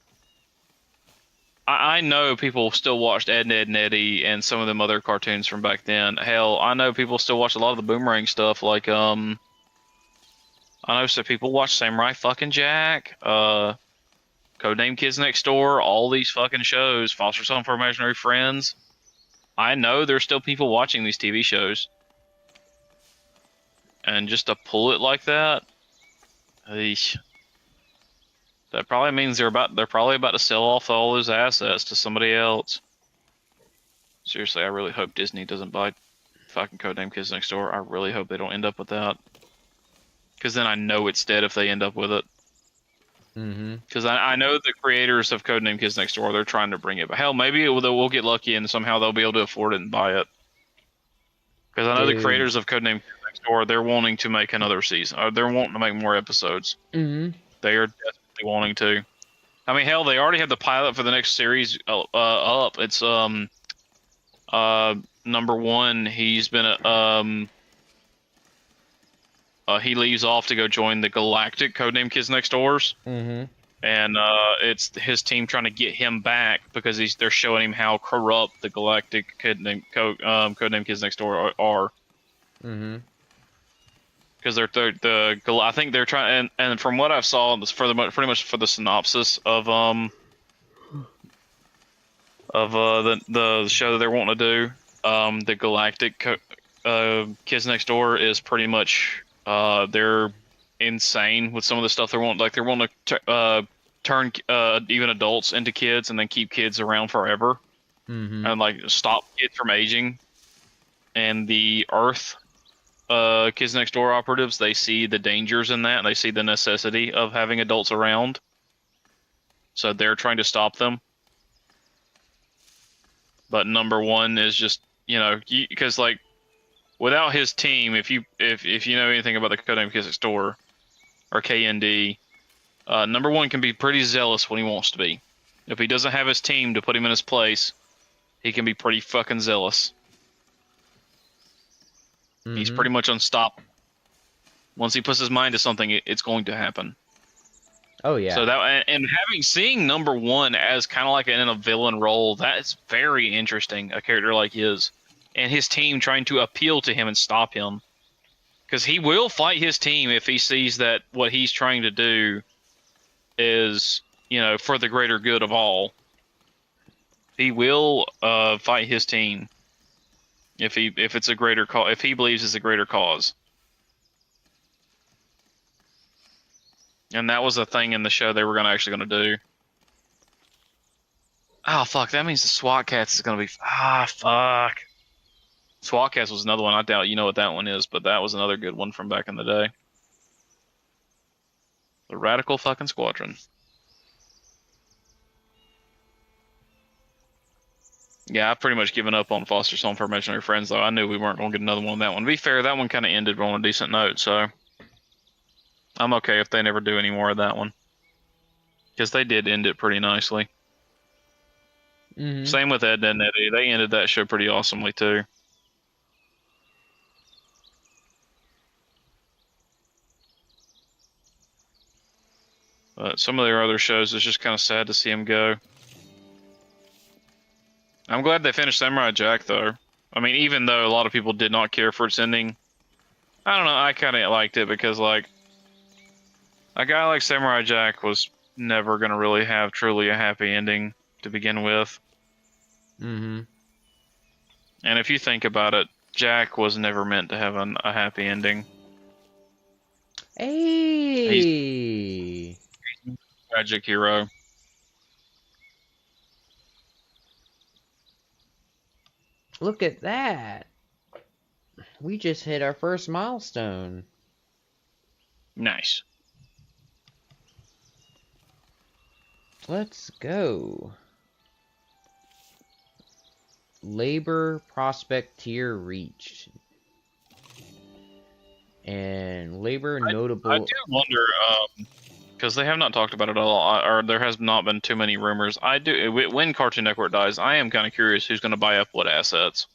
I know people still watched Ed, Ed, and Eddie and some of them other cartoons from back then. Hell, I know people still watch a lot of the Boomerang stuff. Like, I know some people watch Samurai fucking Jack, Codename Kids Next Door, all these fucking shows, Foster Son for Imaginary Friends. I know there's still people watching these TV shows, and just to pull it like that, eesh. That probably means they're probably about to sell off all those assets to somebody else. Seriously, I really hope Disney doesn't buy fucking Codename Kids Next Door. I really hope they don't end up with that. Because then I know it's dead if they end up with it. Mm-hmm. Because I know the creators of Codename Kids Next Door, they're trying to bring it. But hell, maybe we'll get lucky and somehow they'll be able to afford it and buy it. Because I know the Dude. creators of Codename Kids Next Door, they're wanting to make another season. Or they're wanting to make more episodes. Mm-hmm. They are desperately wanting to. I mean, hell, they already have the pilot for the next series up. It's number one. He's been he leaves off to go join the Galactic Codename Kids Next Doors, Mm-hmm. and it's his team trying to get him back because they're showing him how corrupt the Galactic Codename Kids Next Door are. Mm-hmm. Because I think they're trying, and from what I've saw, for pretty much for the synopsis of the show that they're wanting to do, the Galactic Kids Next Door is pretty much they're insane with some of the stuff they want. Like they're wanting to turn even adults into kids and then keep kids around forever Mm-hmm. and like stop kids from aging. And the Earth Kids Next Door operatives, they see the dangers in that and they see the necessity of having adults around. So they're trying to stop them. But number one is just, because like without his team, if you know anything about the Codename Kids Next Door or KND, number one can be pretty zealous when he wants to be. If he doesn't have his team to put him in his place, he can be pretty fucking zealous. He's Mm-hmm. pretty much unstoppable. Once he puts his mind to something, it's going to happen. Oh yeah. So that, and seeing number one as kind of like in a villain role, that's very interesting. A character like his, and his team trying to appeal to him and stop him, because he will fight his team if he sees that what he's trying to do is, for the greater good of all. He will fight his team if it's a greater cause, if he believes it's a greater cause. And that was a thing in the show they were actually going to do. Oh fuck! That means the SWAT Cats is going to be fuck. SWAT Cats was another one. I doubt you know what that one is, but that was another good one from back in the day. The Radical fucking Squadron. Yeah, I've pretty much given up on Foster Son for Imaginary Friends, though. I knew we weren't going to get another one on that one. To be fair, that one kind of ended on a decent note, so I'm okay if they never do any more of that one. Because they did end it pretty nicely. Mm-hmm. Same with Ed, and Eddie. They ended that show pretty awesomely, too. But some of their other shows, it's just kind of sad to see them go. I'm glad they finished Samurai Jack, though. I mean, even though a lot of people did not care for its ending, I don't know, I kind of liked it because, like, a guy like Samurai Jack was never going to really have truly a happy ending to begin with. Mm-hmm. And if you think about it, Jack was never meant to have a happy ending. Hey! He's a tragic hero. Look at that. We just hit our first milestone. Nice. Let's go. Labor prospect tier reached. And labor notable. I do wonder, because they have not talked about it at all, or there has not been too many rumors. I do. When Cartoon Network dies, I am kind of curious who's going to buy up what assets.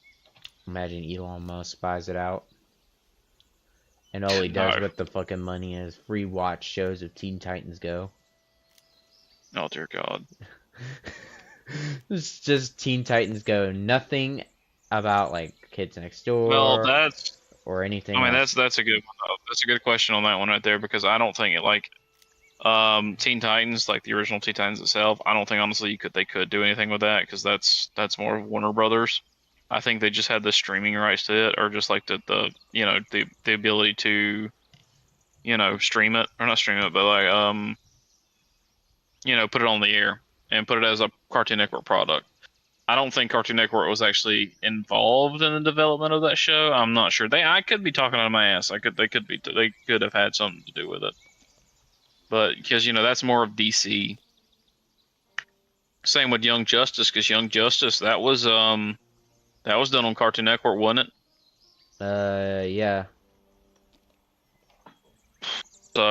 Imagine Elon Musk buys it out. And all he does with the fucking money is rewatch shows of Teen Titans Go. Oh dear God. It's just Teen Titans Go. Nothing about like Kids Next Door. Well, that's or anything. I mean, that's a good one. That's a good question on that one right there, because I don't think it like Teen Titans, like the original Teen Titans itself. I don't think honestly they could do anything with that, because that's more of Warner Brothers. I think they just had the streaming rights to it, or just like the you know the ability to, you know, stream it, or not stream it, but like you know, put it on the air and put it as a Cartoon Network product. I don't think Cartoon Network was actually involved in the development of that show. I'm not sure. I could be talking out of my ass. They could have had something to do with it. But because, you know, that's more of DC. Same with Young Justice, because Young Justice, that was done on Cartoon Network, wasn't it? Yeah. So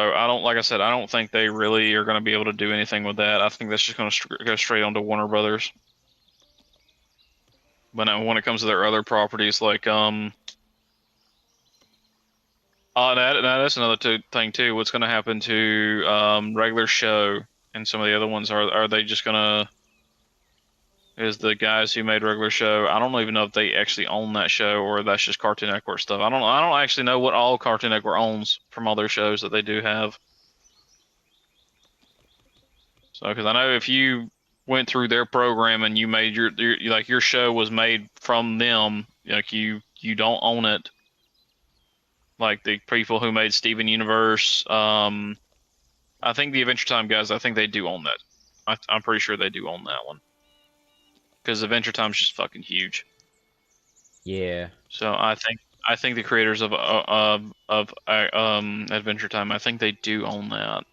like I said, I don't think they really are going to be able to do anything with that. I think that's just going to go straight onto Warner Brothers. But now when it comes to their other properties, like that's another thing too. What's going to happen to regular show and some of the other ones? Are they just going to? Is the guys who made regular show? I don't even know if they actually own that show, or that's just Cartoon Network stuff. I don't actually know what all Cartoon Network owns from all their shows that they do have. So, because I know if you went through their program and you made your show was made from them, like you don't own it. Like the people who made Steven Universe, I think the Adventure Time guys, I think they do own that. I'm pretty sure they do own that one. Because Adventure Time's just fucking huge. Yeah. So I think the creators of Adventure Time, I think they do own that.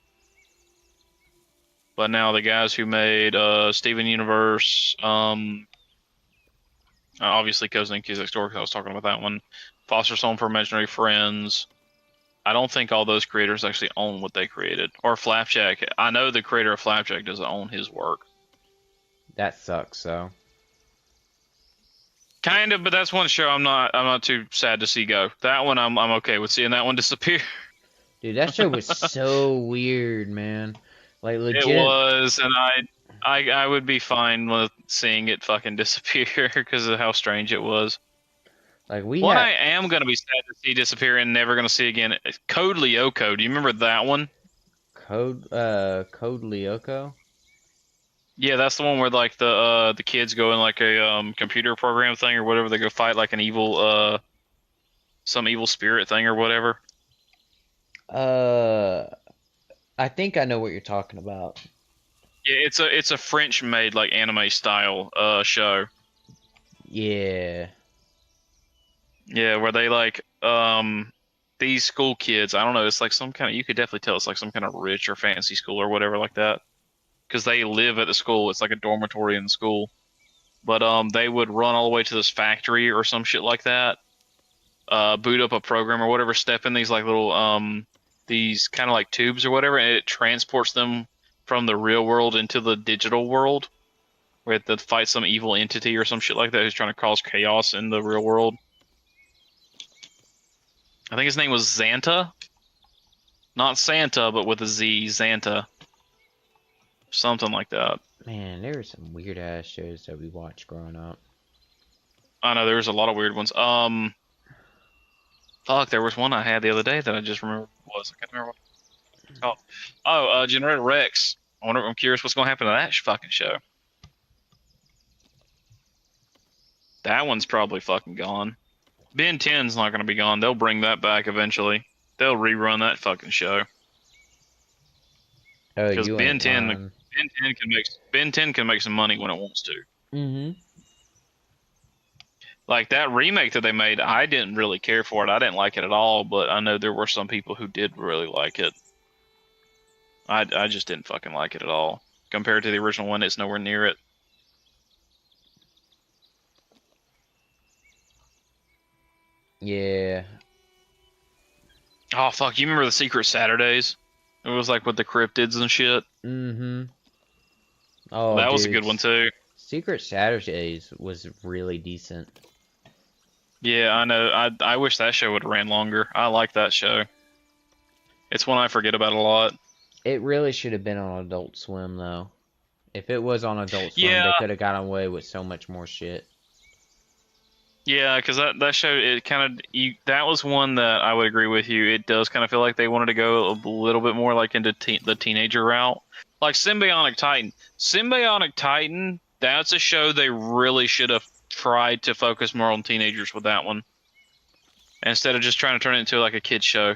But now the guys who made Steven Universe, obviously Cozy Kids Next Door, because I was talking about that one, Foster's Home for Imaginary Friends. I don't think all those creators actually own what they created. Or Flapjack. I know the creator of Flapjack doesn't own his work. That sucks, so. Kind of, but that's one show I'm not too sad to see go. That one I'm okay with seeing that one disappear. Dude, that show was so weird, man. Like legit. It was, and I would be fine with seeing it fucking disappear because of how strange it was. Like I am gonna be sad to see disappear and never gonna see again. Code Lyoko. Do you remember that one? Code Lyoko? Yeah, that's the one where like the kids go in like a computer program thing or whatever. They go fight like an evil some evil spirit thing or whatever. I think I know what you're talking about. Yeah, it's a French made like anime style show. Yeah. Yeah, where they like these school kids. I don't know. It's like some kind of, you could definitely tell it's like some kind of rich or fancy school or whatever like that. Because they live at the school. It's like a dormitory in the school. But they would run all the way to this factory or some shit like that. Boot up a program or whatever. Step in these like little these kind of like tubes or whatever, and it transports them from the real world into the digital world, where they fight some evil entity or some shit like that who's trying to cause chaos in the real world. I think his name was Xanta. Not Santa, but with a Z, Xanta. something like that. Man, there were some weird ass shows that we watched growing up. I know there's a lot of weird ones. Fuck, there was one I had the other day that I just remember what it was. I can't remember what it's called. Oh, Generator Rex. I'm curious what's gonna happen to that fucking show. That one's probably fucking gone. Ben 10's not gonna be gone. They'll bring that back eventually. They'll rerun that fucking show. Oh, Because you ain't lying. Ben 10 can make some money when it wants to. Mm-hmm. Like that remake that they made, I didn't really care for it. I didn't like it at all, but I know there were some people who did really like it. I just didn't fucking like it at all. Compared to the original one, it's nowhere near it. Yeah. Oh fuck, you remember the Secret Saturdays? It was like with the cryptids and shit. Mm-hmm. Oh, That was a dude. good one too. Secret Saturdays was really decent. Yeah, I know. I wish that show would have ran longer. I like that show. It's one I forget about a lot. It really should have been on Adult Swim, though. If it was on Adult Swim, they Yeah, could have got away with so much more shit. yeah, because that show it kind of that was one that I would agree with you. It does kind of feel like they wanted to go a little bit more like into the teenager route, like Symbiotic Titan. Symbiotic Titan, that's a show they really should have tried to focus more on teenagers with that one, instead of just trying to turn it into like a kid show.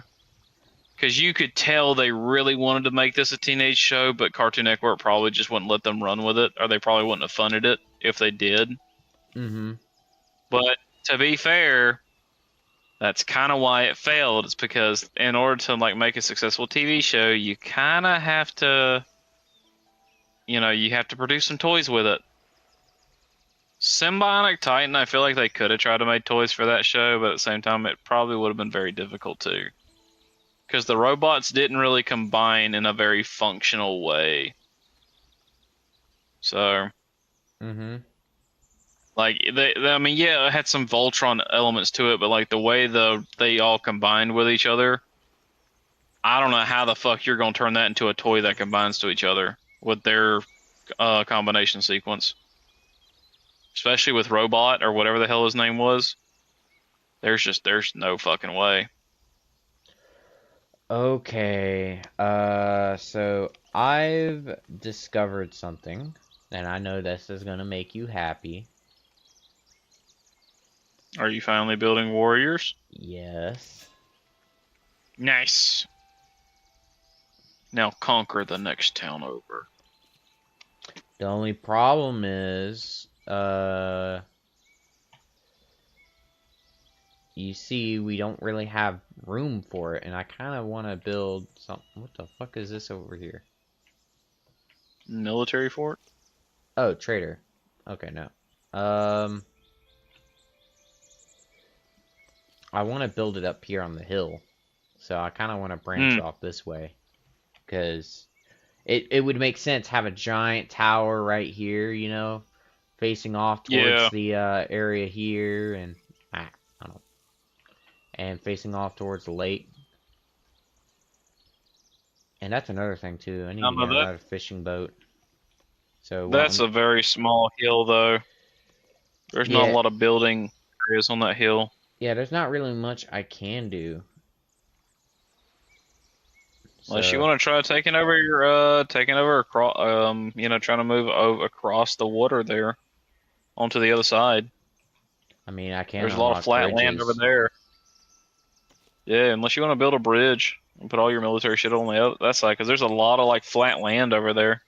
Because you could tell they really wanted to make this a teenage show, but Cartoon Network probably just wouldn't let them run with it, or they probably wouldn't have funded it if they did. Mm-hmm. But to be fair, that's kind of why it failed. It's because in order to like make a successful TV show, you kind of have to, you have to produce some toys with it. Symbiotic Titan, I feel like they could have tried to make toys for that show, but at the same time, it probably would have been very difficult too. Because the robots didn't really combine in a very functional way. So, Mm-hmm. like, I mean, yeah, it had some Voltron elements to it, but like the way they all combined with each other, I don't know how the fuck you're gonna turn that into a toy that combines to each other with their combination sequence. Especially with Robot or whatever the hell his name was. There's no fucking way. Okay. So I've discovered something, and I know this is gonna make you happy. Are you finally building warriors? Yes. Nice. Now conquer the next town over. The only problem is, you see, we don't really have room for it, and I kind of want to build some. What the fuck is this over here? Military fort? Oh, trader. Okay, no. I want to build it up here on the hill, so I kind of want to branch off this way, because it would make sense have a giant tower right here, facing off towards Yeah. the area here, and I don't know, and facing off towards the lake. And that's another thing too. I need to get another fishing boat. So That's a very small hill, though. There's not a yeah, lot of building areas on that hill. yeah. There's not really much I can do. Unless you So want to try taking over across, trying to move across the water there onto the other side. I mean, I can There's a lot of unlock flat land over bridges. there. Yeah, unless you want to build a bridge and put all your military shit on that side, because there's a lot of like flat land over there.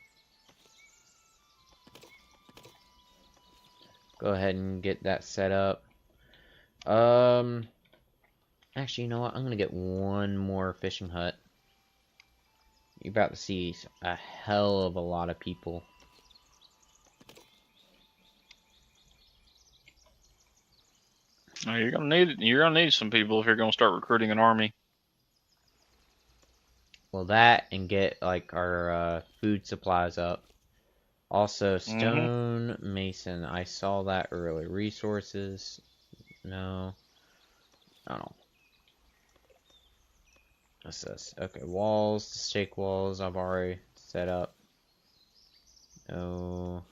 Go ahead and get that set up. Actually, you know what? I'm gonna get one more fishing hut. You're about to see a hell of a lot of people. Oh, you're gonna need some people if you're gonna start recruiting an army. Well, that and get like our food supplies up. Also, Hmm. stone mason. I saw that earlier. Resources. No. I don't know. What's this? Okay, walls, stake walls. I've already set up. Oh.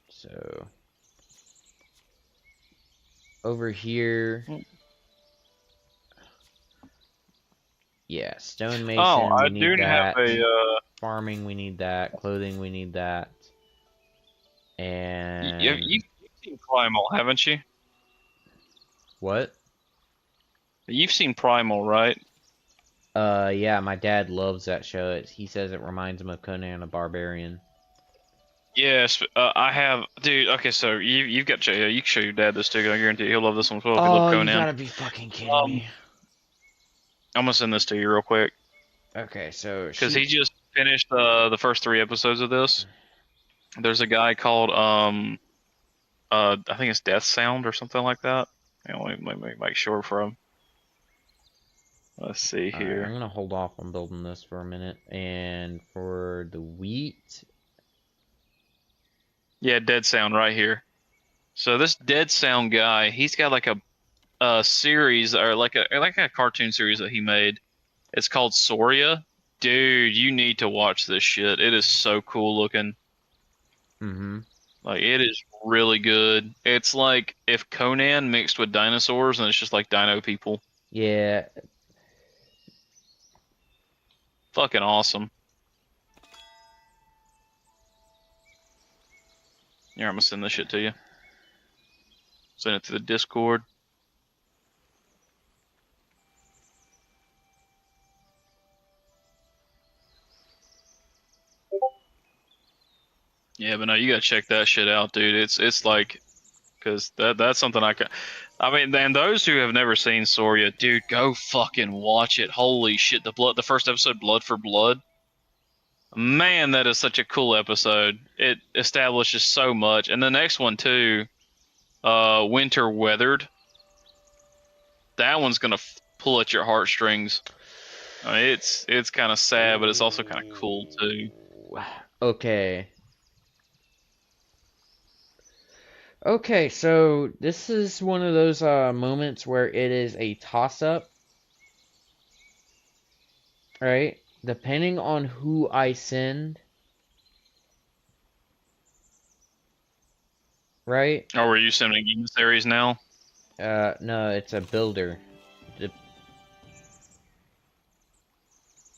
So over here, yeah, Oh, stonemason, I we do need have that. a. Farming, we need that. Clothing, we need that. And You've seen Primal, haven't you? what? You've seen Primal, right? Yeah, my dad loves that show. He says it reminds him of Conan the Barbarian. Yes, I have, dude. Okay, so you've got to, you can show your dad this too. I guarantee he'll love this one as well if you love Oh, you Conan. gotta be fucking kidding Um, me. I'm gonna send this to you real quick Okay, so because he just finished the first 3 episodes of this. There's a guy called I think it's Death Sound or something like that. You know, let me make sure from. Let's see Alright, I'm here. gonna hold off on building this for a minute. And for the wheat, Yeah, Dead Sound right here. So this Dead Sound guy, he's got like a series or like a cartoon series that he made. It's called Soria. Dude, you need to watch this shit. It is so cool looking. mm-hmm. Like it is really good. It's like if Conan mixed with dinosaurs and it's just like dino people. Yeah, Fucking awesome. Here, I'm gonna send this shit to you. Send it to the Discord. Yeah, but no, you gotta check that shit out, dude. It's like, cause that's something I can. I mean, and those who have never seen Soria, dude, go fucking watch it. Holy shit, the first episode, Blood for Blood. Man, that is such a cool episode. It establishes so much, and the next one too, Winter Weathered. That one's gonna pull at your heartstrings. I mean, it's kind of sad, but it's also kind of cool too. okay. Okay, so this is one of those moments where it is a toss-up, right? Depending on who I send, right? Oh, were you sending emissaries now? No, it's a builder. The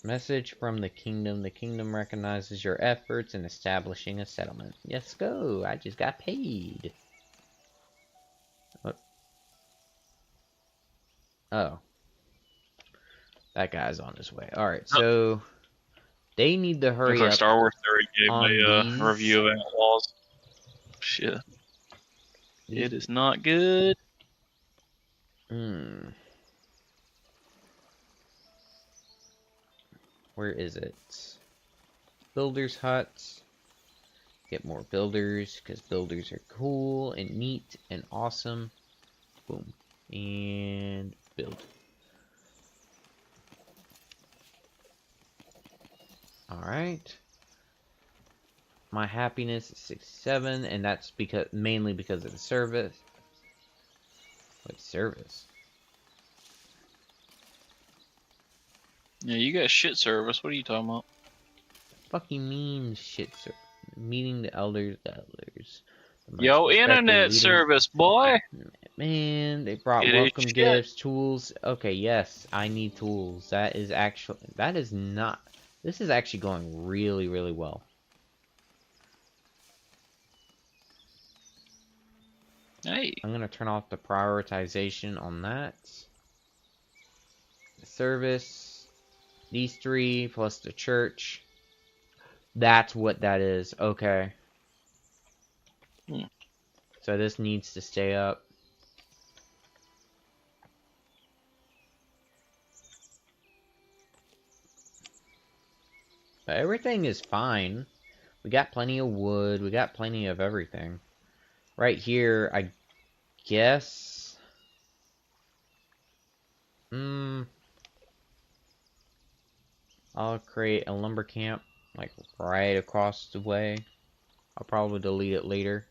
message from the kingdom. The kingdom recognizes your efforts in establishing a settlement. Let's go. I just got paid. What? Oh. That guy's on his way. Alright, so they need to Looks hurry like up Star Wars Theory gave on me these. a review of Outlaws. Shit. These. It is not good. Where is it? Builders huts. Get more builders, because builders are cool and neat and awesome. Boom. And build. Alright. My happiness is 67, and that's mainly because of the service. What service? Yeah, you got shit service. What are you talking about? Fucking mean shit, sir. Meeting the elders, The most Yo, respected internet leader. Service, boy. Man, they brought It is welcome shit. gifts, tools. Okay, yes, I need tools. That is not. This is actually going really, really well. Hey. I'm gonna turn off the prioritization on that. The service, these three plus the church. That's what that is. Okay. So this needs to stay up. But everything is fine. We got plenty of wood. We got plenty of everything. Right here, I guess. I'll create a lumber camp, like right across the way. I'll probably delete it later.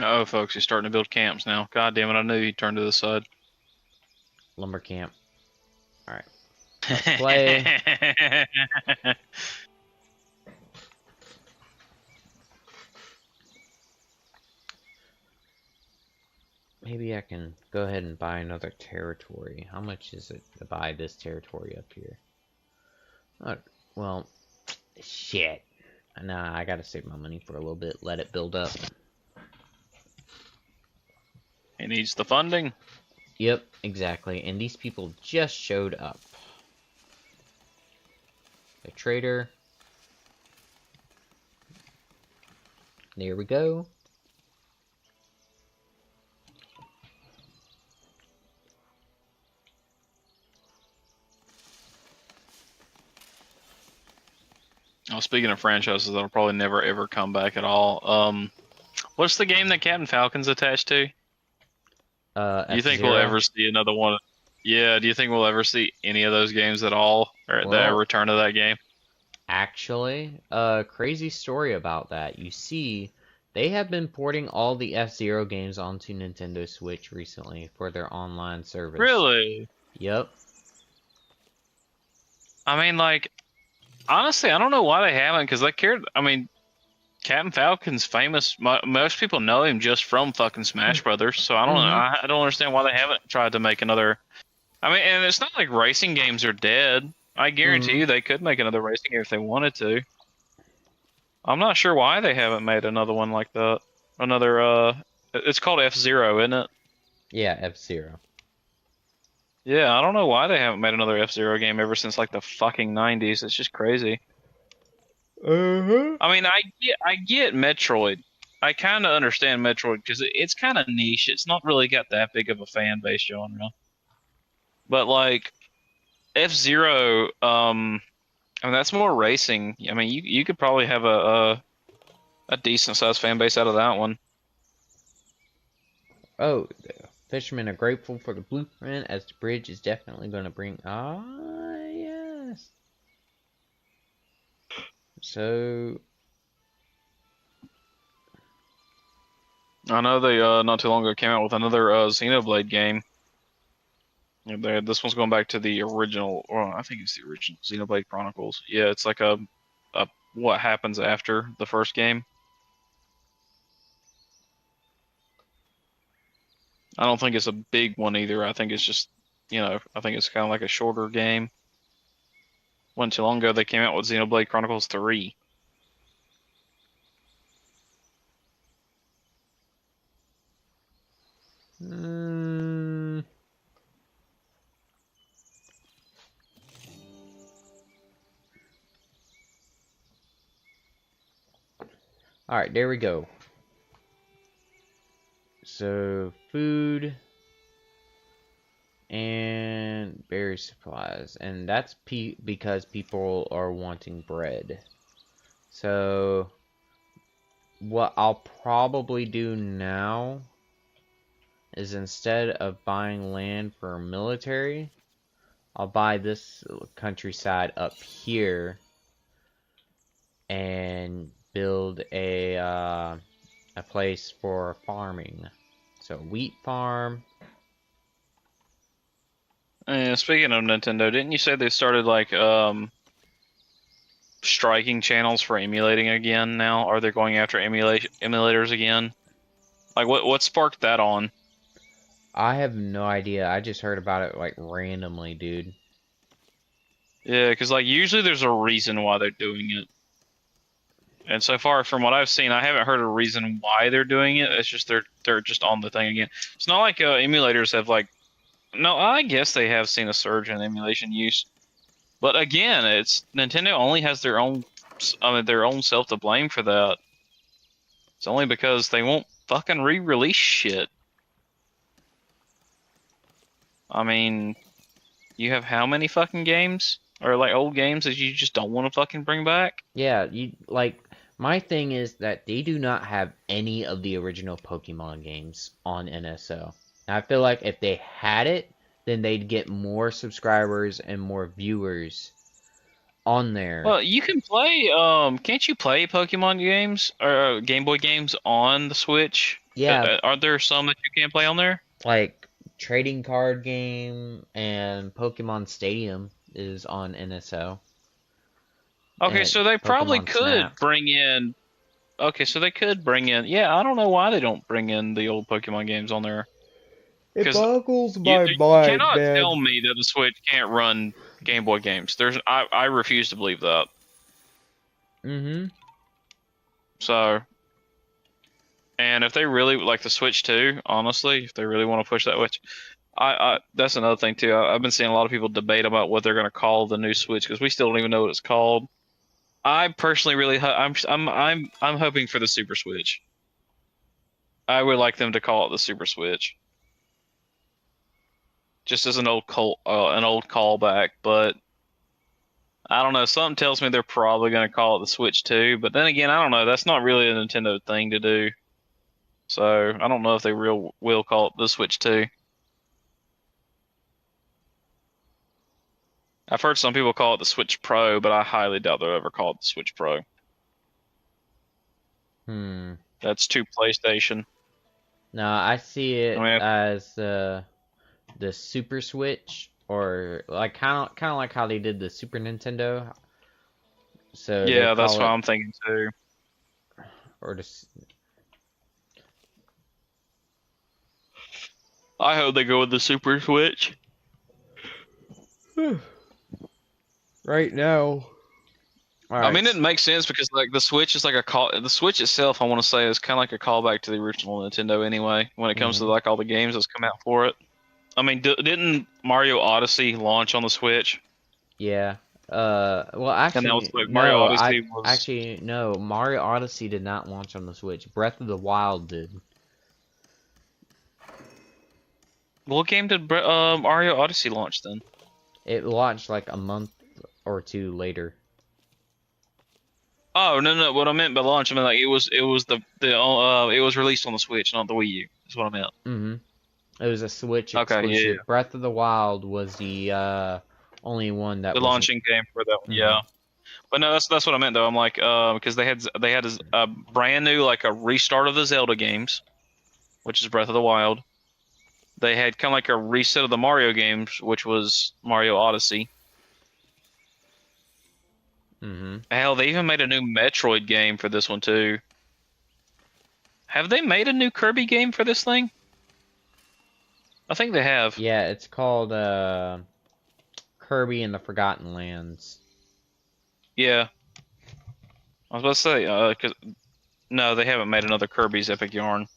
Oh, folks, he's starting to build camps now. God damn it, I knew he'd turn to the side. Lumber camp. Alright. Let's play. maybe I can go ahead and buy another territory. How much is it to buy this territory up here? Well, shit. Nah, I gotta save my money for a little bit. Let it build up. He needs the funding. Yep, exactly. And these people just showed up. A trader. There we go. Oh, speaking of franchises that'll probably never ever come back at all. What's the game that Captain Falcon's attached to? Do you think we'll F-Zero. ever see another one? Yeah, do you think we'll ever see any of those games at all? Or the Well, return of that game? actually, a crazy story about that. You see, they have been porting all the F-Zero games onto Nintendo Switch recently for their online service. Really? Yep. I mean, like, honestly, I don't know why they haven't, because they cared. I mean, Captain Falcon's famous. Most people know him just from fucking Smash Brothers. So I don't. I don't understand why they haven't tried to make another. I mean, and it's not like racing games are dead. I guarantee you they could make another racing game if they wanted to. I'm not sure why they haven't made another one like that. Another. It's called F-Zero, isn't it? Yeah, F-Zero. Yeah, I don't know why they haven't made another F-Zero game ever since like the fucking 90s. It's just crazy. I mean, I get Metroid. I kind of understand Metroid because it's kind of niche. It's not really got that big of a fan base genre. But like F-Zero, I mean that's more racing. I mean, you could probably have a decent sized fan base out of that one. Oh, the fishermen are grateful for the blueprint as the bridge is definitely going to bring... Ah, yes. So... I know they not too long ago came out with another Xenoblade game. This one's going back to the original, or I think it's the original Xenoblade Chronicles. Yeah, it's like a what happens after the first game. I don't think it's a big one either. I think it's just, I think it's kind of like a shorter game. Wasn't too long ago they came out with Xenoblade Chronicles 3. Alright, there we go. So, food and berry supplies. And that's because people are wanting bread. So, what I'll probably do now is instead of buying land for military, I'll buy this countryside up here and build a place for farming. So wheat farm. And speaking of Nintendo, didn't you say they started like striking channels for emulating again now? Are they going after emulators again? Like what sparked that on? I have no idea. I just heard about it like randomly, dude. Yeah, because like usually there's a reason why they're doing it. And so far, from what I've seen, I haven't heard a reason why they're doing it. It's just they're just on the thing again. It's not like emulators have like. No, I guess they have seen a surge in emulation use, but again, it's Nintendo only has their own, their own self to blame for that. It's only because they won't fucking re-release shit. I mean, you have how many fucking games or like old games that you just don't want to fucking bring back? Yeah, you like my thing is that they do not have any of the original Pokemon games on NSO. And I feel like if they had it, then they'd get more subscribers and more viewers on there. Well, you can play. Can't you play Pokemon games or Game Boy games on the Switch? Yeah, Are there some that you can't play on there? like trading card game and Pokemon Stadium is on NSO. Okay, And so they probably Pokemon could Snap. bring in. Okay, so they could bring in. Yeah, I don't know why they don't bring in the old Pokemon games on there. It 'Cause boggles you, my you mind, cannot man. tell me that the Switch can't run Game Boy games. I refuse to believe that. Mm-hmm. So, and if they really like the Switch 2, honestly, if they really want to push that, which that's another thing too. I've been seeing a lot of people debate about what they're going to call the new Switch because we still don't even know what it's called. I personally really, I'm hoping for the Super Switch. I would like them to call it the Super Switch, just as an old callback. But I don't know. Something tells me they're probably going to call it the Switch 2. But then again, I don't know. That's not really a Nintendo thing to do. So I don't know if they will call it the Switch 2. I've heard some people call it the Switch Pro, but I highly doubt they'll ever call it the Switch Pro. Hmm. That's too PlayStation. No, I see I it mean, as the Super Switch, or like kind of like how they did the Super Nintendo. So they yeah, that's call what it, I'm thinking too. or the I hope they go with the Super Switch. right now. All I right. mean, it makes sense because like the Switch is like a call. The Switch itself, I want to say, is kind of like a callback to the original Nintendo anyway. When it comes to Mm-hmm. like all the games that's come out for it. I mean, didn't Mario Odyssey launch on the Switch? Yeah. Well, And that was actually, like Mario no. I Odyssey was. actually no. Mario Odyssey did not launch on the Switch. Breath of the Wild did. What game did Mario Odyssey launch then? It launched like a month or two later. Oh no, what I meant by launch, I mean like it was it was released on the Switch, not the Wii U. Is what I meant. Mm-hmm. It was a Switch Okay, yeah. exclusive. Breath of the Wild was the only one that The wasn't. launching game for that one, Mm-hmm. yeah. But no, that's what I meant though. I'm like, because they had a brand new like a restart of the Zelda games, which is Breath of the Wild. They had kind of like a reset of the Mario games, which was Mario Odyssey. Mm-hmm. Hell, they even made a new Metroid game for this one too. Have they made a new Kirby game for this thing? I think they have. Yeah, it's called Kirby and the Forgotten Lands. Yeah, I was about to say, cause no, they haven't made another Kirby's Epic Yarn.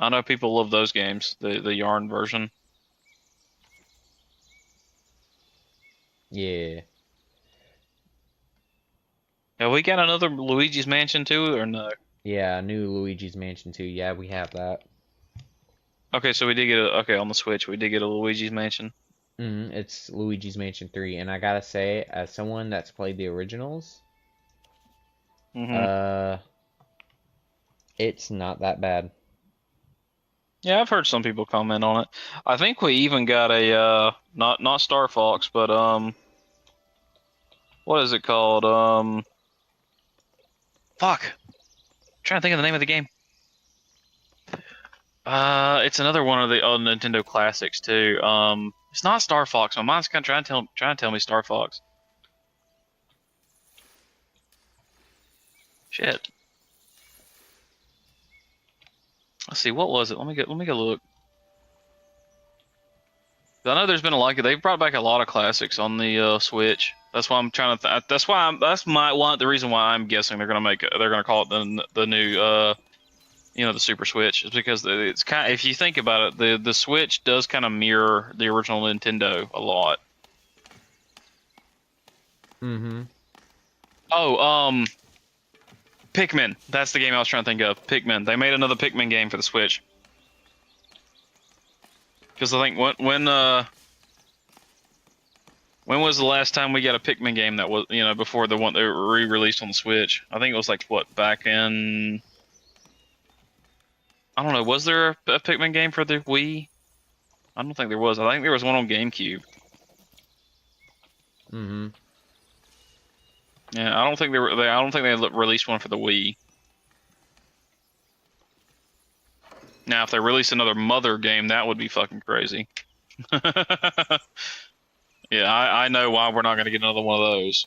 I know people love those games, the Yarn version. Yeah. Have we got another Luigi's Mansion too, or no? Yeah, new Luigi's Mansion 2. Yeah, we have that. Okay, so we did get okay on the Switch. We did get a Luigi's Mansion. It's Luigi's Mansion 3, and I gotta say, as someone that's played the originals, Hmm. uh, it's not that bad. Yeah, I've heard some people comment on it. I think we even got a not Star Fox, but what is it called? Fuck. I'm trying to think of the name of the game. It's another one of the old Nintendo classics too. It's not Star Fox. My mind's kind of trying to tell me Star Fox. Shit. Let's see. What was it? Let me go look. I know there's been a lot. They've brought back a lot of classics on the Switch. That's why I'm trying to. That's why that's my one. The reason why I'm guessing they're gonna make it. They're gonna call it the new the Super Switch is because it's kind of, if you think about it, the Switch does kind of mirror the original Nintendo a lot. Mm-hmm. Oh, Pikmin. That's the game I was trying to think of. Pikmin. They made another Pikmin game for the Switch. Because I think when was the last time we got a Pikmin game that was before the one they re-released on the Switch? I think it was like what back in. I don't know. Was there a Pikmin game for the Wii? I don't think there was. I think there was one on GameCube. Mm-hmm. Yeah, I don't think I don't think they released one for the Wii. Now, if they release another Mother game, that would be fucking crazy. Yeah, I know why we're not going to get another one of those.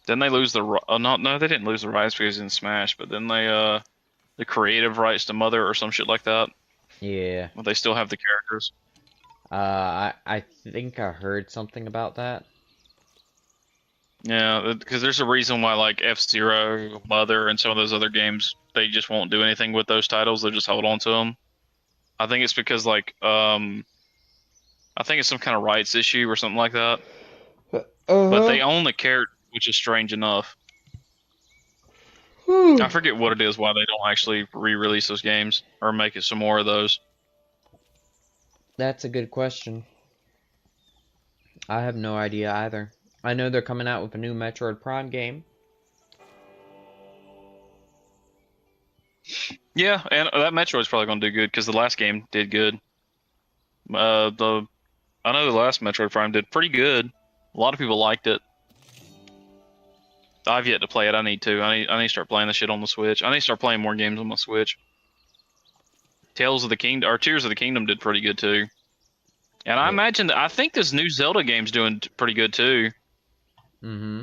Didn't they lose the? Not no, they didn't lose the rights because in Smash, but then they the creative rights to Mother or some shit like that. Yeah. But they still have the characters. I think I heard something about that. Yeah, because there's a reason why like F-Zero, Mother, and some of those other games they just won't do anything with those titles. They just hold on to them. I think it's because like I think it's some kind of rights issue or something like that. But Uh-huh. they own the character, which is strange enough. I forget what it is why they don't actually re-release those games or make it some more of those. That's a good question. I have no idea either. I know they're coming out with a new Metroid Prime game. Yeah, and that Metroid's probably gonna do good because the last game did good. The I know the last Metroid Prime did pretty good. A lot of people liked it. I've yet to play it. I need to. I need to start playing the shit on the Switch. I need to start playing more games on my Switch. Tales of the Kingdom or Tears of the Kingdom did pretty good too. And I Yeah. imagine I think this new Zelda game's doing pretty good too. Mm-hmm.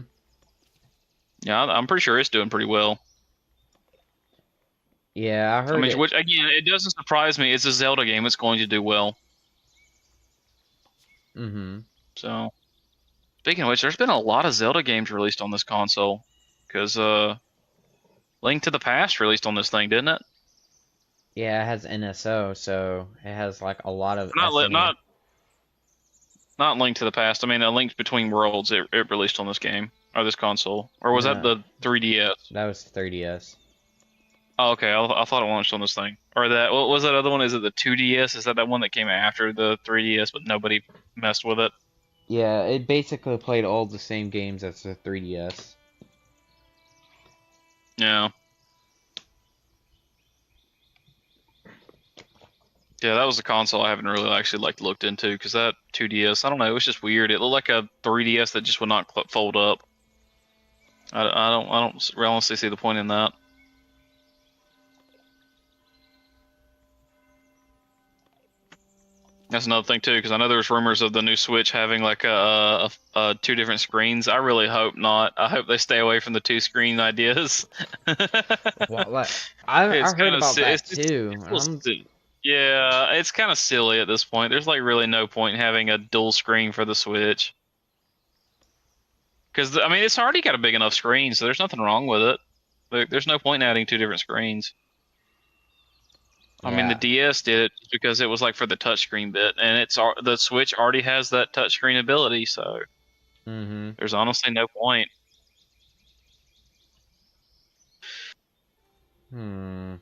Yeah, I'm pretty sure it's doing pretty well. Yeah, I I heard mean, it. which again, it doesn't surprise me. It's a Zelda game. It's going to do well. Mm-hmm. So, speaking of which, there's been a lot of Zelda games released on this console. Because Link to the Past released on this thing, didn't it? Yeah, it has NSO, so it has like a lot of Not SNES. not Link to the Past. I mean, A Link Between Worlds. It released on this game or this console, or was that No, the 3DS? that was 3DS. Oh, okay. I thought it launched on this thing. Or that what was that other one? Is it the 2DS? Is that one that came after the 3DS, but nobody messed with it? Yeah, it basically played all the same games as the 3DS. Yeah. Yeah, that was a console I haven't really actually like looked into because that 2DS, I don't know, it was just weird. It looked like a 3DS that just would not fold up. I don't honestly see the point in that. That's another thing too, because I know there's rumors of the new Switch having like two different screens. I really hope not. I hope they stay away from the two screen ideas. Well, like, I It's heard kind of about that too. it's a little I'm yeah, it's kind of silly at this point. There's like really no point in having a dual screen for the Switch. Because I mean, it's already got a big enough screen, so there's nothing wrong with it. There's no point in adding two different screens. I mean, the yeah. DS did it because it was like for the touchscreen bit, and the Switch already has that touchscreen ability, so Mm-hmm. there's honestly no point. Hmm.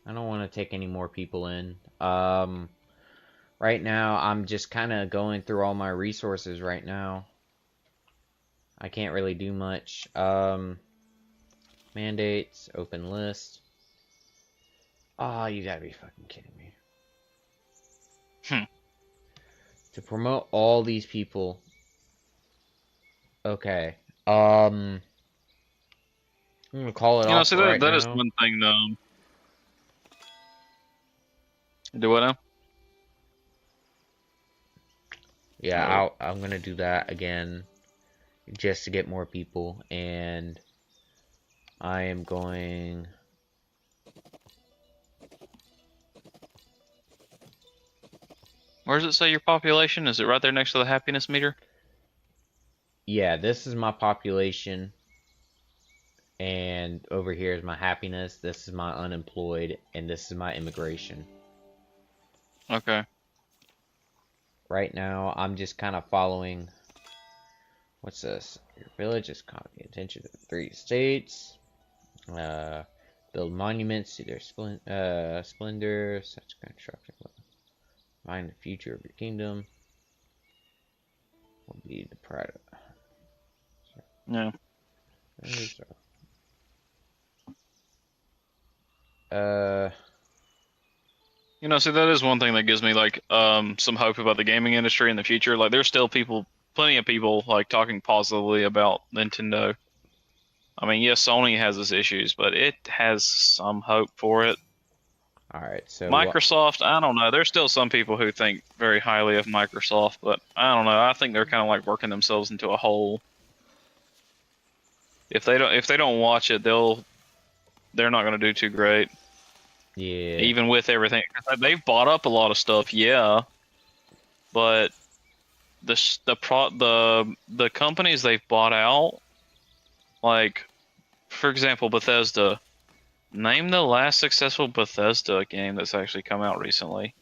I don't want to take any more people in. Right now I'm just kind of going through all my resources right now. I can't really do much. Mandates, open list. Oh, you gotta be fucking kidding me. Hmm. To promote all these people. Okay. I'm gonna call it You know, off so for right that is now. one thing though. Do what now? Yeah, Hello. I'm gonna do that again just to get more people, and I am going. Where does it say your population? Is it right there next to the happiness meter? Yeah, this is my population, and over here is my happiness. This is my unemployed, and this is my immigration. Okay. Right now, I'm just kind of following. What's this? Your village is calling attention to the three states. Build monuments to their splendor, such construction. Find the future of your kingdom. Will be the pride of. Yeah. Uh, You know, see, that is one thing that gives me like some hope about the gaming industry in the future. Like, there's still plenty of people like talking positively about Nintendo. I mean, yes, Sony has its issues, but it has some hope for it. Alright, so what? Microsoft, I don't know. There's still some people who think very highly of Microsoft, but I don't know. I think they're kind of like working themselves into a hole. If they don't watch it, they're not going to do too great, Yeah. even with everything. They've bought up a lot of stuff, yeah, but the companies they've bought out, like for example, Bethesda. Name the last successful Bethesda game that's actually come out recently,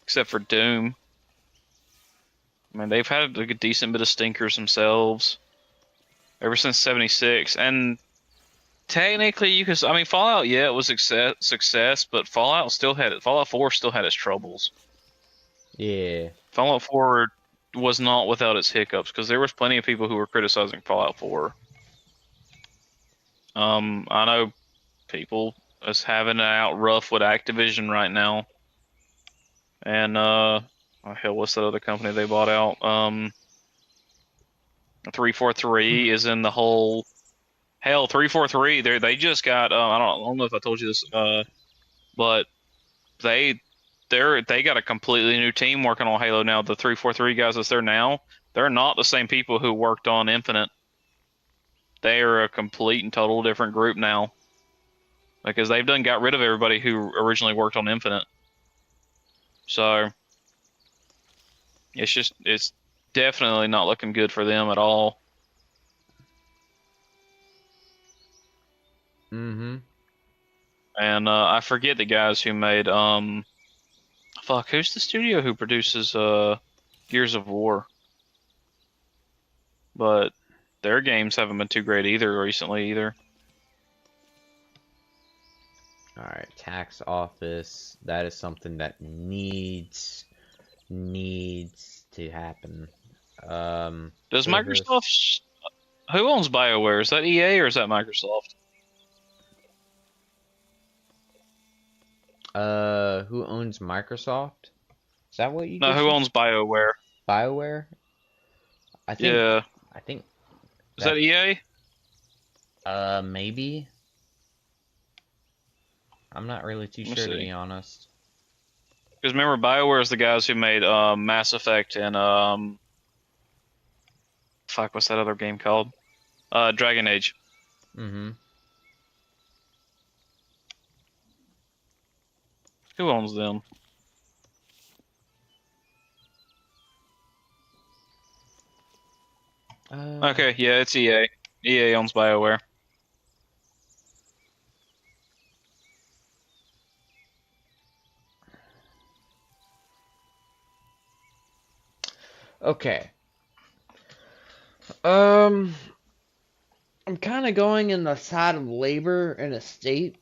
except for Doom. I mean, they've had like a decent bit of stinkers themselves ever since 76, and technically, you could. I mean, Fallout, yeah, it was success, but Fallout 4 still had its troubles. Yeah. Fallout 4 was not without its hiccups because there was plenty of people who were criticizing Fallout 4. I know people is having it out rough with Activision right now, and oh, hell, what's that other company they bought out? 343 is in the whole. Hell, 343. They just got. I don't know if I told you this. But they they got a completely new team working on Halo now. The 343 guys that's there now, they're not the same people who worked on Infinite. They are a complete and total different group now because they've got rid of everybody who originally worked on Infinite. So it's definitely not looking good for them at all. Mm-hmm. And I forget the guys who made fuck, who's the studio who produces Gears of War? But their games haven't been too great either recently either. Alright, tax office. That is something that needs to happen. Does Service. Microsoft? Who owns BioWare? Is that EA or is that Microsoft? Who owns Microsoft? Is that what you No, just who said? owns BioWare? BioWare? I think Yeah, I think is that EA? maybe. I'm not really too Let me sure, to see. be honest. Because remember, BioWare is the guys who made Mass Effect and fuck, what's that other game called? Dragon Age. Mm-hmm. Who owns them? Okay, yeah, it's EA. EA owns BioWare. Okay. I'm kind of going in the side of labor and estate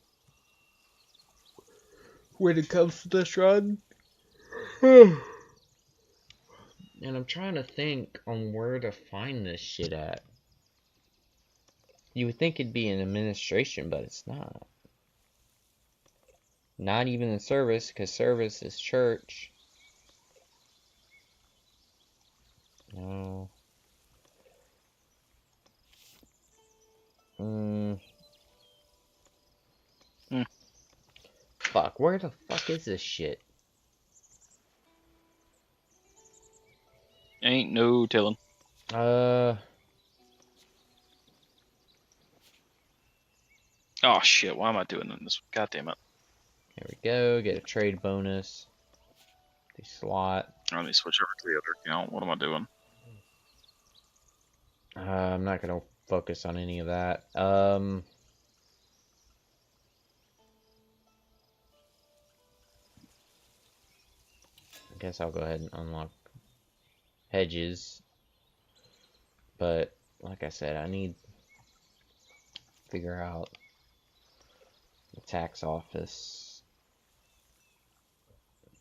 when it comes to this run. And I'm trying to think on where to find this shit at. You would think it'd be in administration, but it's not. Not even in service, because service is church. No. Fuck, where the fuck is this shit? Ain't no telling. Oh shit! Why am I doing this? God damn it! Here we go. Get a trade bonus. The slot. Let me switch over to the other account. What am I doing? I'm not gonna focus on any of that. I guess I'll go ahead and unlock hedges. But like I said, I need to figure out the tax office.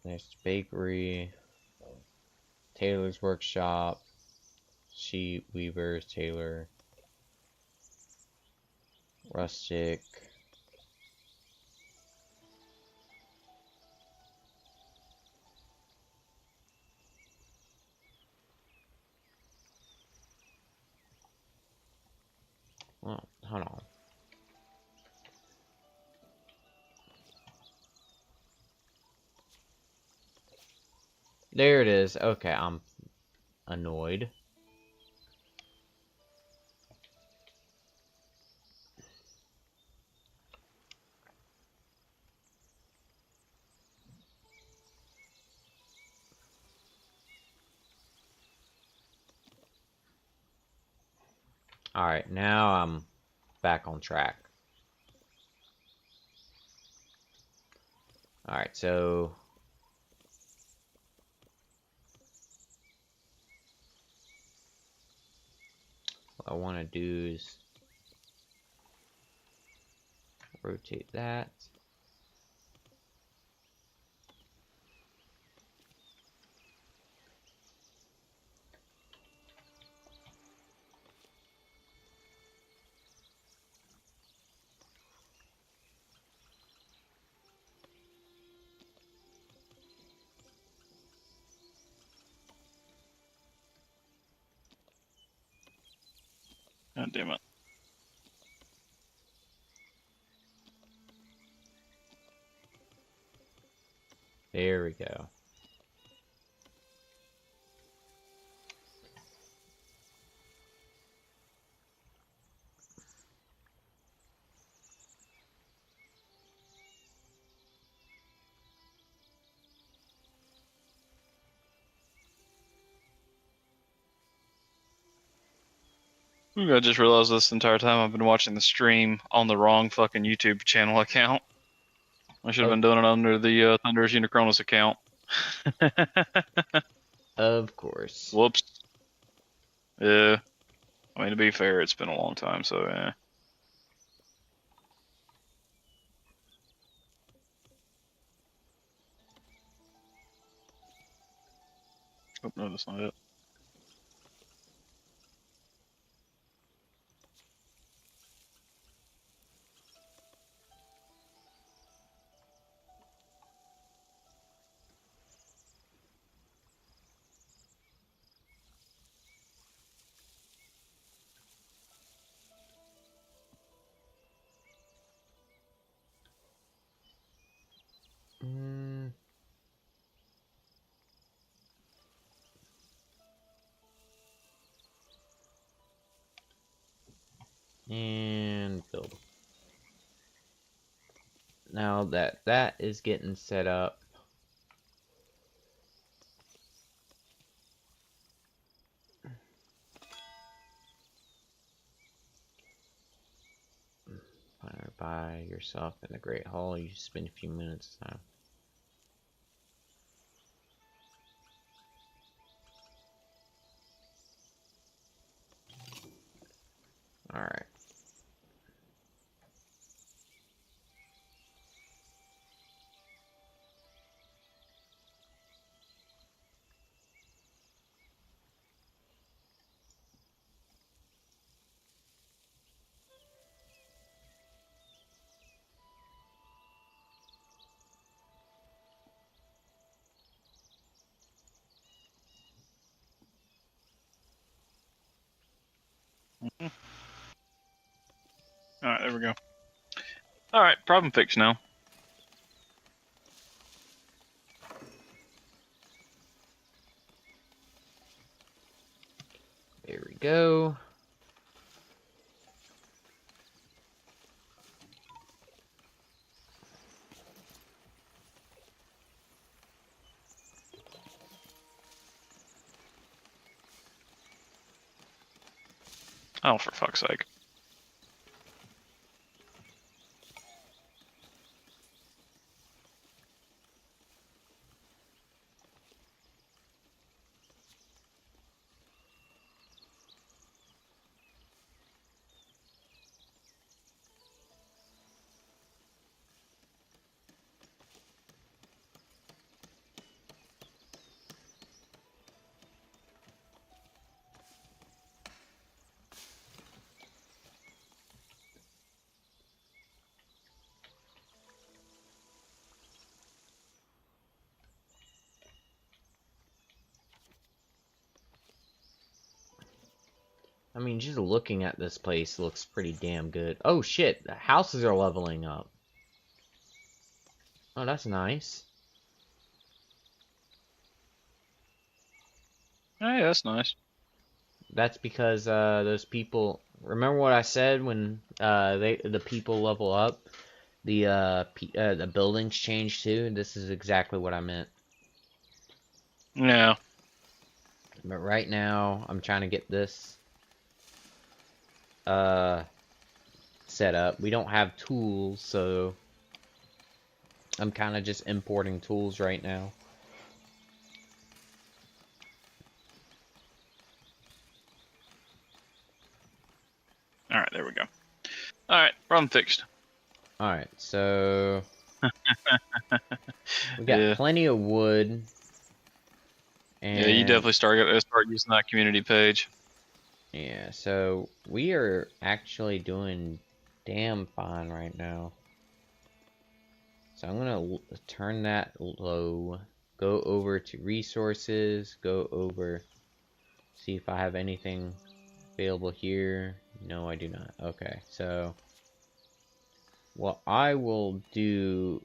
There's bakery, tailor's workshop, sheet weavers, tailor, rustic. Oh, hold on. There it is. Okay, I'm annoyed. Alright, now I'm back on track. Alright, so what I want to do is rotate that. God damn it. There we go. Ooh, I just realized this entire time I've been watching the stream on the wrong fucking YouTube channel account. I should have been doing it under the Thunderous Unicronus account. Of course. Whoops. Yeah. I mean, to be fair, it's been a long time, so yeah. Oh, no, that's not it. Mm. And build. Now that that is getting set up, by yourself in the Great Hall, you spend a few minutes time. Alright. Alright, there we go. Alright, problem fixed now. There we go. Oh, for fuck's sake. I mean, just looking at this place looks pretty damn good. Oh shit, the houses are leveling up. Oh, that's nice. Hey, that's nice. That's because those people. Remember what I said when the people level up, the buildings change too. This is exactly what I meant. Yeah. But right now, I'm trying to get this. set up. We don't have tools, so I'm kind of just importing tools right now. All right, there we go. All right, problem fixed. All right, so we got Yeah. plenty of wood. And Yeah, you definitely start using that community page. yeah, so we are actually doing damn fine right now. So I'm gonna turn that low, go over to resources, go over, see if I have anything available here. No, I do not. Okay, so what I will do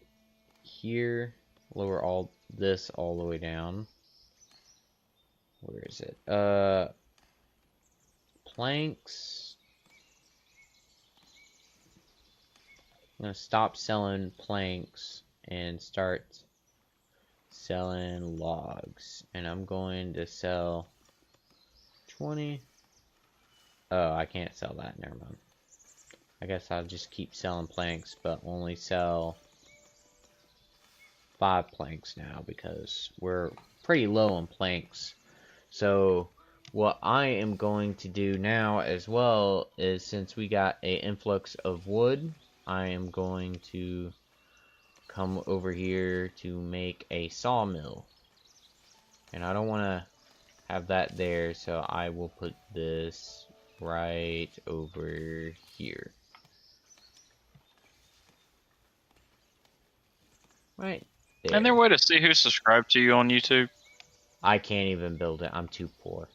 here, lower all this all the way down. Where is it? Planks. I'm gonna stop selling planks and start selling logs. And I'm going to sell 20. Oh, I can't sell that. Never mind. I guess I'll just keep selling planks, but only sell 5 planks now because we're pretty low on planks. So what I am going to do now as well is, since we got an influx of wood, I am going to come over here to make a sawmill. And I don't want to have that there, so I will put this right over here. Right there. And there a way to see who's subscribed to you on YouTube? I can't even build it. I'm too poor.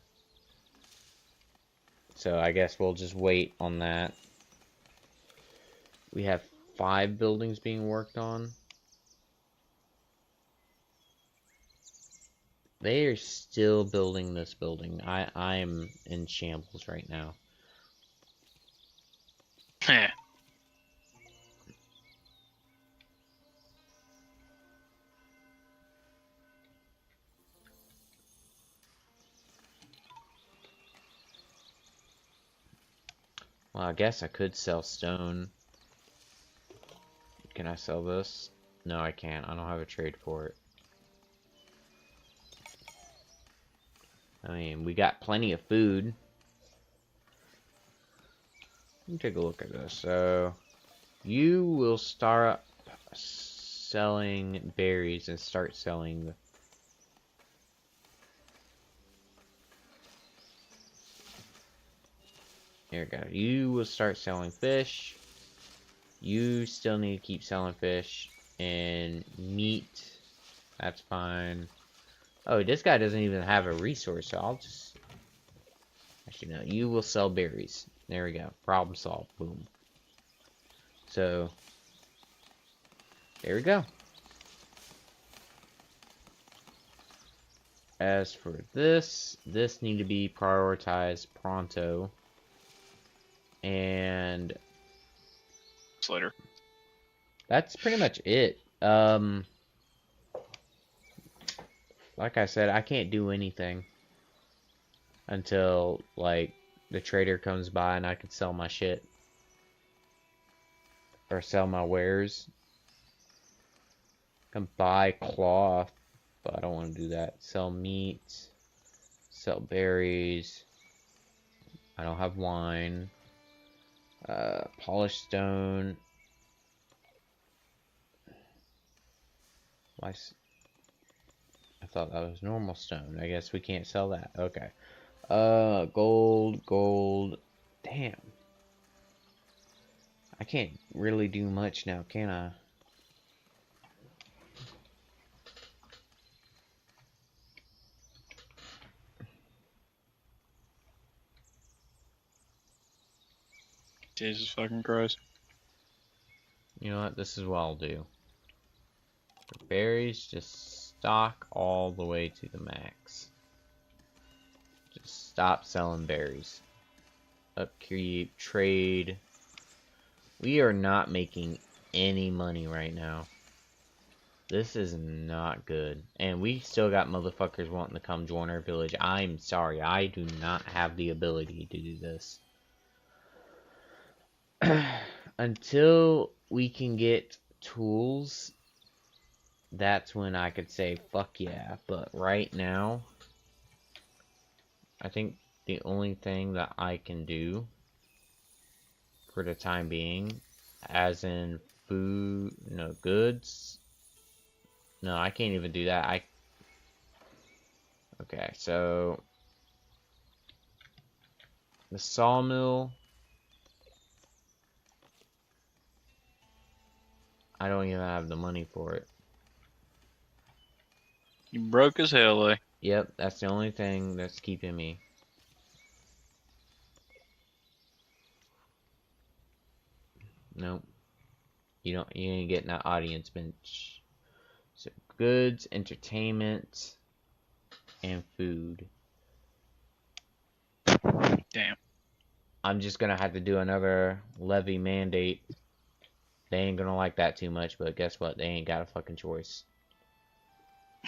So I guess we'll just wait on that. We have 5 buildings being worked on. They are still building this building. I'm in shambles right now. Heh. Well, I guess I could sell stone. Can I sell this? No, I can't. I don't have a trade for it. I mean, we got plenty of food. Let me take a look at this. So, you will start selling berries and start selling. Here we go. You will start selling fish. You still need to keep selling fish and meat. That's fine. Oh, this guy doesn't even have a resource, so I'll just... Actually, no. You will sell berries. There we go. Problem solved. Boom. So, there we go. As for this need to be prioritized pronto. And Later. that's pretty much it. Like I said, I can't do anything until, like, the trader comes by and I can sell my shit. Or sell my wares. I can buy cloth, but I don't want to do that. Sell meat. Sell berries. I don't have wine. Polished stone. I thought that was normal stone. I guess we can't sell that. Okay. Gold. Damn. I can't really do much now, can I? Jesus fucking Christ. You know what? This is what I'll do. For berries, just stock all the way to the max. Just stop selling berries. Upkeep, trade. We are not making any money right now. This is not good. And we still got motherfuckers wanting to come join our village. I'm sorry, I do not have the ability to do this. Until we can get tools, that's when I could say fuck yeah. But right now, I think the only thing that I can do for the time being, as in food, no goods. No, I can't even do that. Okay, so the sawmill, I don't even have the money for it. You broke as hell, eh? Yep, that's the only thing that's keeping me. Nope. You ain't getting that audience bench. So goods, entertainment, and food. Damn. I'm just gonna have to do another levy mandate. They ain't gonna like that too much, but guess what? They ain't got a fucking choice.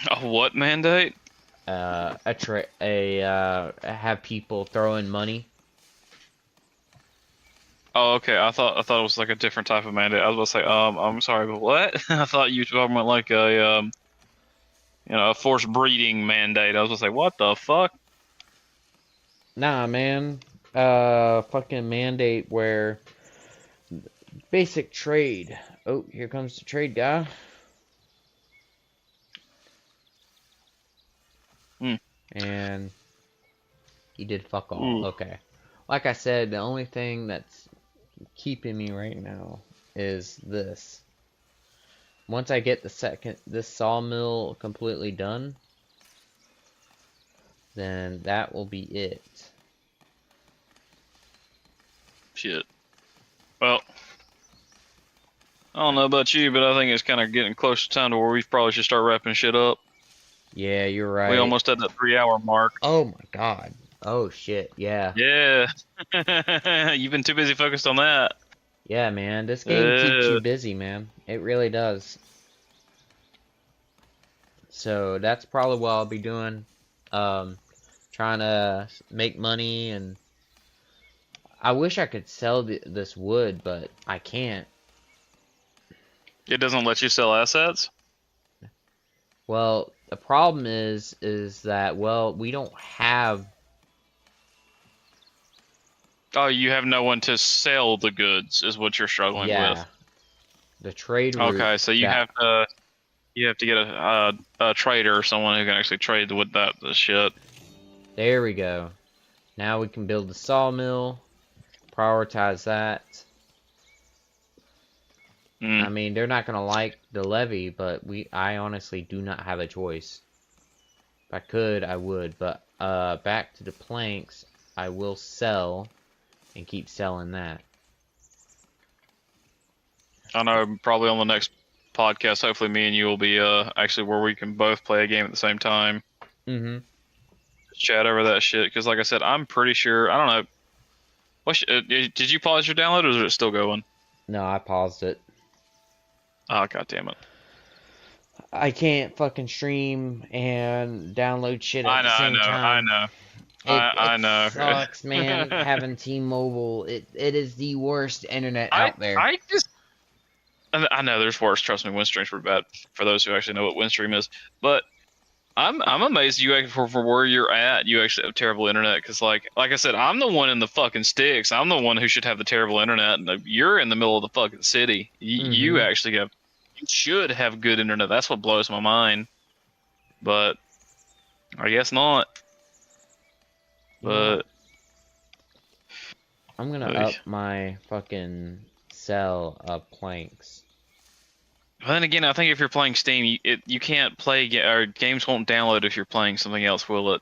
A what mandate? Have people throw in money. Oh, okay. I thought it was like a different type of mandate. I was about to say, I'm sorry, but what? I thought you were talking about like a a forced breeding mandate. I was gonna say, what the fuck? Nah, man. Fucking mandate where basic trade. Oh, here comes the trade guy. Hmm. And he did fuck all. Ooh. Okay. Like I said, the only thing that's keeping me right now is this. Once I get this sawmill completely done, then that will be it. Shit. Well, I don't know about you, but I think it's kind of getting close to time to where we probably should start wrapping shit up. Yeah, you're right. We almost had that 3-hour mark. Oh my god. Oh shit, yeah. Yeah. You've been too busy focused on that. Yeah, man. This game keeps you busy, man. It really does. So that's probably what I'll be doing. Trying to make money, and I wish I could sell this wood, but I can't. It doesn't let you sell assets? Well, the problem is that, well, we don't have. Oh, you have no one to sell the goods, is what you're struggling with. The trade route. Okay, so you have to get a trader or someone who can actually trade with the shit. There we go. Now we can build the sawmill. Prioritize that. I mean, they're not gonna like the levy, but I honestly do not have a choice. If I could, I would, but back to the planks, I will sell and keep selling that. I know probably on the next podcast, hopefully me and you will be actually where we can both play a game at the same time. Mm-hmm. Chat over that shit, because like I said, I'm pretty sure, I don't know. Did you pause your download, or is it still going? No, I paused it. Oh, god damn it. I can't fucking stream and download shit at the same time. I know. It sucks, man. Having T-Mobile, it is the worst internet out there. I know there's worse. Trust me, Windstream's pretty bad for those who actually know what Windstream is. But I'm amazed you actually for where you're at, you actually have terrible internet. Because like I said, I'm the one in the fucking sticks. I'm the one who should have the terrible internet, and you're in the middle of the fucking city. You actually you should have good internet. That's what blows my mind. But I guess not. But I'm gonna up my fucking sell of planks. But then again, I think if you're playing Steam, you can't play, or games won't download if you're playing something else, will it?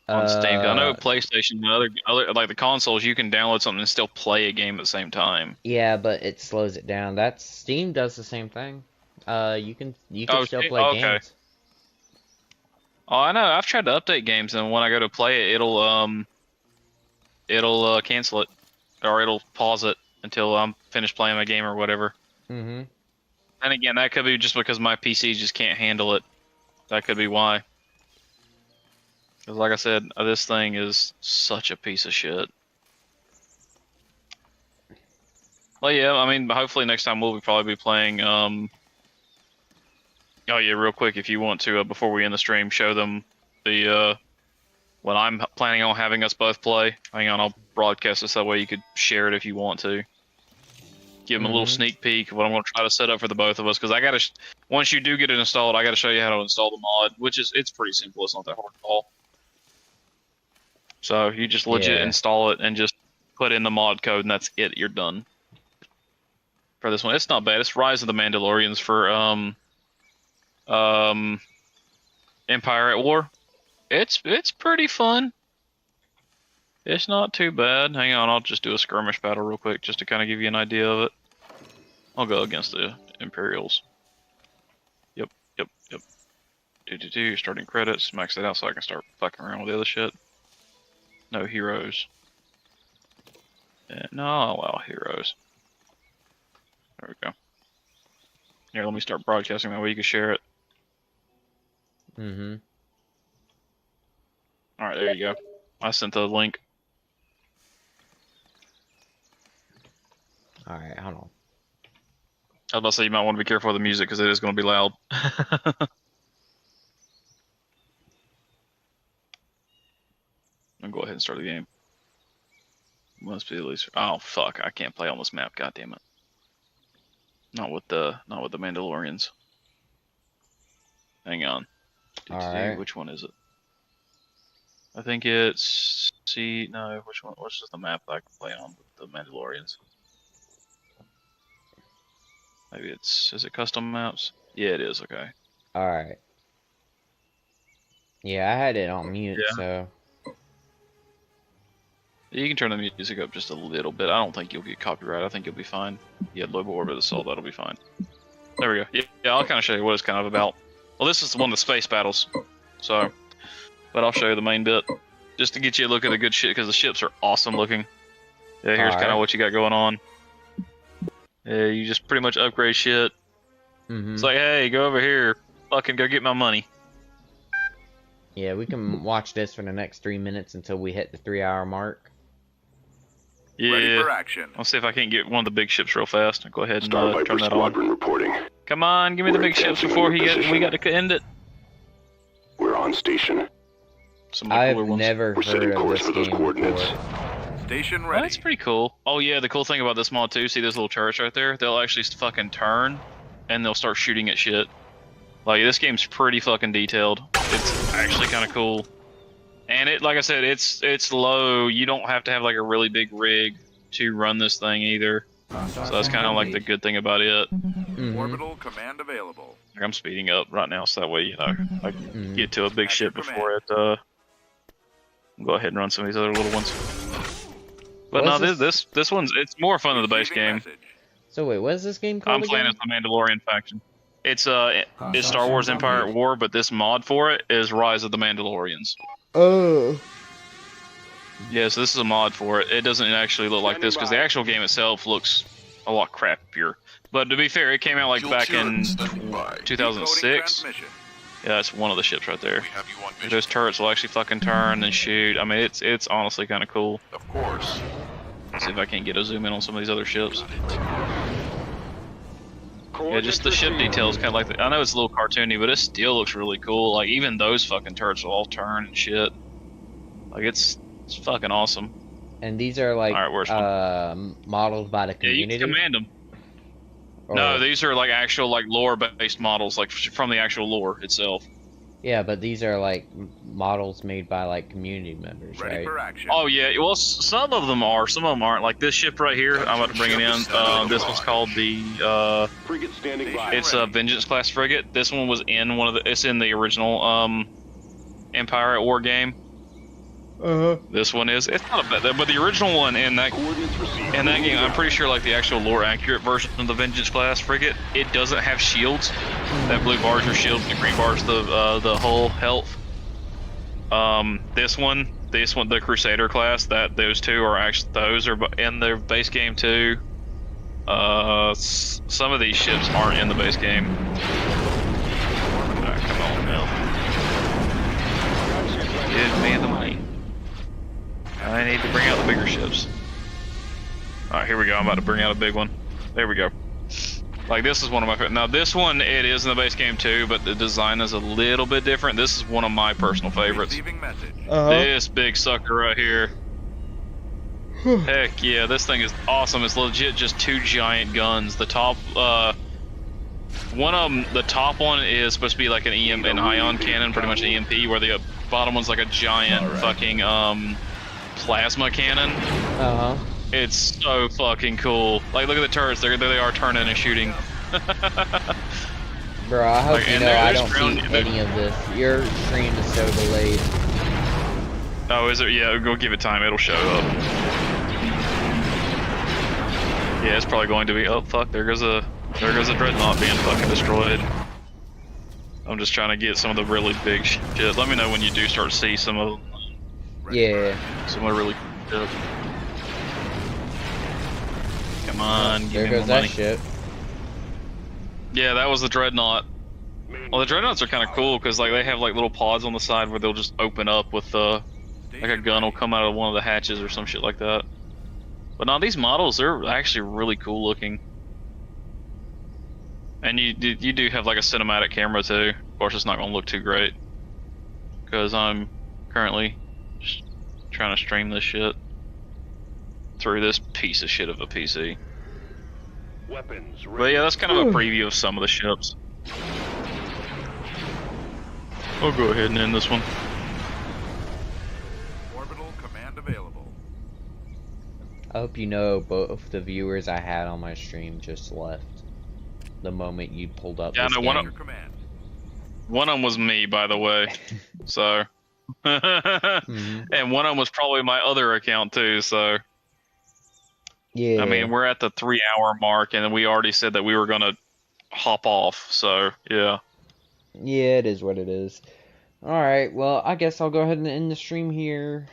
On Steam, 'cause I know PlayStation and other like the consoles, you can download something and still play a game at the same time. Yeah, but it slows it down. Steam does the same thing. You can still play games. Oh, I know. I've tried to update games, and when I go to play it, it'll cancel it, or it'll pause it until I'm finished playing my game or whatever. Mm-hmm. And again, that could be just because my PC just can't handle it. That could be why. Because like I said, this thing is such a piece of shit. Well, yeah, I mean, hopefully next time we'll probably be playing. Oh yeah, real quick, if you want to, before we end the stream, show them the what I'm planning on having us both play. Hang on, I'll broadcast this that way you could share it if you want to. Give them a little sneak peek of what I'm going to try to set up for the both of us, because I got to. Once you do get it installed, I got to show you how to install the mod, which is it's pretty simple. It's not that hard at all. So you just legit install it and just put in the mod code, and that's it. You're done. For this one, it's not bad. It's Rise of the Mandalorians for Empire at War. It's pretty fun. It's not too bad. Hang on, I'll just do a skirmish battle real quick just to kind of give you an idea of it. I'll go against the Imperials. Yep. Starting credits. Max it out so I can start fucking around with the other shit. No heroes. No, I'll allow heroes. There we go. Here, let me start broadcasting that way you can share it. Alright, there you go. I sent the link. Alright, hold on. I was about to say you might want to be careful with the music because it is going to be loud. I'll go ahead and start the game. Must be at least. Oh fuck! I can't play on this map. God damn it! Not with the Mandalorians. Hang on. Alright. Which one is it? I think it's no. Which one? What's just the map that I can play on with the Mandalorians? Maybe is it custom maps? Yeah, it is. Okay. Alright. Yeah, I had it on mute, so. You can turn the music up just a little bit. I don't think you'll get copyright. I think you'll be fine. Yeah, Lobo Orbit Assault, that'll be fine. There we go. Yeah, I'll kind of show you what it's kind of about. Well, this is one of the space battles, so. But I'll show you the main bit, just to get you a look at the good shit, because the ships are awesome looking. Yeah, here's kind of what you got going on. Yeah, you just pretty much upgrade shit. It's like, hey, go over here, fucking go get my money. Yeah, we can watch this for the next 3 minutes until we hit the 3-hour mark. Yeah. Ready for action. I'll see if I can't get one of the big ships real fast. Go ahead and Star Viper turn that Squadron on. reporting. Come on, give me the big ships before we got to end it. We're on station. Some of the I've cooler ones. never We're heard setting of course this for those game coordinates. before. Station Oh, ready. that's pretty cool. Oh yeah, the cool thing about this mod too, see those little turrets right there? They'll actually fucking turn, and they'll start shooting at shit. Like, this game's pretty fucking detailed. It's actually kind of cool. And it, like I said, it's low. You don't have to have like a really big rig to run this thing either. So that's kind of like the good thing about it. Orbital command available. Like, I'm speeding up right now, so that way, you know, I can get to a big ship before it, go ahead and run some of these other little ones. But What no, is this one's, it's more fun than the base Receiving game. message. So wait, what is this game called I'm playing again? as the Mandalorian faction. It's Star Wars Empire at War, but this mod for it is Rise of the Mandalorians. Oh. Yeah, so this is a mod for it. It doesn't actually look like this because the actual game itself looks a lot crappier. But to be fair, it came out like back in Decoding 2006. transmission. Yeah, that's one of the ships right there. We have you on mission. Those turrets will actually fucking turn and shoot. I mean, it's honestly kind of cool. Of course. Let's see if I can't get a zoom in on some of these other ships. Yeah, just the ship details kind of like. I know it's a little cartoony, but it still looks really cool. Like, even those fucking turrets will all turn and shit. Like, it's fucking awesome. And these are like Alright, where's modeled by the Yeah, you community. can command them. Or- No, these are like actual like lore-based models, like from the actual lore itself. Yeah, but these are like models made by like community members, Ready right? for action. Oh yeah, well some of them are, some of them aren't. Like this ship right here, I'm about to bring it in. This one's called the Frigate standing by. it's a Vengeance class frigate. This one was in one of the, it's in the original Empire at War game. This one is. It's not a bad, but the original one in that Coordinates received. game, I'm pretty sure like the actual lore accurate version of the Vengeance class frigate, it doesn't have shields. That blue bar is your shield, the green bar is the hull health. This one, the Crusader class, those two are actually, those are in the base game too. Some of these ships aren't in the base game. Alright, come on now. Give me the money. I need to bring out the bigger ships. All right, here we go. I'm about to bring out a big one. There we go. Like, this is one of my favorite. Now, this one, it is in the base game too, but the design is a little bit different. This is one of my personal favorites. Receiving message. This big sucker right here. Heck yeah, this thing is awesome. It's legit just two giant guns. The top, one of them, the top one is supposed to be like an an ion cannon, pretty much an EMP, where the bottom one's like a giant fucking, plasma cannon. It's so fucking cool. Like, look at the turrets. There they are turning and shooting. Bro, I hope Like, you and know I there's don't see ground- any of this. Your stream is so delayed. Oh, is it? Yeah, go give it time. It'll show up. Yeah, it's probably going to be. Oh fuck! There goes a dreadnought being fucking destroyed. I'm just trying to get some of the really big shit. Let me know when you do start to see some of Yeah. the really cool shit. Come on, give There me goes more that money. ship. Yeah, that was the dreadnought. Well, the dreadnoughts are kind of cool because like they have like little pods on the side where they'll just open up with like a gun will come out of one of the hatches or some shit like that. But now these models, they're actually really cool looking. And you do have like a cinematic camera too. Of course, it's not going to look too great because I'm currently just trying to stream this shit through this piece of shit of a PC. Weapons But yeah, that's kind of a preview of some of the ships. I'll go ahead and end this one. Orbital command available. I hope you know both the viewers I had on my stream just left the moment you pulled up Yeah, this no, game. Your command. One of them was me, by the way. So, and one of them was probably my other account too. So, Yeah. I mean, we're at the 3-hour mark, and we already said that we were gonna hop off. So, yeah. Yeah, it is what it is. Alright, well, I guess I'll go ahead and end the stream here.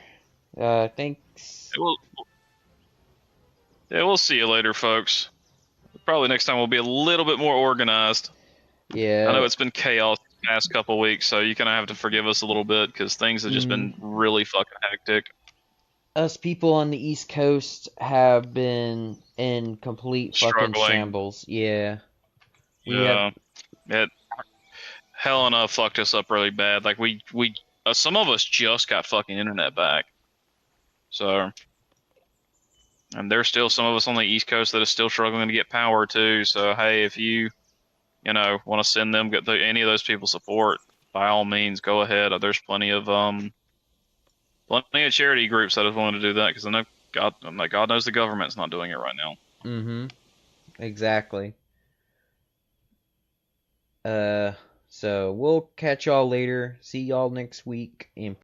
Thanks. We'll see you later, folks. Probably next time we'll be a little bit more organized. Yeah. I know it's been chaos the past couple weeks, so you're gonna have to forgive us a little bit because things have just been really fucking hectic. Us people on the East Coast have been in complete fucking Struggling. shambles. Yeah. Yeah, Helena fucked us up really bad. Like we some of us just got fucking internet back. So, and there's still some of us on the East Coast that are still struggling to get power too. So hey, if you want to send them any of those people support, by all means go ahead. There's plenty of charity groups that are willing to do that because I know God knows the government's not doing it right now. Mm-hmm. Exactly. So we'll catch y'all later. See y'all next week. And